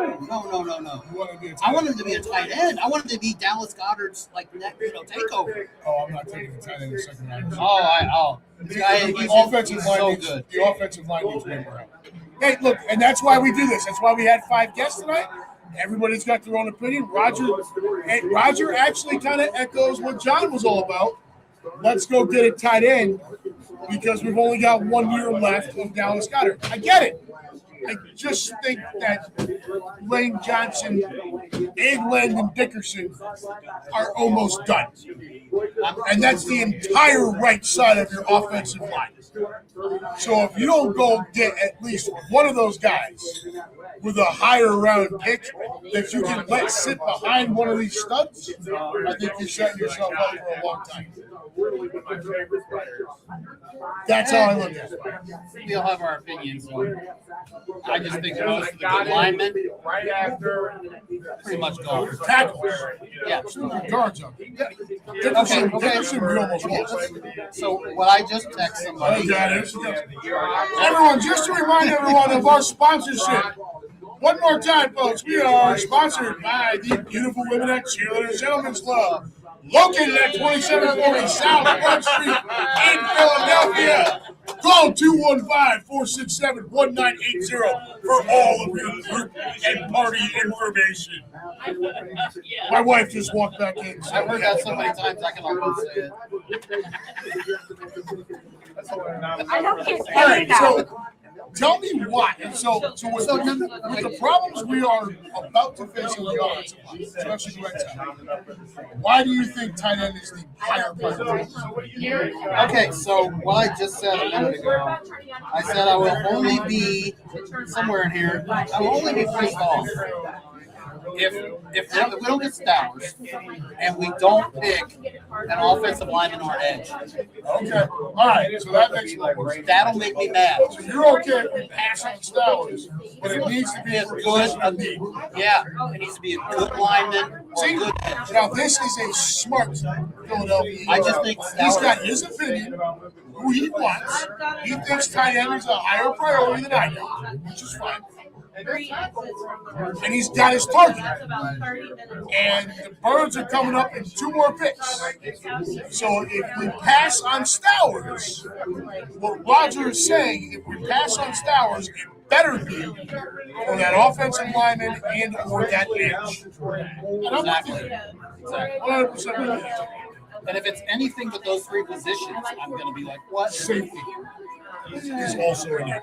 him to be a tight I want him to be a tight end. I want him to be Dallas Goedert's takeover. Oh, I'm not taking the tight end in the second round. This guy, The he's offensive line so needs, good. the offensive line needs way more help. Hey, look, and that's why we do this. That's why we had 5 guests tonight. Everybody's got their own opinion. Roger actually kind of echoes what John was all about. Let's go get a tight end because we've only got 1 year left of Dallas Goedert. I get it. I just think that Lane Johnson and Landon Dickerson are almost done. And that's the entire right side of your offensive line. So if you don't go get at least one of those guys with a higher round pick that you can let sit behind one of these studs, I think you're setting yourself up for a long time. That's how I look at it. We all have our opinions. I just think most of the good linemen right after. pretty much gone. Tackles. Yeah. Guards up. Okay. Dickerson, we almost lost. So what I just text somebody. Everyone, just to remind everyone of our sponsorship. One more time, folks. We are sponsored by the beautiful women at Cheerleaders Gentlemen's Club, located at 2740 South 1st Street in Philadelphia. Call 215-467-1980 for all of your group and party information. My wife just walked back in. I've heard that so many times I can almost say it. I don't get All right, that. so tell me why. And so with the problems we are about to face in the offensive line, especially the right side, why do you think tight end is the higher priority? Okay, so what I just said a minute ago, I said I will only be somewhere in here. I will only be pissed off if we don't get Stowers and we don't pick an offensive lineman or an edge. Okay, all right, so that makes more sense. That'll make me mad. So you're okay if we pass on Stowers, but it needs to be a good need. Yeah, it needs to be a good lineman or a good edge. Now this is a smart Philadelphia. I just think He's Stowers. got his opinion, who he wants. He thinks tight end is a higher priority than I do, which is fine. And he's got his target. And the Birds are coming up in 2 more picks. So if we pass on Stowers, what Roger is saying, if we pass on Stowers, it better be for that offensive lineman and or that edge. And I'm with you. 100% with you. And if it's anything but those 3 positions, I'm going to be like, what? Safety. is also a need.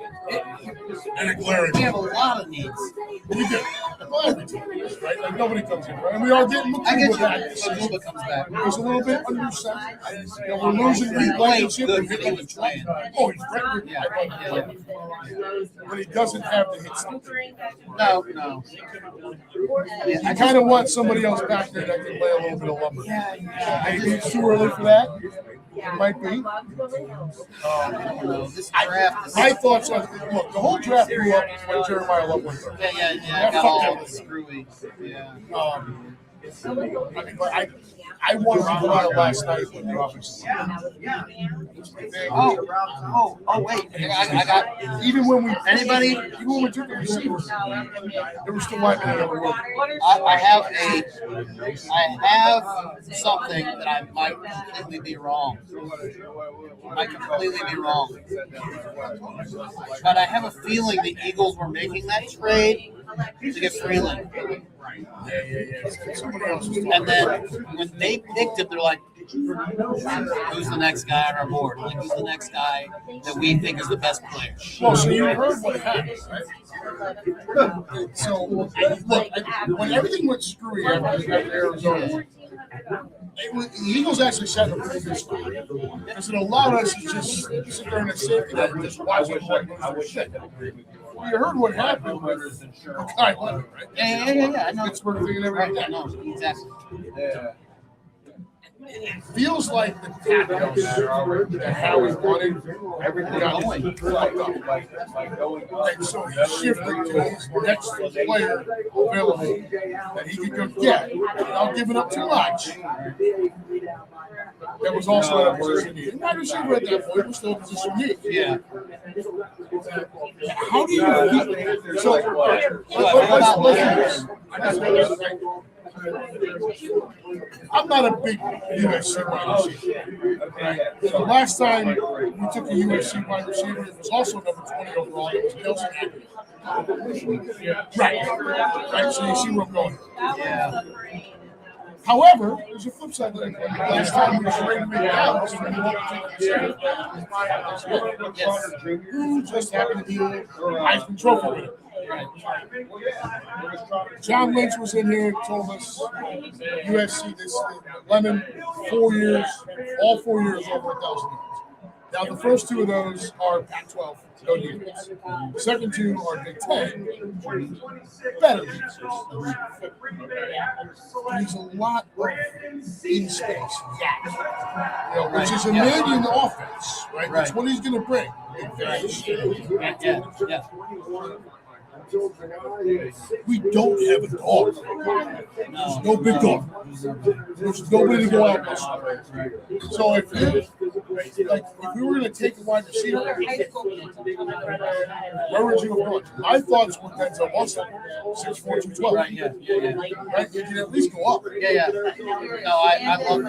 And a glaring We have a lot of needs. We do. Well, every team, right? Like nobody comes in, right? And we are getting I get Makuba you. back this season. Makuba comes back. He's a little bit undersized. You know, we're losing the relationship. Good when he was playing. Oh, he's great. Yeah. But he doesn't have the hit stuff. No. I kind of want somebody else back there that can lay a little bit of lumber. Maybe it's too early for that. It might be. This draft is. My thoughts on look, the whole draft blew up when Jeremiah Love went there. Yeah. Got all the screwy. Yeah. I mean, but I wanted to go out last night with the offensive line. Wait. I got. Even when we Anybody? even when we took the receivers, there was still linemen in every room. I have something that I might completely be wrong. But I have a feeling the Eagles were making that trade to get Freeland. Somebody else was And then when they picked it, they're like, who's the next guy on our board? Like, who's the next guy that we think is the best player? well, so you heard what happened, right? So, look, when everything went screwy after Arizona, the Eagles actually set a pretty good spot because it allowed us to just sit there in the safety net and just watch everybody go through shit. Well, you heard what happened with Kai Leonard, right? Yeah. I know. Pittsburgh thing and everything. Right, no, exactly. It feels like the Capitals that Howie wanted got fucked up. And so he shifted to his next player available that he could go get without giving up too much. That was also at a position need. And wide receiver at that point was still a position need. Yeah. How do you feel? So, I'm not a big USC wide receiver. The last time we took a USC wide receiver, it was also number 20 overall. It was Nelson Aguilar. Right. So you see where I'm going. Yeah. However, there's a flip side to that. Last time we traded McDowell who just happened to be a Heisman Trophy winner. John Lynch was in here, told us USC this Lemon 4 years, all 4 years over 1,000 yards. Now the first two of those are Pac-12, no defense. The second two are Big Ten, better defense. There's a lot of in space, which is a man in the offense, right? That's what he's going to bring. Big finish. Yeah. We don't have a dog. There's no big dog. There's nobody to go out with. So if we were going to take a wide receiver, where would you have gone? My thoughts were Denzel Watson, 6'4", 212. Right, yeah. Right, you can at least go up. Yeah. No, I love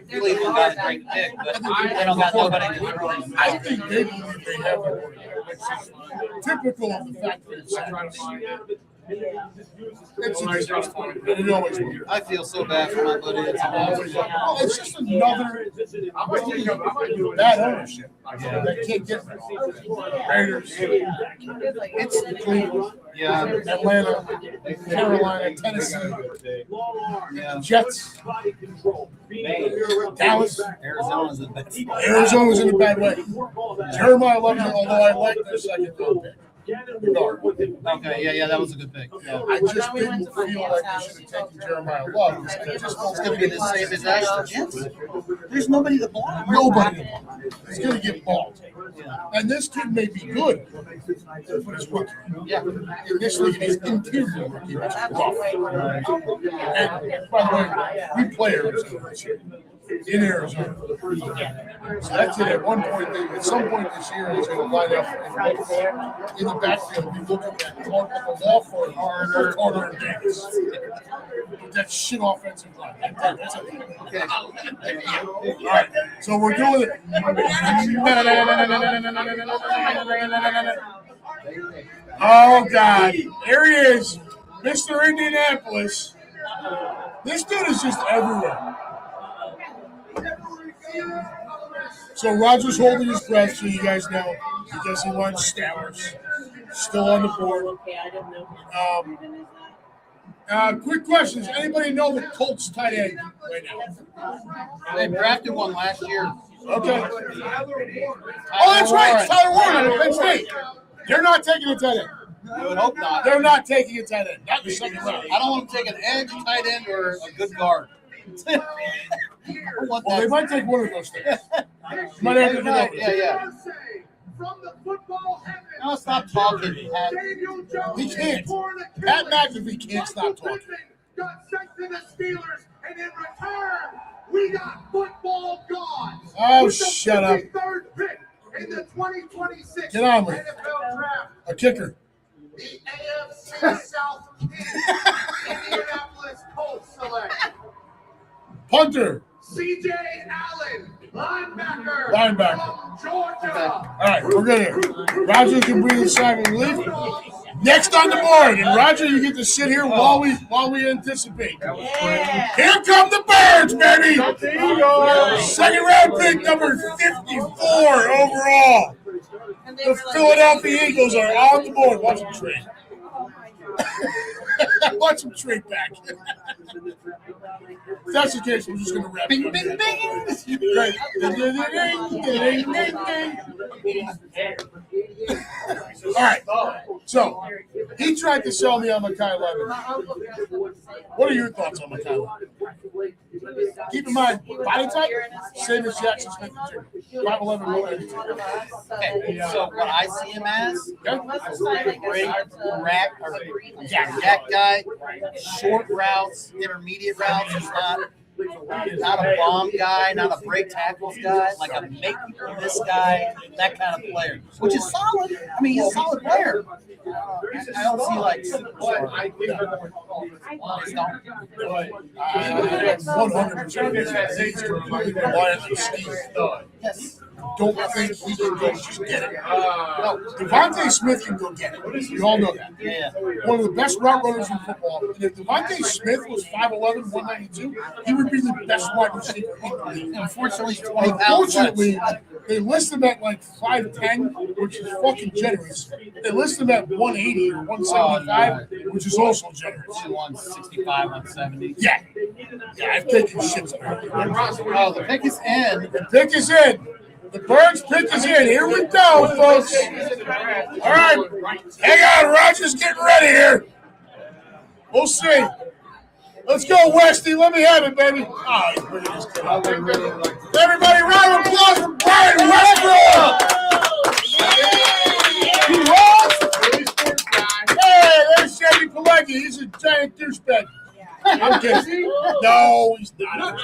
Cleveland got a great pick, but they don't got nobody to throw. I think they believe they have a typical of the factory of Saturdays. It's a disaster. It always will. I feel so bad for my buddy. Well, it's just another bad ownership that can't get Raiders. It's Cleveland, Atlanta, Carolina, Tennessee, Jets, Dallas. Arizona's in a bad way. Jeremiah Love, although I like their second round pick. Okay, yeah, that was a good pick. Yeah. I just didn't feel like we should have taken Jeremiah Love. It's going to be the same as Ashton Jensen. There's nobody to block. Nobody. He's going to get balled. And this kid may be good, but it's rookie. Yeah. Initially, he's interior rookie, which is rough. And by the way, we play Arizona this year. In Arizona. So that's it. At some point this year, he's going to line up in the backfield and be looking at the law firm Carter and Davis. That shit offensive line. That's it. Okay. All right. So we're doing it. Oh, God. Here he is, Mr. Indianapolis. This dude is just everywhere. So Roger's holding his breath, so you guys know, because he wants Stowers. Still on the board. Quick questions. Anybody know the Colts tight end right now? They drafted one last year. Okay. Oh, that's right. It's Tyler Warner at Penn State. They're not taking a tight end. I would hope not. They're not taking a tight end. Not in the second round. I don't want to take an edge, tight end, or a good guard. Well, they might take one of those things. Might have to get over it. Yeah. No, stop talking, Pat. He can't. Pat McAfee can't stop talking. Got sent to the Steelers, and in return, we got football gods. Oh, shut up. Third pick in the 2026 Get on with it. NFL draft. A kicker. The AFC South King, Indianapolis Colts select Punter. C.J. Allen, linebacker. Linebacker. From Georgia. All right, we're good here. Roger can breathe a sigh of relief. Next on the board, and Roger, you get to sit here while we anticipate. Here come the Birds, baby! Second round pick number 54 overall. The Philadelphia Eagles are on the board. Watch them trade. Watch them trade back. If that's the case, we're just going to wrap it up. Bing, bing, bing! Right. Ding, ding, ding, ding. All right. So, he tried to sell me on Makai Levin. What are your thoughts on Makai Levin? Keep in mind, body type, same as Jackson Smith and Jr. 5'11", 192. Okay, so what I see him as, a great jack guy, short routes, intermediate routes. He's not a bomb guy, not a break tackles guy, like a make people miss guy, that kind of player, which is solid. I mean, he's a solid player. I don't see like superstar. I 100% reliant on Steve. Yes. Don't think he can go just get it. No, Devontae Smith can go get it. You all know that. Yeah. One of the best route runners in football. And if Devontae Smith was 5'11", 192, he would be the best wide receiver in the league. Unfortunately, he's 20 pounds. Unfortunately, they list him at like 5'10", which is fucking generous. They list him at 180 or 175, which is also generous. 165, 170. Yeah. Yeah, I've taken shit. Oh, the pick is in. The pick is in. The Birds pick is in. Here we go, folks. All right. Hang on. Roger's getting ready here. We'll see. Let's go, Westy. Let me have it, baby. Oh, he's bringing his kid out. Everybody, round of applause for Brian Westbrook. He was. Hey, there's Chevy Pilecki. He's a giant douchebag. I'm kidding. No, he's not.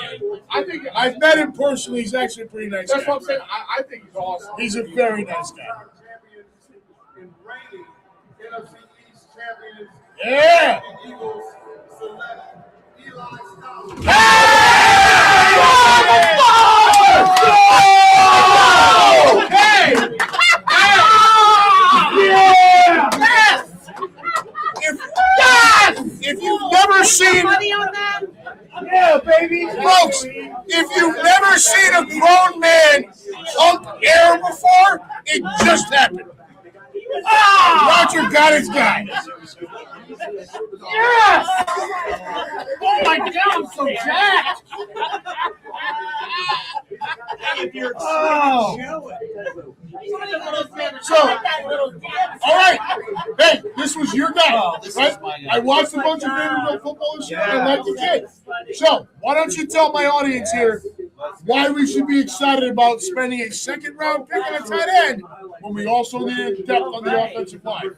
I've met him personally. He's actually a pretty nice guy. That's what I'm saying. I think he's awesome. He's a very nice guy. Yeah. If you've never seen, yeah, baby, folks, if you've never seen a grown man hump air before, it just happened. Roger got his guy. Yes! Oh my God, I'm so jacked. Oh. So, all right. Hey, this was your guy, right? I watched a bunch of Vanderbilt football this year, and I like the kid. So, why don't you tell my audience here why we should be excited about spending a second-round pick on a tight end when we also need depth on the offensive line?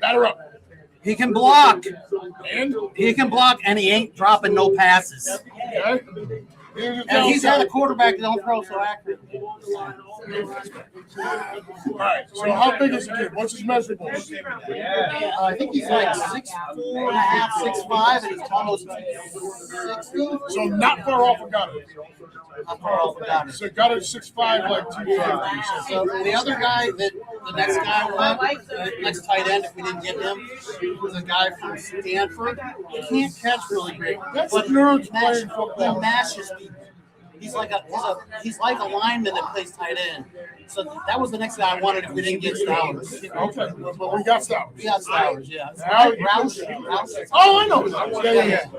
Batter up. He can block. And? He can block, and he ain't dropping no passes. Okay. And he's had a quarterback that don't throw so accurate. All right. So how big is the kid? What's his measurables? I think he's like 6'4.5", 6'5", and he's almost 260. So not far off of Goddard. Not far off of Goddard. So Goddard 6'5", like 250. So the other guy that the next guy went, the next tight end, if we didn't get him, was a guy from Stanford. He can't catch really great. That's but nerds playing football. He mashes people. He's like a lineman that plays tight end. So that was the next guy I wanted if we didn't get Stowers. Okay, well, we got Stowers. We got Stowers, yeah. Now- Roush. Oh, I know. Yeah.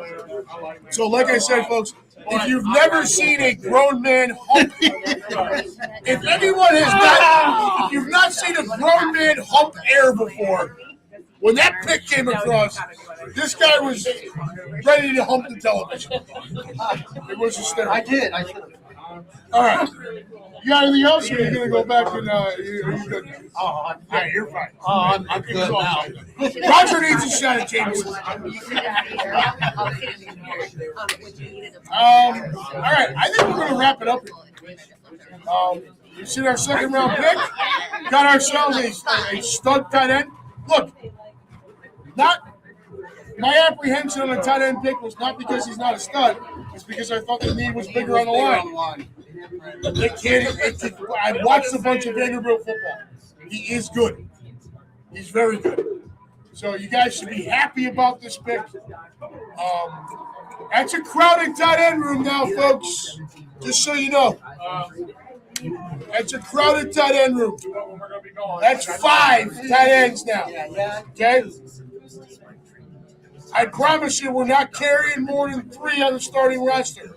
So, like I said, folks, if you've never seen a grown man hump, if anyone has not, if you've not seen a grown man hump air before, when that pick came across, this guy was ready to hump the television. It was hysterical. I did. I should have. All right. You got anything else, or are you going to go back and are you good? Oh, You're fine. I'm good now. Roger needs a shot at Jameson. All right. I think we're going to wrap it up. You see our second round pick? Got ourselves a stud tight end. Look, my apprehension on a tight end pick was not because he's not a stud. It's because I thought the need was bigger on the line. I watched a bunch of Vanderbilt football. He is good. He's very good. So you guys should be happy about this pick. That's a crowded tight end room now, folks. Just so you know. That's a crowded tight end room. That's 5 tight ends now. Okay? I promise you we're not carrying more than 3 on the starting roster.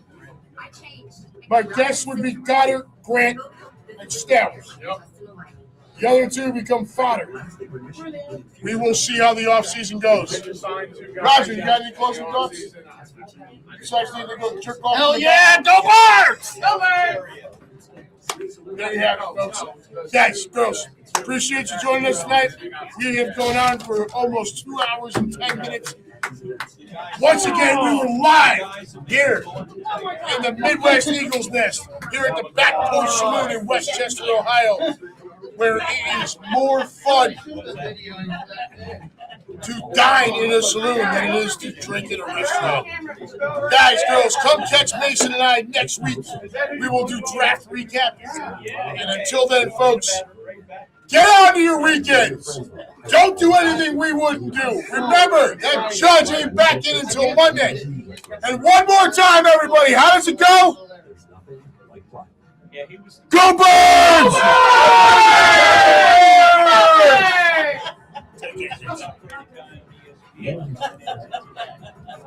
My guess would be Goddard, Grant, and Stowers. The other 2 become fodder. We will see how the offseason goes. Roger, you got any closing thoughts? Besides need to go jerk off. Hell yeah, go Birds! Go Birds! There you have it, folks. Guys, girls, appreciate you joining us tonight. We have gone on for almost 2 hours and 10 minutes. Once again, we were live here in the Midwest Eagles Nest, here at the Back Porch Saloon in Westchester, Ohio, where it is more fun to dine in a saloon than it is to drink in a restaurant. Guys, girls, come catch Mason and I next week. We will do draft recap. And until then, folks, get on to your weekends. Don't do anything we wouldn't do. Remember, that judge ain't back in until Monday. And one more time, everybody, how does it go? Go Birds!